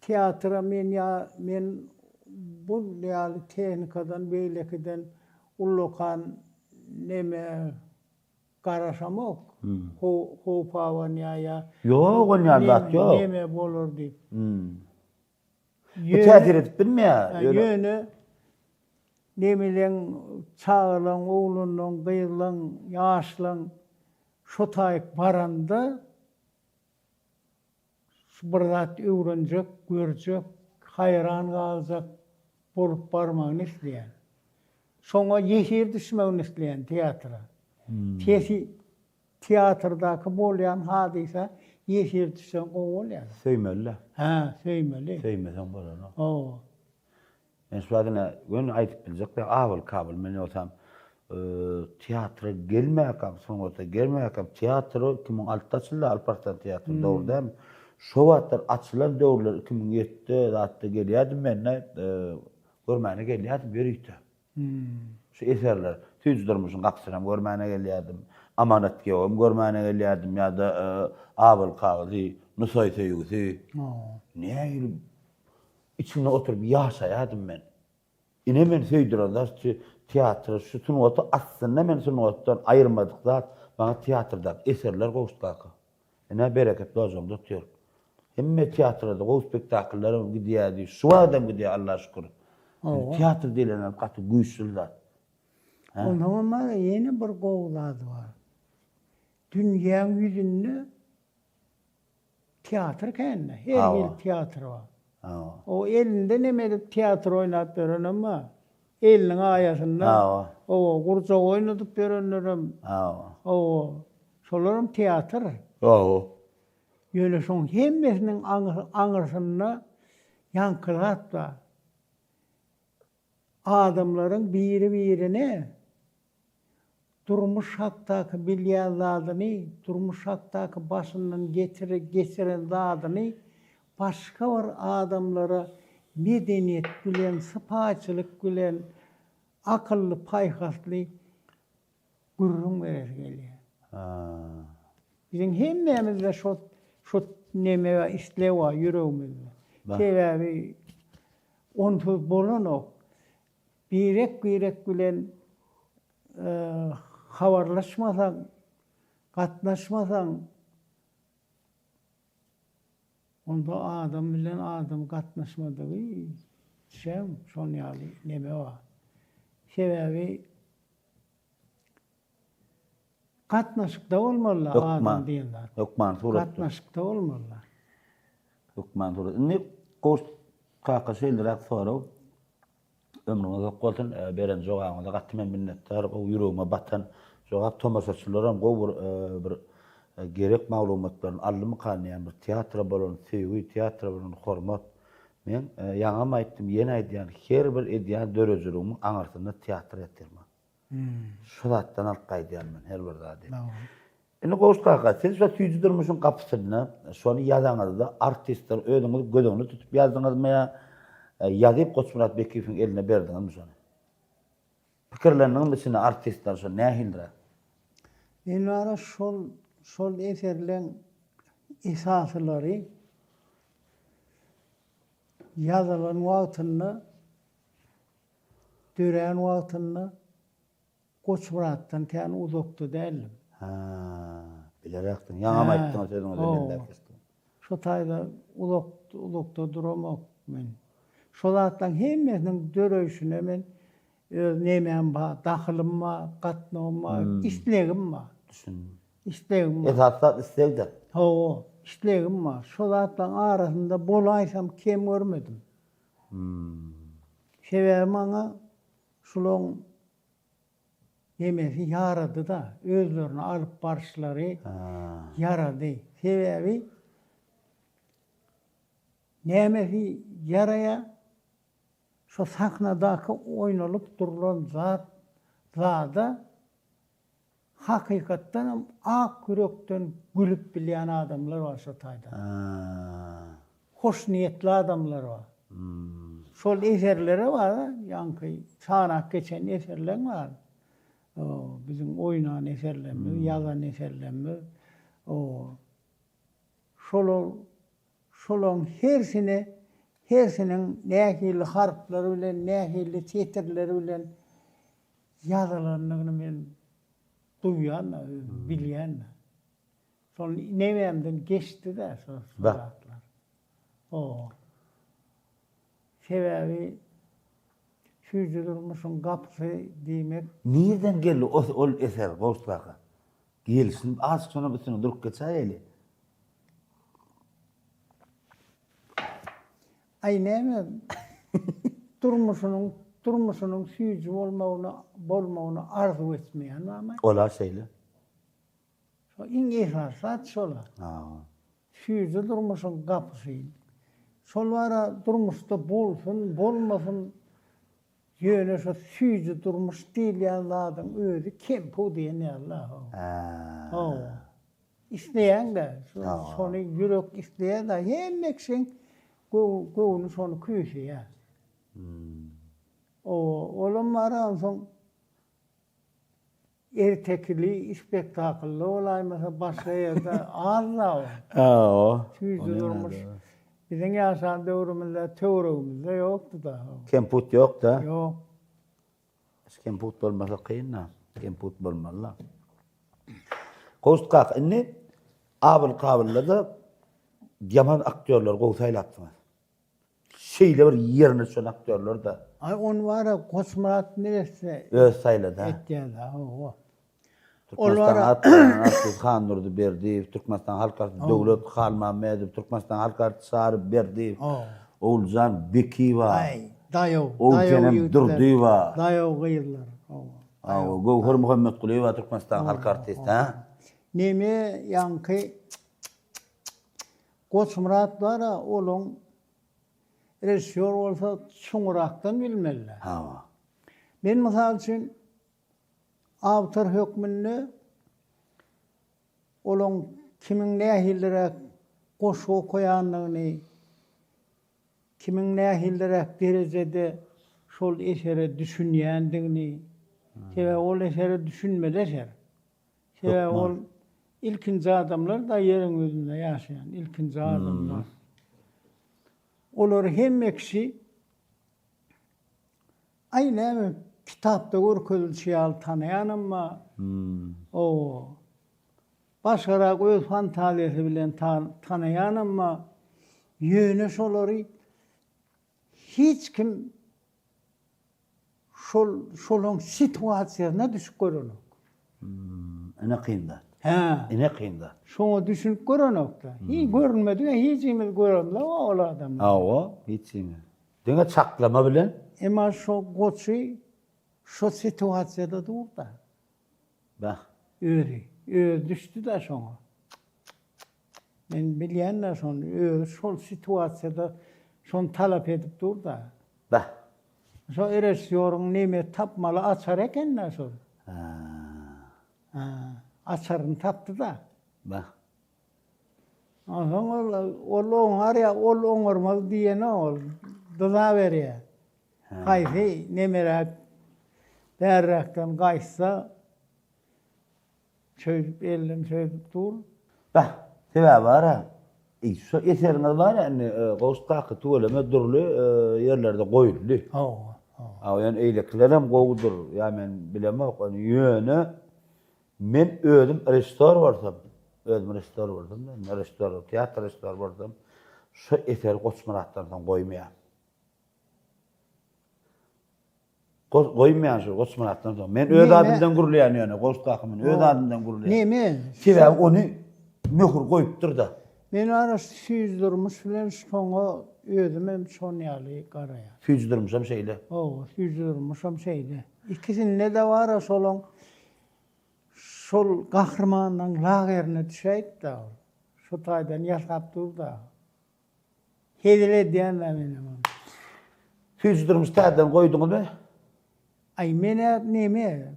teatra men bu ýaly tehnikadan beýlekden ullokan neme garaşamok. Hopawan ýa. Ýok, oňar zat ýok. Neme bolar diýip. Bu täsir edip bilmeýär. Ýöne nemilen çağılan, oğlunun, gyýylan, ýaşlan şo taýyp baranda bir zat öwrenjek, görjek, haýran galjak bolup barmagyny isleýär. Şoňa ýeşir düşmegini isleýän teatra. Teatrdaky bolýan hadisa ýeşir düşen bolýar. Söýmeli. Söýmeli. Söýmesen bolar. Men şuadına gün aýdyp biljek, awal kabul men olsam teatra gelmäkam, soňra gelmäkam teatry 2006-da açyldy, Alparslan teatry döwründe. Şo wagtlar açylan döwürler 2007-de zatda gelýärdim men, görmäne gelýärdim berýte. Şu eserler, tüýdürmüşüm gapsyram görmäne gelýärdim. Amanat gewim görmäne gelýärdim ýa-da awal kabul, Nusay söýgüsi. Näýil içine oturup ýaşaýardym men. Ine men söýdirýärler ki, teatr şu sunwaty aslında men sunwatdan aýyrmadyk zat, baňa teatrda eserler gowuşdaky. Ene bereket dojum dotýar. Hemme teatrda gow spektakllar gidýärdi. Şu adam gidýär Alla şükür. Teatr diýilen gaty güýçlü zat. Ondan mara ýene bir gowlady bar. Dünýäň ýüzünde teatr kenne, her ýyl teatr bar. O elinde nemeli teatr oýnap berenemi? Eliniň aýasynda. Gurjak oýnadyp berenlerim. Şolaryň teatr. Ýöne şoň hemmesiniň aňyrsynda ýankılatda adamlaryň biri-birine durmuş hakdaky bilýän zadyny, durmuş hakdaky başyndan geçiren zadyny başga bir adamlara medeniýet bilen, sypaçylyk bilen, akylly, paýhasly gurrun berer gelýär. Bizim hemmemizde şo neme islewa yüreğimizde. Sebebi onsuz bolanok. Birek bilen habarlaşmasaň, gatnaşmasaň onda adam bilen adam gatnaşmadygy şem şol ýaly neme bar. Sebebi gatnaşykda bolmalylar adam diýenler. Lokman surat. Gatnaşykda bolmalylar. Lokman surat. Ne gost kaka şeýlerak sorag. Ömrüňizde goltun beren jogaňyza gatmen minnetdar, o ýüregime batan jogap tomaşaçylaram go bir gerek maglumatlaryny aldymy kanaýan bir teatr bolan, sevgi teatr bolan hormat. Men ýaňam aýtdym, ýene aýdýan her bir edýän dörejürümiň aňarsynda teatr etdirme. Şu zatdan alyp gaýdýan men her bir zady. Indi goşt kaka, siz şu tüýjü durmuşyň gapysyna, şonu ýazaňyzda artistler özüňiz gödeňizi tutup ýazdyňyzmy ýa ýazyp Goçmurat Bekiýewiň eline berdiňizmi şonu? Pikirleriniň içinde artistler şu nähildir? Men ara şol eserleň esaslary ýazylan wagtyny, dören wagtyny Goçmuratdan tän uzakda dälim. Bilerekdin. Ýaňam aýtdyňyz özüňiz elinde. Şu taýda uzakda duramak men. Şolatdan hemmesiniň döreýüşine men nemem bar, dahylym bar, gatnawym bar, islegim bar. Düşün. İslegim bar. Esasda islegdir. Ho, islegim bar. Şolatdan arasynda bolaýsam kem görmedim. Sebebi maňa şuloň nemesi yarady da, özlerini alıp barşlary yarady. Sebebi nemesi yaraya şu sahnadaky oýnalyp durulan zada hakykatdan ak yürekden gülüp bilýän adamlar bar şu taýda. Hoş niyetli adamlar bar. Şol eserlere bar, ýanky çanak geçen eserler bar. Bizim oynan eserlerimiz, yazan eserlerimiz, şolon hersinin nähili harflary bilen, nähili tetrleri bilen ýazylaryny men duýan, bilýän. Şol nememden geçdi-de şol suratlar. Sebebi tüýjü durmuşyň gapsy diýmek. Nerden geldi ol eser goşt kaka? Gelsin az sonra bütün durup geçäýeli. Aýnäme durmuşynyň tüýjü bolmagyny arzu etmeýän ama. Ola şeýle. Şo iň esasat şola. Tüýjü durmuşyň gapsy. Şol wara durmuşda bolsun, bolmasyn ýöne şu tüýjü durmuş diýilýän zadyň özü kim bu diýen Allah. İsleýän-de, şonu ýürek isleýär da hemmekşiň gowunu şonu küýşeýär. Olamara soň ertekli, spektakly olaýmasa başga ýerde azla. Tüýjü durmuş. Bizim ýaşan döwrümizde, töwregimizde ýokdy da. Kemput yok da. Yok. Kemput bolmasa kıyın. Kemput bolmalı. Goşt kaka, inni abil kabillarda yaman aktörler goýsaýlapdyňyz. Şeýle bir ýerine şol aktörler da. On wara Goçmurat neresi? Öz saýlada. Etýär. Türkmenistan Artist Xan Nurdy berdi, Türkmenistan Halk Artisti Döwlet Xan Mamedow, Türkmenistan Halk Artisti Sarip berdi. Oğulcan Bekiýew. Daýaw. Oğulcan Durdyýew. Daýaw gyýylar. Gowhar Muhammedulyň Türkmenistan Halk Artisti, Neme ýanky Koçmurat var ha, olun rejissör olsa çoğuraktan bilmeliler. Ha. Ben misal için avtor hükmünü olun kimin nähildirek goşu koyanlygyny, kimin nähildirek derejede şol esere düşünýändigini, şeýle ol esere düşünmeli eser. Şeýle ol ilkinji adamlar da yerin özünde ýaşaýan ilkinji adamlar. Olar hemmekşi aýna kitapda görkezilýär tanaýan amma o başarak öz fantaziýasy bilen tanaýan amma ýöne şolary hiç kim şolun situasiýasyna düşüp görenok. Ene kynda. Ha. Ene kynda. Şoňa düşünüp görenokda. Hiç görünmedi, hiç ýeme göremler o adamlar. Awa, hiç ime. Deňe çaklama bilen Emma şo goçy şo situasiýada durda. bak. Düştü da şoňa. Men bilýänler şonu, şol situasiýada şonu talap edip durda. Bak. Şo eresýoruň näme tapmaly açar ekenler şol. Açarını tapdı da. Bak. Ol oňar ya, ol oňarmaz diýene ol. Dıza berýär. Haýsy nemerek berrakdan gaýsa çöýüp elden çöýüp dur. Bak. Sebäbi var ha. Şu eseriniz var ya, Gowstakı tuğlama durly yerlerde goýuldy. Aw ýani eýlekler hem gowdur. Ýa men bilemok, ony ýöne men özüm rejissor bolsam, özüm rejissor boldum. Men rejissor, teatr rejissor boldum. Şu eser Goçmuratdan goýmaýan. Goýmaýan şu Goçmuratdan. Men öz adymdan gurulýan ýöne, Gowstakymyň öz adymdan gurulýan. Näme? Sebäbi ony möhür goýupdyr da. Men ara süýdürmüş bilen şoňa özüm hem şonýaly garaýar. Süýdürmüşem şeýle. Süýdürmüşem şeýle. İkisinde de var şolun şol gahrmanyň lagerine düşäýdi da. Şu taýdan ýaşap durda. Hedile diýenler menem. Süýdürmüş taýdan goýduňyzmy? Ay mene näme?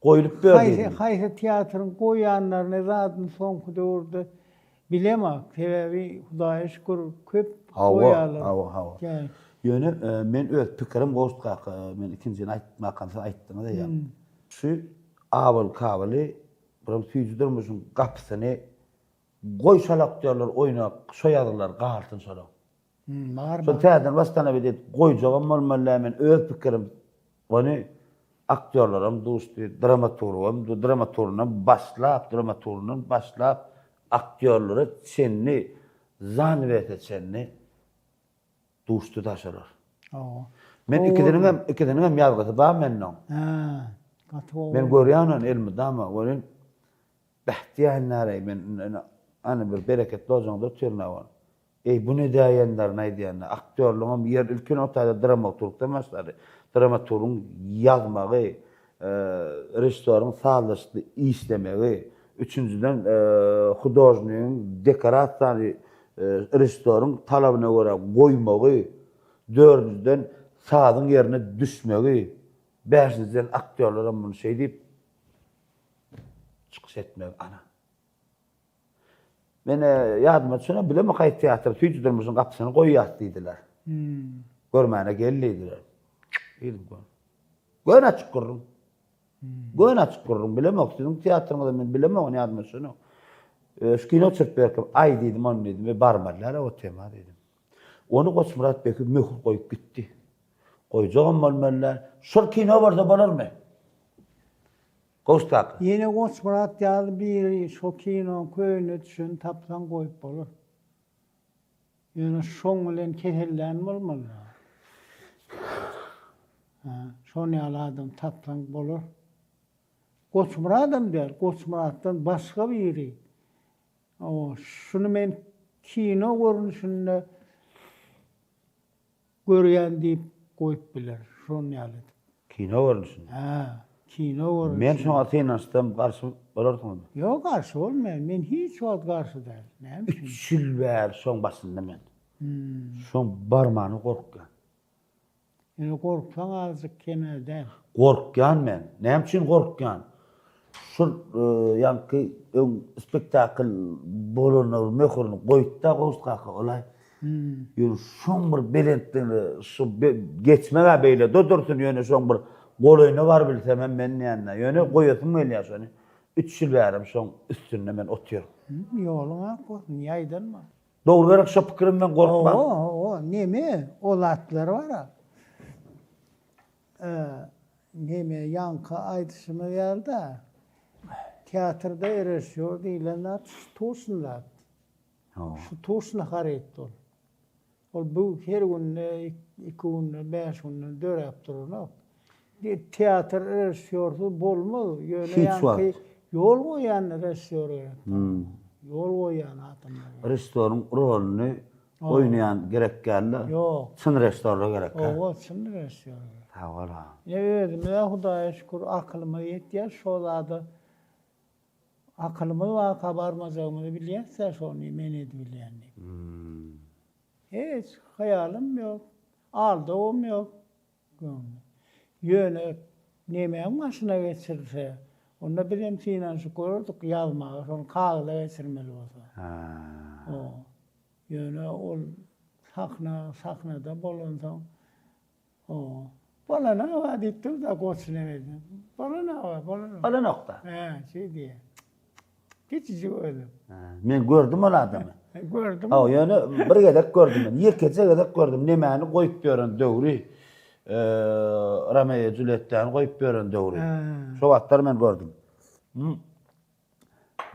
Goýulyp berdi. Haýsy teatrın goýanlaryny zadyň soňky döwürde bilemek. Sebebi Hudaýa şükür köp goýarlar. Hawa. Ýöne men öz pikirim Gowstak, men ikinji aýtmakan aýtdyňyz da ýa. Şu awal kawaly bir süýdürmüşiň gapysyny goýşal aktyorlar oýnap, soýadylar gartyn soňa. Şo täzeden bastana bilet goýjagam bolmaly men öz pikirim. Ony aktyorlarym dosty, dramaturgum, dramaturgyny başlap aktyorlary çenni zanwete çenni dosty taşarar. Men ikideniň hem ýazgysy bar menden. Men görýän elmidama, onuň bahtiýanlary men ana bir bereketli ojaňda türnäwär. Bu ne diýenler, näme diýenler? Aktyorlugyň ýer ülken ortada dramaturgda maslary. Dramaturgyň ýazmagy, rejissoryň sağlaşdy işlemegi, üçüncüden hudojnyň dekorasiýany rejissoryň talabyna görä goýmagy, dördüncüden sazyň ýerine düşmegi, beşinciden aktyorlara bunu şey diýip çykyş etmegi ana. Men ýadyma düşene bilemek haýy teatr süýdürmüşiň gapysyny goýýas diýdiler. Görmäne geldiler. Göň açyk gurrun. Göň açyk gurrun bilemek sizin teatrymyzda men bilemek ony ýadyma düşene. Kino çyrpberkim ay diýdim, onu diýdim we barmadylar o tema diýdim. Onu Goçmurat Beki möhür goýup gitdi. Goýjagam bolmalylar. Şol kino barda bolarmy? Gowstak. Ýene Goçmurat ýaly bir şo kino köýüne düşen tapsan goýup bolar. Ýene şoň bilen kesellen bolmaly. Şoň ýaly adam tapsan bolar. Goçmuratym der, Goçmuratdan başga biri. Şunu men kino görünüşünde görýän diýip goýup biler. Şoň ýaly. Kino görünüşünde. kino görür. Men şoňa seňle garşy bolardyň. Yok karşı olmayan. Men hiç wagt karşı değil. Ne için? 3 ýyl bäri şoň başynda men. Şoň barmany gorkýan. Yani korksan azıcık kenarda. Gorkýan men. Näme üçin gorkýan? Şu ýanky spektakl bolanyr, möhürni goýupda gowsgaky olay. Ýöne şoň bir belentini şu geçmege beýle dodursun ýöne şoň bir goloyna bar bilsem men ýanyna. Ýöne goýasym gelýär şonu. 3 ýyl bärim şoň üstünde men otýar. Yoluna korkun, yaydınma. Dogry gerek şu pikirimden gorkmam. O, neme? Olatlar var ha. Neme, Yankı Aydışıma geldi. Tiyatrda erişiyor değilenler, tosunlar. Şu tosuna haretti ol. Bu her gün, 2 gün, 5 gün, 4 yaptırır. Tiyatr erişiyordu, bol mu? Hiç var. Yol koyan erişiyor. Yol koyan adamlar. Restoran rolünü oynayan gerek geldi. Yok. Çın restoranı gerek. O çın erişiyor. Tawala. Ne verdim ya Hudaýa şükür aklyma ýetýär şoladı. Aklymy we kabarmazygymyzy bilýärse şonu men edip bilýärni. Hiç hayalım yok. Aldığım yok. Ýöne nemeň başyna geçirse, onda bilen finansı gördük ýazmagy, şonu kagıla geçirmeli bolsa. O. Ýöne ol sahnada bolansaň. O. Bolana wa diýipdir da goçuna berdim. Bolana nokta. Şey diye. Geçici öyle. Men gördüm ol adamy. Gördüm. Ýöne bir gedek gördüm men. Ýekeçe gedek gördüm. Nemäni goýup beren döwri. Romeo Juliet'ten goýup beren döwri. Şo wagtlar men gördüm.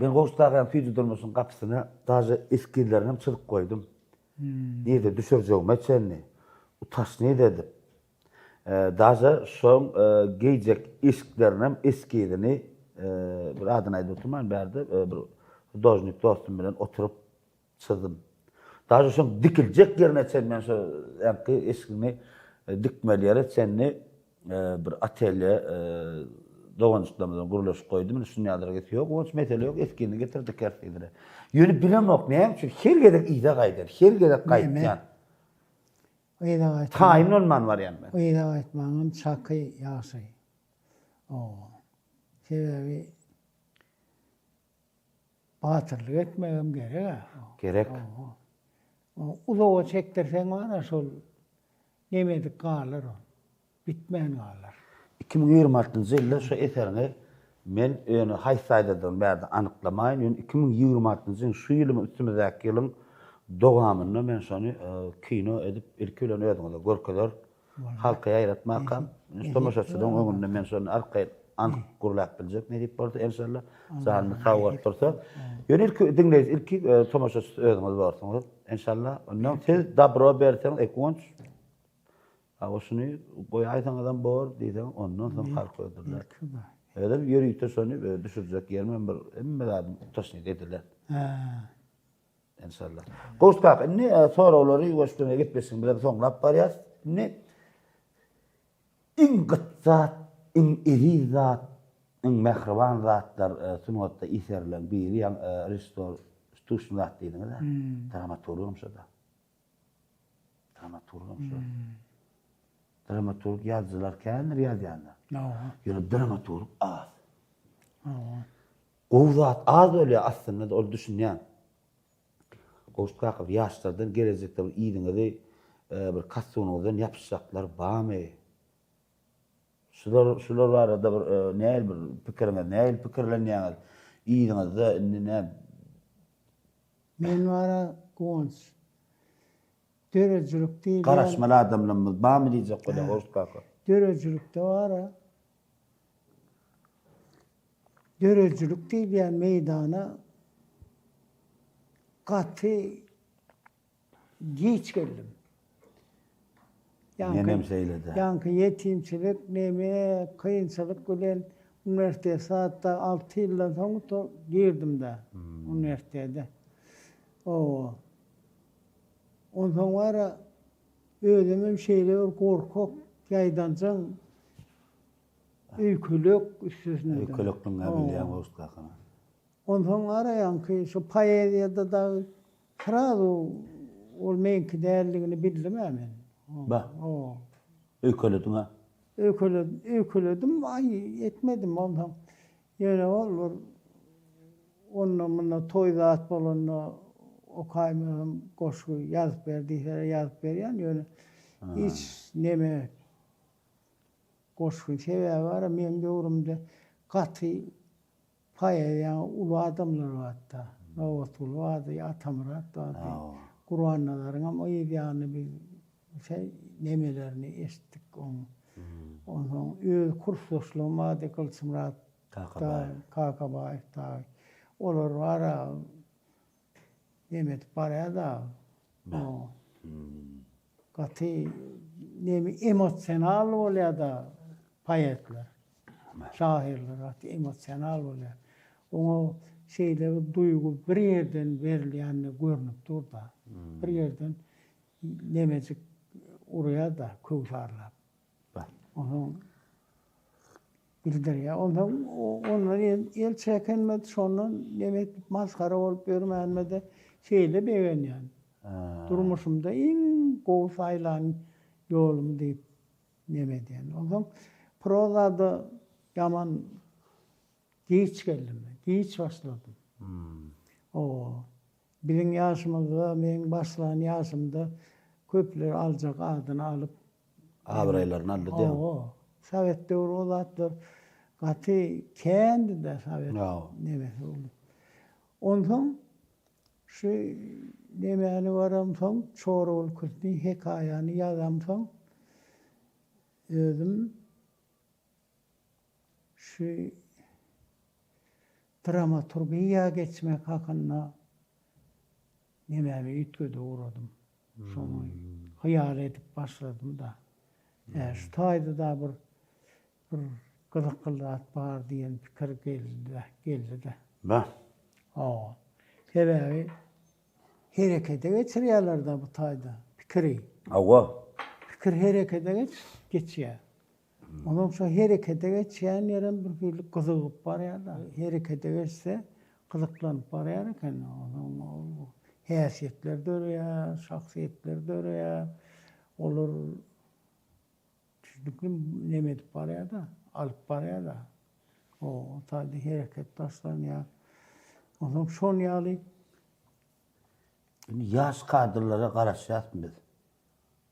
Ben gowstagan fiýdi durmusyň gapysyna daja eskilerini çyryp goýdum. Näde düşürjegime çenni. Utaş ne dedim. Daja şoň geýjek esklerini eskidini bir adyny aýdypman berdi. Bir dojnik dostum bilen oturup çyzdym. Daja şoň dikiljek ýerine çen men şo ýa-ni eskini dikmelýär çenni bir atelye dogançlamydan gurulaş goýdum. Şunu ýadyra getýär. O mesele ýok, eskini getirdik kertedire. Ýöne bilemok näme üçin her gedek ýa gaýdar, her gedek gaýtýan. Öyle aytmam. Taýin olman var ýa-ni. Öyle aytmam çaky ýaşy. O. Sebebi batyrlyk etmegem gerek. Gerek. Uzağa çektirsen bana şol nemedik galar o. Bitmeyen galar. 2026-njy ýylda şu eserini men ýöne haýsaýdadan bäri anyklamaýyn. Ýöne 2026-njy şu ýylyň üstümizdäki ýylyň dogamyny men şonu kino edip ilki bilen öýdüňde görkezler halka ýaýratmakam. Tomaşaçydan öňünde men şonu arkaý anyk gurulap biljek. Ne diýip bolsa inşallah zalmy sawgat tursa. Ýöne ilki diňleýiz, ilki tomaşaçy öýdüňiz barsyňyz. İnşallah ondan tez dabro bersen ekonç. Awşuny goýaýsaňyzdan bor diýsen ondan soň halk öldürler. Öyle bir ýürüýte şonu düşürjek ýermen bir emmedädim taşnyd ediler. İnşallah. Gowstak, ne soraglary ýoşdyna gitmesin bilen soňlap barýar. Ne iň gytzat, iň iri zat, iň mehriban zatlar sunatda iserlen biri ýa restoran diýdiňiz. Dramaturgum şoda. Dramaturg ýazgylar kän ýazýanlar. Ýöne dramaturg az. O zat az öyle aslında ol düşünýän. Gowstak ýaşlardan gelecekde bir ýygyňyzy bir kassunyňdan ýapyşaklar barmy? Şular arada bir näil bir näil pikirlenýär. Ýygyňyzda näme? Men wara gowunç. Dörejülük diýilýän. Garaşmaly adamlarymyz barmy diýjek goda Gowstak? Dörejülükde wara. Dörejülük diýilýän meýdana gaty geç geldim. Nenem seýledi. Yankı yetimçilik, neme, kıyınçılık bilen üniversite saatte 6 ýyldan soň girdim de üniversitede. Ondan wara özümem şeýle bir gorkak ýaýdançaň Öykülük üstüne. Kölöklüň bilýän goşt kakana. Ondan arayan ki şu payediyada da kıradu ol menki değerligini bildim hemen. Ba. O. Öykölediňa. Öyküledim, ay etmedim ondan. Yine olur. Onunla toyda at bolonla o kaymağım koşu yazıp verdiklere yazıp veriyen yöne. Hiç neme koşu sebebi var. Men görümde katı payayan ulu adamlar var da. Navatul vardı, atamrat vardı. Kur'an'ların ama iyi yani bir şey nemelerini esittik onu. Ondan öyle kursosluğum vardı kılsımrat da Kakabayık da. Olur var Mehmet paraya da. O. Katı nemi emosyonel oluyor da payetler. Şahirler katı emosyonel oluyor. Onu şeyde duygu bir yerden verilen görünüp dur da. Bir yerden nemecik oraya da kuvvarlar. Onun bildiriyor. Onları el çekenmedi sonra nemet maskara olup görmeyenmedi şeyle beğeniyor. Durmuşumda en koğuz aylan yolum deyip nemet yani. Ondan prozada yaman geç geldim. Geç başladım. O bizim yaşımızda, benim başlayan yaşımda köpler alacak adını alıp Abraylarını aldı diye. Sovet devri olatlar. Katı kendi de Sovet neme oldu. Ondan şu nemeni varamsam Çoğrul Kürt'ün hikayeni yazamsam özüm şu dramaturgiya geçmek hakkında nememi ütköde uğradım. Sonra hayal edip başladım da. Şu tayda da bir kızıklıat var diyen fikir geldi de. Ba. Sebebi harekete geçiriyorlar da bu tayda fikri. Fikir harekete geçiyor. Ondan sonra harekete geçen yerin bir kızıklık var ya da harekete geçse kızıklanıp var ya da haysiyetler dörüyor, şahsiyetler dörüyor, olur nemedip paraya da, alıp paraya da. O tabi hareket taşlanıyor. Ondan son yalı. Yaş kadrlara garaşýasmy biz.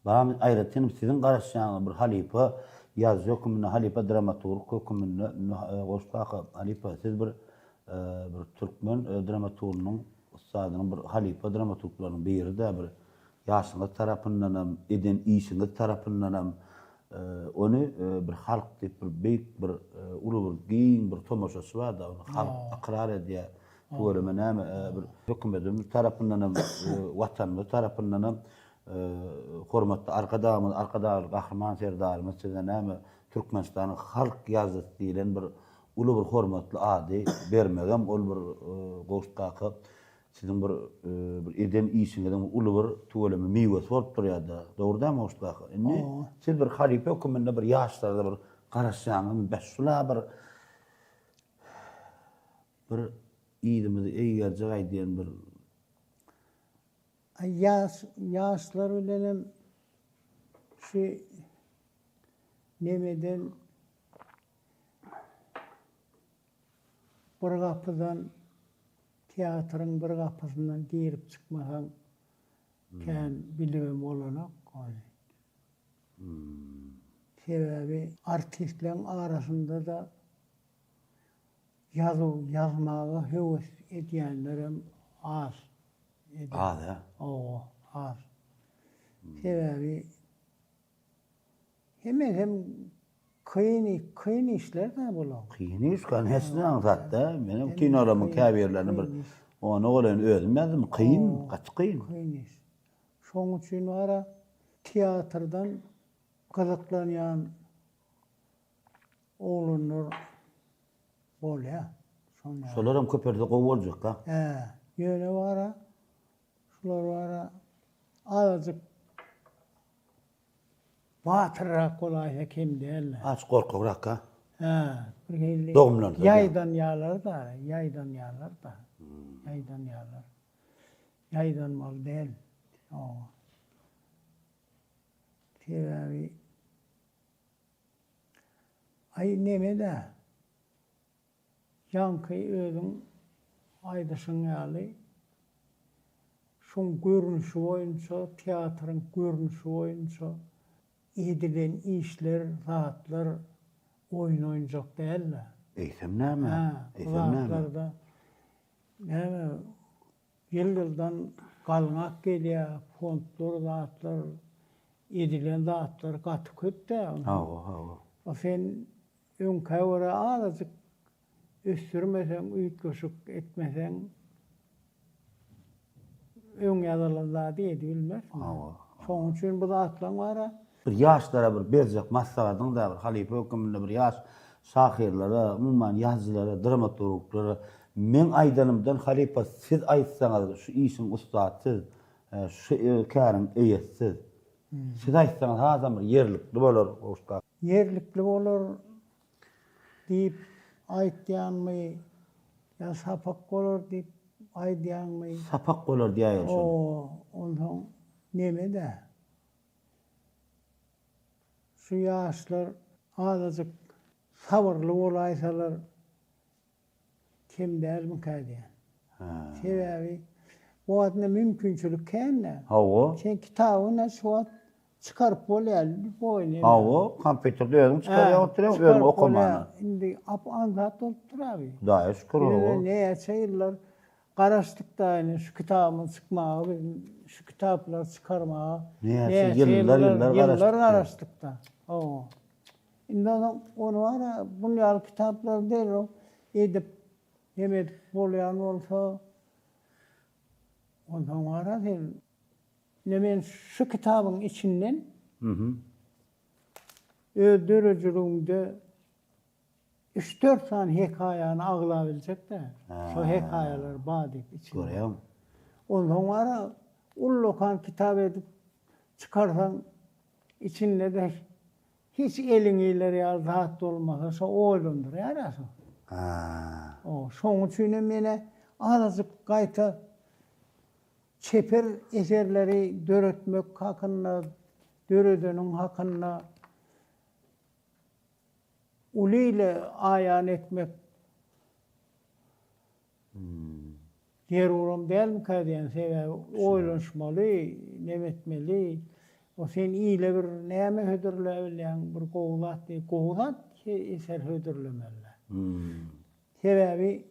Bana aýratyn sizin garaşýanyňyz bir halipa yaz hökümine halipa dramaturg hökümine goştaka halipa siz bir türkmen dramaturgynyň ustadynyň bir halipa dramaturglarynyň biri de bir ýaşyňyz tarapyndan eden işiňiz tarapyndan onu bir halk diýip bir beýik bir uly bir giň bir tomoşasy bar da halk akrar edýär. Töwereme näme bir hökümetimiz tarapyndan watanymyz tarapyndan hormatly arkadaşlar gahryman serdarymyz size näme Türkmenistanyň halk ýazgysy diýilen bir uly bir hormatly ady bermegem ol bir goştaka sizin bir eden işiňizden uly bir töwereme miwes bolup durýar-da. Dogrudan goştaka. Siz bir halipa höküminde bir ýaşlarda bir garaşýanyň beşula bir iyidimizi eýerjek aýdýan bir Yaşlar bilenim şu nemeden bir kapıdan tiyatrın bir kapısından girip çıkmadan ken bilimim olanak sebebi artistlerin arasında da yazmağı heves edýänlerim az. Az ya. Az. Sebebi hem kıyın işler de bulan. Kıyın iş kan hesini anlattı. Benim kinoramın kabirlerini bir onu olan özüm yazdım. Kıyın, kaç kıyın. Kıyın iş. Şoň üçin ara tiyatrdan kazaklanýan oğlunlar bolýar. Şolaram köperde gowy boljak ha. Ýöne bara şular bara azajyk batyrrak bolar kim diýerler. Az korkakrak ha. Ha, bir hili Doğumlar da, yaydan yağlar da, yaydan yağlar da. Yaydan yağlar. Yaydan mal değil. O. Tevavi. Ay neme de. Yankı ödün aydışın yağlı. Şun görünüşü oyunca, tiyatrın görünüşü oyunca, edilen işler, rahatlar oyun oynayacak değiller. Eysem näme? Ha, Eysem näme? rahatlarda yani yıldan kalmak geliyor, fontlar, rahatlar, edilen rahatlar katı kötü. Hawa. O sen ön kavra azıcık üstürmesen, uyutkoşuk etmesen, ön yadalarda diye bilmez. Hawa. Şoň üçin bu zatlaň bar. Bir ýaşlara bir bezjak maslahatyň da bir halife höküminde bir ýaş şahyrlara, umman ýazgylara, dramaturglara men aýdanymdan halife siz aýtsaňyz şu işiň ustady, şu kärin eýetsi. Siz aýtsaňyz hazam bir ýerlikli bolar goşta. Yerlikli bolar diýip aýtýanmy, ýa sapak bolar diýip aýdýanmy. Sapak bolar diýýär şol. O, ondan neme de? Şu yaşlar azıcık sabırlı olaysalar kim der mi kaydiyen? Sebebi bu adına mümkünçülük kenne. Hawa. Sen kitabını şu an çıkarıp bolayal bir boyun. Hawa, kompýuterde özüm çykarýar oturup özüm okumana. Şimdi anzat otur abi. Daýa şükür o. Ne yaşayırlar? Karıştık da yani şu kitabın çıkmağı, şu kitaplar çıkarmağı. Yıllar karıştık da. O. Şimdi onu var ya, bunlar kitaplar değil o. Edip, yemek bolayan olsa, ondan var ya değil. Ben şu kitabın içinden, öldürücülüğümde 3-4 tane hikayeni ağlayabilecek de. Şu hikayeler badip içinde. Görýärmi? Ondan var ullukan kitap edip çıkarsan içinde de hiç elin ileri ya rahat olmasa oğlundur ya. O şoň üçin mene azıcık gaýta çeper eserleri döretmek hakynda, döredeniň hakynda uliyle ayan etmek Yerurum değil mi kaydiyen sebebi oylanşmalı, nemetmeli. O sen iyiyle bir näme hödürleýän bir gowlat eser hödürlemeli. Sebebi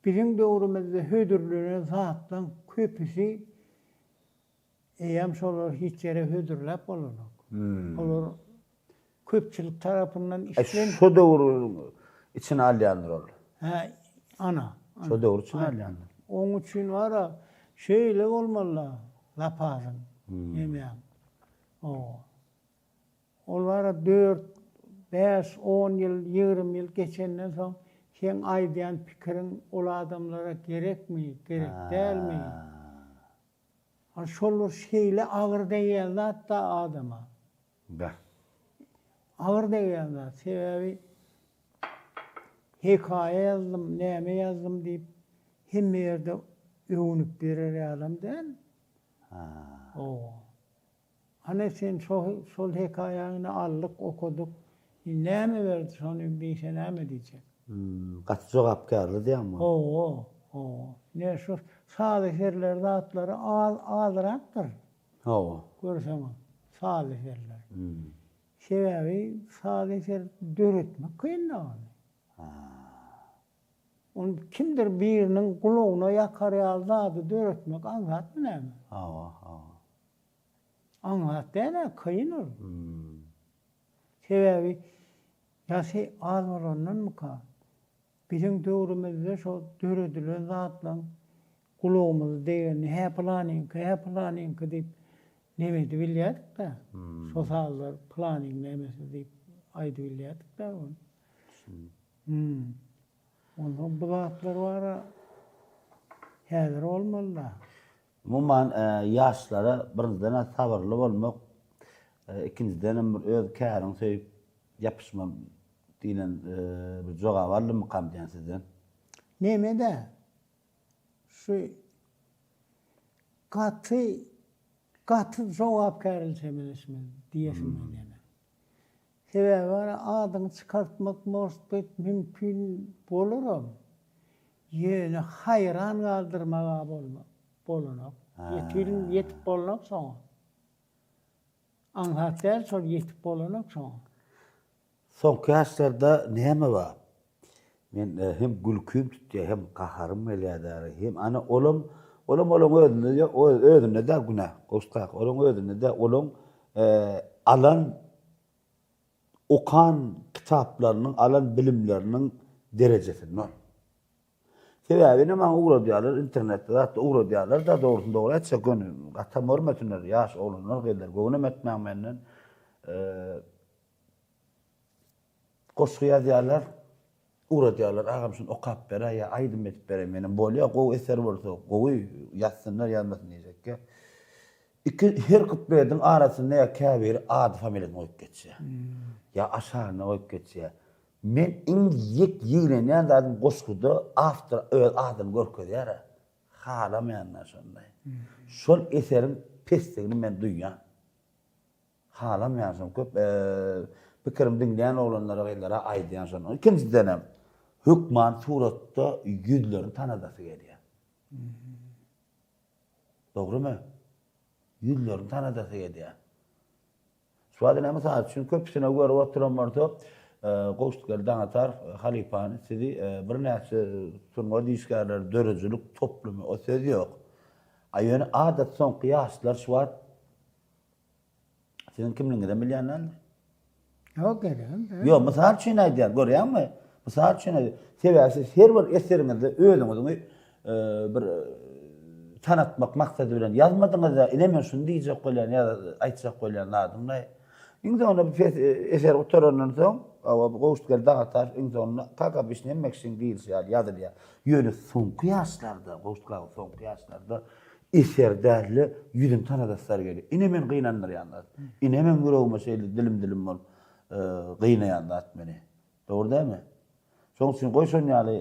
bizim döwrümizde hödürlüğüne zatdan köpüsi eýem şolar hiç yere hödürläp bolanok. Olar köpçülik tarapyndan işlen. Şu döwür içine alýanlar ol. Ha, ana. Şu döwür içine alýanlar. Onun için var ya, şeyle olmalı, lapazın, yemeğim. O. O var ya 4, 5, 10 yıl, 20 yıl geçenden sonra sen aydayan fikrin ola adamlara gerek mi, gerek değil mi? Şolur şeyle ağır değildi hatta adama. Ağır değildi. Sebebi hikaye yazdım, neme yazdım deyip hem yerde övünüp birer adam değil. O. Hani sen sol hikayeni aldık, okuduk. Neme verdi sonra bir şey neme diyecek. Kaç jogapkarly diýärmi? O. Ne şu sağlık yerlerde atları ağdıraktır. Görsen sağlık yerler. Sebebi sağlık yer döretmek kıyın ne onu. On kimdir birinin kulağına yakar yazdı döretmek anlat mı ne mi? Anlat dene kıyınır. Sebebi yası az olandan mı ka? Bizim dövrümüzde şu döredilen zatla kulağımız değerli he planning deyip nemedi biliyorduk da. Sosyallar planning nemesi deyip aydı biliyorduk da onu. Ondan bu zatlar var häzir olmalı da. Mumman ýaşlara birinciden sabırly bolmak, ikinciden bir öz kärin söýüp ýapyşma diýen bir jogap aldym kam diýen sizden. Nemede? Şu katı jogap kärilsemesmi diýesim men. Sebebi var adyny çykartmak mosbet mümkin bolurum. Ýöne hayran galdyrmaga bolunok. Yetip bolunok soň. Anhatlar şol yetip bolunok soň. Soňky ýaşlarda näme bar? Men hem gülküm tutýar, hem gaharym gelýär, hem ana olam özüne de günah. Gowstak, olam özüne de olam alan okan kitaplarının, alan bilimlerinin derecesini. Sebäbini maňa ugra diýerler, internetde da ugra diýerler da dogrusyny dogry etse gönü. Atam hormatynlar, ýaş oglanlar gelýär. Göwnüm etmäň menden goşguya diýerler, ugra diýerler, agam şunu okap bere ýa aýdym etip bere menen bolýar, gowy eser bolsa, gowy ýazsynlar ýazmasyn diýjekkä. İki her kütbeden arasynda ýa käbir ad familiýasyny goýup geçse. Ya aşağına koyup geçse. Men yek ýigrenýän zadym goşguda after öz adyny görkezýär. Halamaýanlar şonday. Şol eserin pesdigini men duýýan. Halamaýan köp pikirim dinleýän oglanlara gaýlara aýdýan şonu. Ikinciden hem hükman suratda ýüzlerini tanadasy gelýär. Dogrymy? Ýüzlerini tanadasy gelýär. Şuadına mesela çünkü köpüsüne görüp oturan varsa Gowstuklar atar halifany sizi bir näçe turma diýişgärler dörejülük toplumy o söz ýok. Aýyny adat soň kıyaslar şuat sizin kimliňizden bilýänler? Ýok gerem. Ýok, mysal üçin aýdýar, görýärmi? Mysal üçin sebäpsiz her bir eseriňizde özüňizi bir tanatmak maksady bilen ýazmadyňyzda inemen şunu diýjek bolýan ýa aýtjak bolýan adamla. İňde ona bir eser oturandan soň, Gowstuklar dağıtar, İňde ona kaka bişnem mekşin diýilýär, ýazylýar. Ýöne soňky ýaşlarda, Gowstuklar soňky ýaşlarda eserdäli ýüzüm tanadaslar gelýär. Inemen gynanlar ýanlar. Inemen yüregime şeýle dilim bol gynaýanlar meni. Dogry dämi? Şoň üçin goýşan ýaly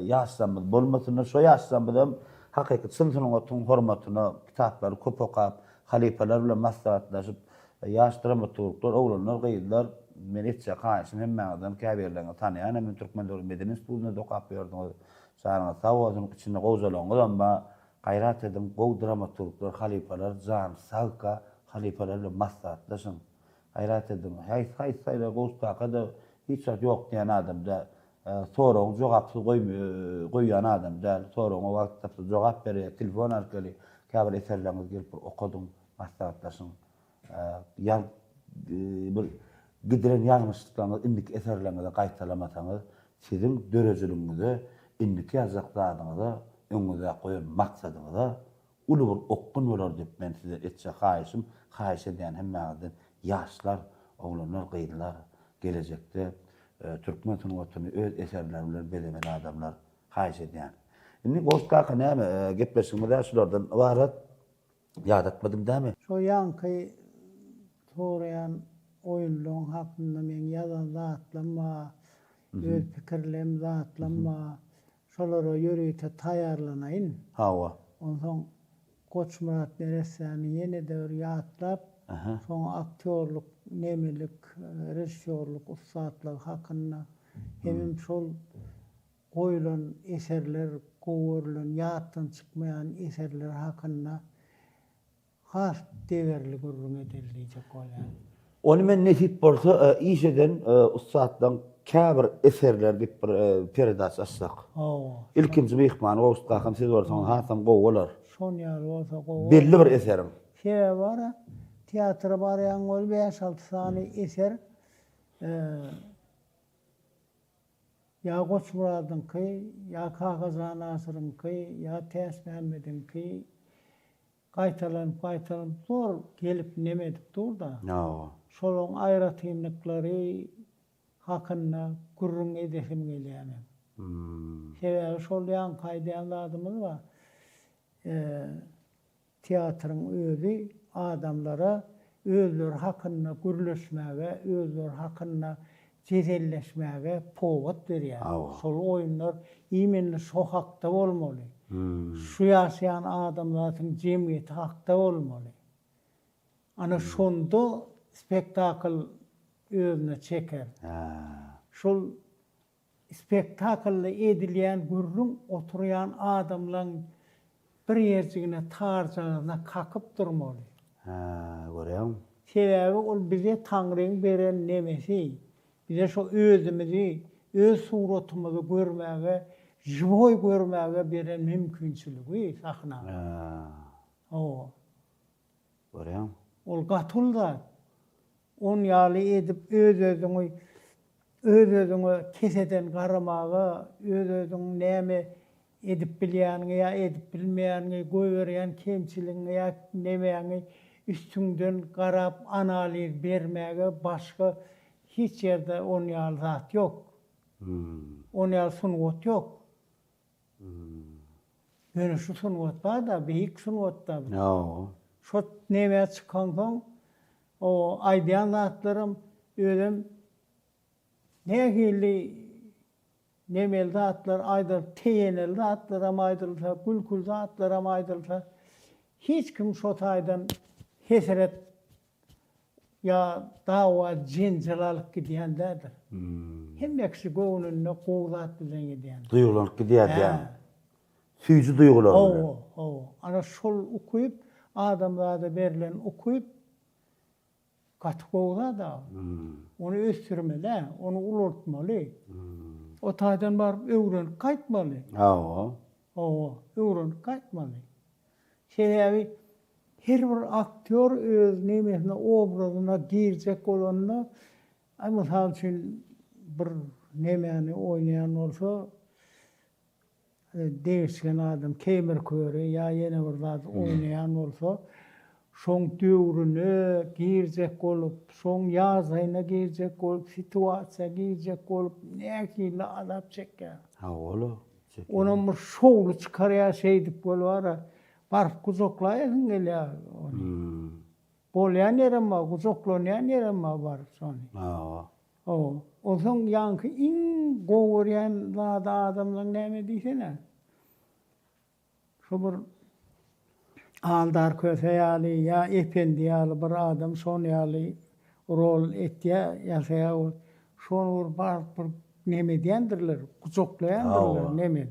ýaşlarymyz bolmasyna şo ýaşlarymyzdan hakykat sınıfynyň otun hormatyna kitaplary köp okap, halifalar bilen maslahatlaşyp ýaş dramaturglar, oglanlar gaýdylar. Men etçe gaýşym hemmäňizden käbirlerini tanýan, hem Türkmen Döwlet Medeni Institutyna da okap berdiňiz. Şahyryň sawwadynyň içinde gowjalaňyz, amma gaýrat edin gow dramaturglar, halifalar jan salka, halifalar bilen maslahatlaşyň. Gaýrat edin. Haýsy Gowstuk'a da hiç ýok diýen adamda soraň jogapsy goýýan adamda soraň wagtda jogap berýär, telefon arkaly käbir eserleriniz gelip okudum, maslahatlaşyň. Ýa bir gidiren ýalňyşlyklaryňy indik eserlerinize gaýtalamasaňyz, sizin dörejülüňizi indik ýazakdaryňyzy öňüňize goýan maksadyňyza uly bir okun bolar diýip men size etçe gaýşym, gaýş edýän hemmäňizden ýaşlar, oglanlar, gaýdylar gelecekde Türkmen sanatçyny öz eserleri bilen belemeli adamlar gaýş edýän. Indi Gowstuk'a näme gepleşmede şulardan barat ýadatmadym dämi? Şo ýanky sorayan oyunluğun hakkında men yazan zatlanma, öz pikirlerim zatlanma, şolara ýöregde taýarlanaýyn. Hawa. Ondan Koç Murat Neresani ýene de bir ýatlap, soň aktyorluk, nemilik, rejissörlük ustadlar hakkında hem şol goýulan eserler, gowurlan, ýatdan çykmaýan eserler hakkında has degerli gurrun edildiýek bolýar. Onu men nesip bolsa işeden ustaddan käbir eserler diýip bir perdas açsak. İlkinji mehman Gowstuk'a siz bolsaň hasam gowular. Şon ýaly bolsa gowy. Belli bir eserim. Şeýle bar, teatra barýan ol 5-6 sany eser ýa Koç Murat'ynky, ýa Kagazan Asyr'ynky, ýa Täs Mämmed'inki gaýtalanıp zor gelip nemedip durda. Şolun aýratymlyklary hakynda gurrun edesim gelýär. Sebäbi şol ýan gaýdýan adamymyz bar. Teatrın özü adamlara özleri hakynda gürleşmäge, özleri hakynda jezelleşmäge powat berýär. Awa. Şol oýunlar imenli sokakda bolmaly. Şu ýaşaýan adamlaryň jemgyýeti hakda bolmaly. Ana şonda spektakl özüne çeker. Şol spektaklda edilýän gürrüň oturýan adamlaryň bir ýerjigine tarjagyna kakyp durmaly. Görýäň. Sebäbi ol bize Taňryň beren nemesi. Bize şo özümizi, öz suratymyzy görmäge, żywoy görmäge beren mümkinçiligi sahna. O. Görýäň. Ol gatulda. On ýaly edip öz-özüňi keseden garamaga, öz-özüň näme edip bilýäniňi ýa edip bilmeýäniňi göýberýän kemçiligiňi ýa nämeňi üstünden garap analiz bermäge başga hiç ýerde on ýaly zat ýok. On ýaly sunwat ýok. Ýöne şu sunwat bar da, beýik sunwat da. Şo näme çykan soň o aýdýan zatlarym özüm nägili nemel zatlar aýdyl, teýenel zatlaram aýdylsa, gülkül zatlaram aýdylsa, hiç kim şo taýdan hesret ya dawa jinjalalyk gidýänderdir. Hemmeksi göwnüne gowzat bilen gidýän. Duýgulanyp gidýär ýa. Süýji duýgular. Ana şol ukuyup adamlarda berilen ukuyup gaty gowza da. Onu ösürmeli, onu ulurtmaly. O taýdan baryp öwrenip gaýtmaly. Öwrenip gaýtmaly. Sebäbi her bir aktör öz nemesine, obrazyna girjek bolanyna, mysal üçin bir nemeni oýnaýan bolsa, değişken adam kemer köre ya yine bir zat oynayan olsa şoň döwrüne girjek bolup, şoň ýazyna girjek bolup, situasiýa girjek bolup, näkili azap çeker. Onun bir şowlu çykarýar şey dip bolýar. Barp kuzoklaýasyň gelýär. Bolýan ýerim bar, kuzoklanýan ýerim bar şony. O soň ýanky iň gowurýan zat adamlaryň näme diýsene? Şu bir aldar köseýaly ýa ependi ýaly bir adam şon ýaly rol etýär, ýaşaýar. Şonu barp bir näme diýendirler, kuzoklaýandylar näme.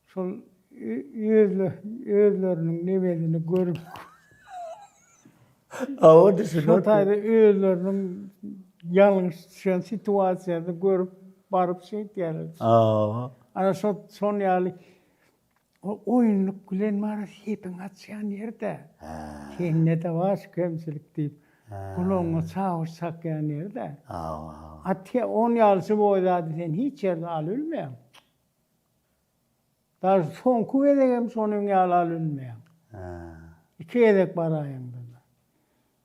Şol özleriniň nebelini görüp şu taýda özleriniň ýalňyş düşen situasiýany görüp baryp şeýdýär. Ana şon ýaly oýunlyk gülen mara hepin atýan ýerde. Kenne de baş kemçilik diýip gulaňa çaýyş çakýan ýerde. Atýa 10 ýalçy boýda sen hiç ýerde alylmaýan. Dar son kuvvedegem sonun yalalınmayan. İki edek barayan da.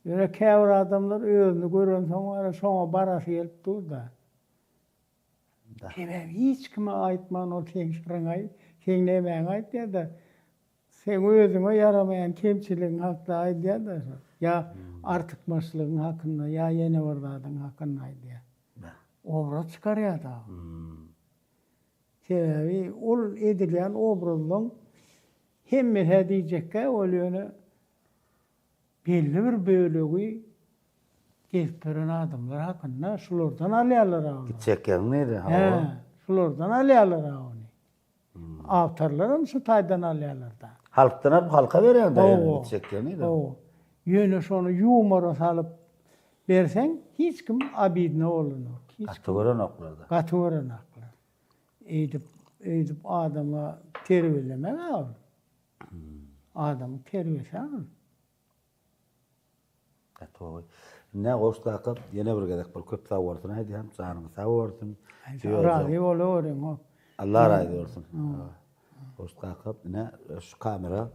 Öyle kevr adamlar özünü görün sonra barası gelip durda. Sebep hiç kime aitman o tenkşirin ait, sen nemeyen ait ya da sen özüne yaramayan kemçiliğin hakkında ait ya da ya artıkmaçlığın hakkında ya yeni vardadın hakkında ait ya. Obraz çıkarıyor da. Sebebi ol edilýän obrazyň hemme diýjekkä olyny belli bir bölegi geçiren adamlar hakynda şulardan alýarlar. Çekýänleri. Şulardan alýarlar ony. Awtarlarym şu taýdan alýarlar da. Halkdan halka berýär çekýänleri. Ýöne şonu ýumara salyp berseň hiç kim abidne bolunur. Gatygoran oklarda. Gatygoran edip adama terbiyelemek al. Adamı terbiyesi al. Ne goştakyp ýene bir gedek bir köp sawurtun aýdy hem sanyny sawurtun. Razy bolarym o. Allah razy bolsun. Goştakyp ne şu kamera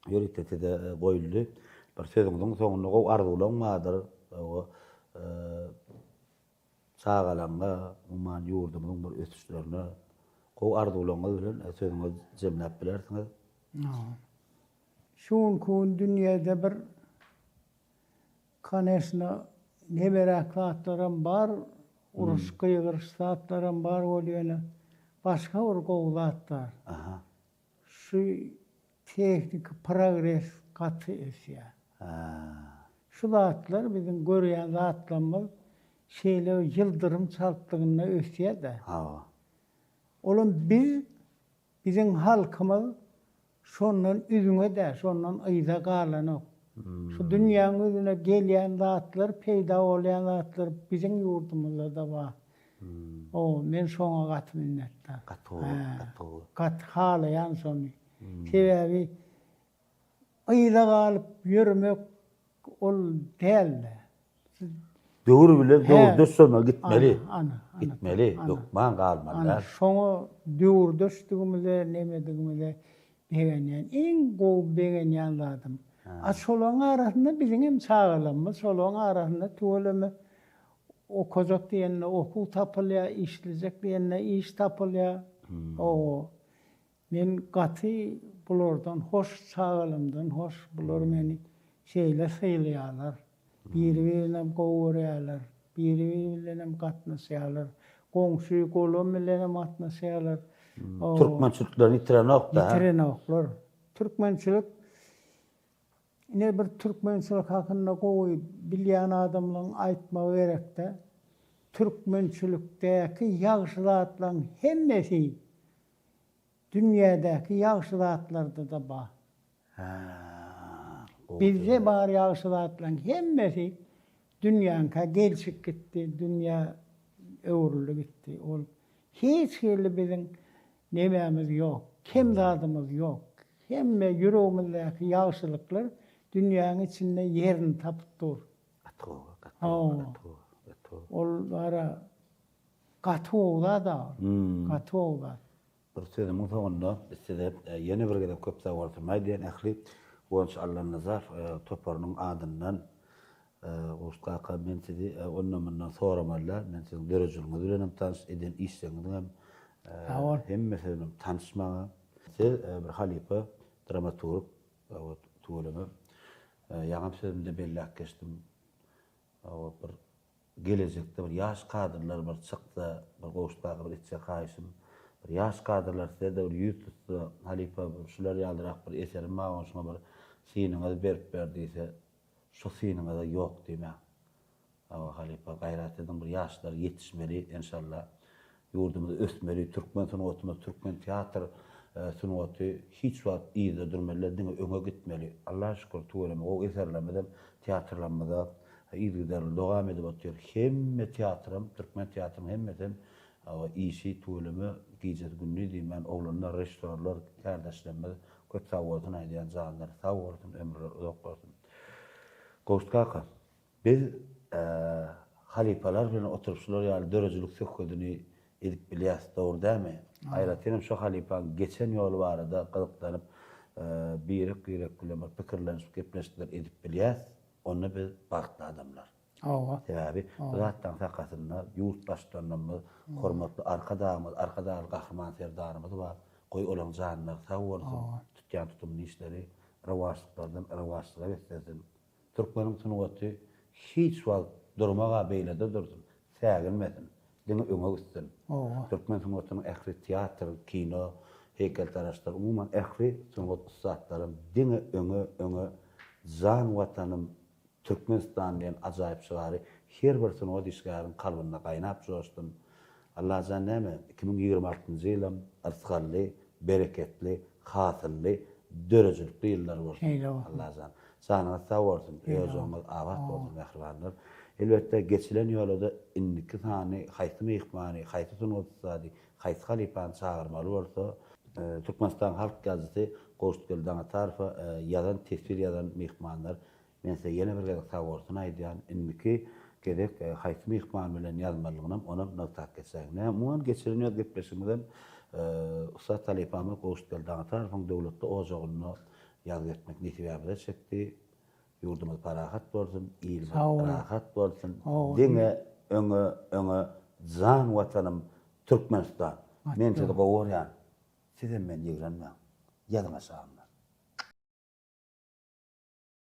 ýöretede goýuldy. Bir sözüňiň soňuna gow arzulanmadyr. O sağalanga, umman ýurdumyň bir ösüşlerine gow arzulanma bilen sözüňi jemläp bilersiňiz. Şunkun dünýede bir kanesna neberaklatlarım bar, Uruş kıygırış saatlarım bar bolýany. Başga bir gowlatlar. Aha. Şu teknik progres gaty esýär. Şu zatlar bizim görýän zatlarymyz şeýle ýyldyrym çaltdygyna ösýär-de. Ha. Olum bizim halkymyz şondan üzüňe de, şondan ýyza galanok. Şu dünýäň özüne gelýän zatlar, peýda bolýan zatlar bizim ýurdumyzda da bar. O, men şoňa gat minnetdar. Gat halayan şonu. Sebäbi ýyza galyp ýürmek ol däl-de. Döwür bilen döwür döşsöme gitmeli. Ana. Gitmeli. Dokman galmalar. Şoňa döwür döşdigimizde, nemedigimizde begenýän, en gowy begenýän zatym. Şolaň arasynda biziň hem çağalymyz, şolaň arasynda töwelemi okujak diýende okul tapylýar, işlejek diýende iş tapylýar. O, men gaty bulardan hoş çağalymdan, hoş bular meni şeýle sylaýarlar. Biri-birine gowurýarlar, biri-birine gatnaşýarlar. Goňşy golum bilen gatnaşýarlar. Türkmençiliklerini itirenok da. Itirenoklar. Türkmençilik ne bir Türkmençilik hakynda gowy bilýän adamlaryň aýtmagy gerekde. Türkmençilikdäki ýagşy zatlaryň hemmesi dünýädäki ýagşy zatlarda da bar. Bizde bar ýagşy zatlaryň hemmesi dünýäňkä gelşik gitdi, dünýä öwrüldi gitdi. Ol hiç hili biziň nemämiz ýok, kim zadymyz ýok. Hemme ýüregimizdäki ýagşylyklar dünýäň içinde yerini tapyp dur. Ol bara gaty da. Bir sözüm soňunda sizde ýene bir gede köp sagwartyrmaý diýen ähli Gonç Allah Nazar toparynyň adyndan Uşqaqa men sizi onundan soramallar. Men siziň derejeniňiz bilen tanış eden işleňiz hem meselem tanışmagy. Siz bir halipa dramaturg tuğulamy. Ýagam sözümde bellak geçdim. Bir gelecekde bir ýaş kadrlar bir çykdy, bir Uşqaqa bir içe haýşym. Bir ýaş kadrlar sizde bir ýütüpdi. Halipa şular ýalyrak bir eserim maňa şoňa bir siniňiz berip berdiýse, şu siniňe de ýok diýme. Halipa gaýrat edin bir ýaşlar ýetişmeli inşallah. Ýurdumyzda ösmeli, türkmen sunuwatymy, türkmen teatr sunuwaty hiç wagt ýyda durmaly, diňe öňe gitmeli. Allaha şükür tuğulamy, o eserlermede teatrlanmada ýygylar dowam edip otýar. Hemme teatrym, türkmen teatrym hemmeden işi tuğulamy giýjek günni diýmen, oglanlar, restoranlar, kardeşlerimiz köp sawatyn aýdýan zanlar, sawatyn ömrü uzak bolsun. Gowstgaqa biz halipalar bilen oturupşylar ýaly dörejilik söhbetini edip bilýäs, dogry dämi? Aýratynam şu halipaň geçen ýol barada gyzyklanyp birik bilen pikirlenip gepleşdiler edip bilýäs. Onu biz bagtly adamlar. Sebäbi zatdan sakatynda ýurtdaşlarymyz, hormatly arkadaşlarymyz, gahrman serdarymyz bar. Goý olan janlar sag bolsun. Tutýan tutumly işleri rewaçlyga beslesin. Türkmeniň sunuwaty hiç wagt durmaga beýlede dursun. Sägilmesin. Diňe öňe gitsin. Türkmen sunuwatynyň ähli teatr, kino, heykeltaraşlar, umuman ähli sunuwat zatlaryň diňe öňe zan watanym Türkmenistan diýen ajaýyp şygary her bir sunuwat işgäriň kalbyna gaýnap joşdum. Allah zanäme 2026-njy ýylym arsgally, bereketli, hasylly, dörejilikli ýyllar bolsun. Allah zan. Sana sag bolsun, ýöňiz awat bolsun mähribanlar. Elbetde geçilen ýolda indiki sany haýsy mehmany, haýsy sunuwatçy, haýsy halipan çağırmaly bolsa, Türkmenistan Halk Gazetesi Gowstgeldan tarapy ýazan tesbir ýazan mehmanlar men size ýene bir gede sag bolsun aýdýan indiki gerek haýsy mehman bilen ýazmalygyny ona notat geçsek. Muňan geçilen ýol gepleşigimizden Ustad Talipamy Gowstgeldan tarapyň döwletde ojagyny ýazyp etmek nisbäde çekdi. Ýurdumyz parahat bolsun, ýylymyz parahat bolsun. Diňe öňe zan watanym Türkmenistan. Men size gowurýan. Sizem men ýygranma. Ýazyma sağlam.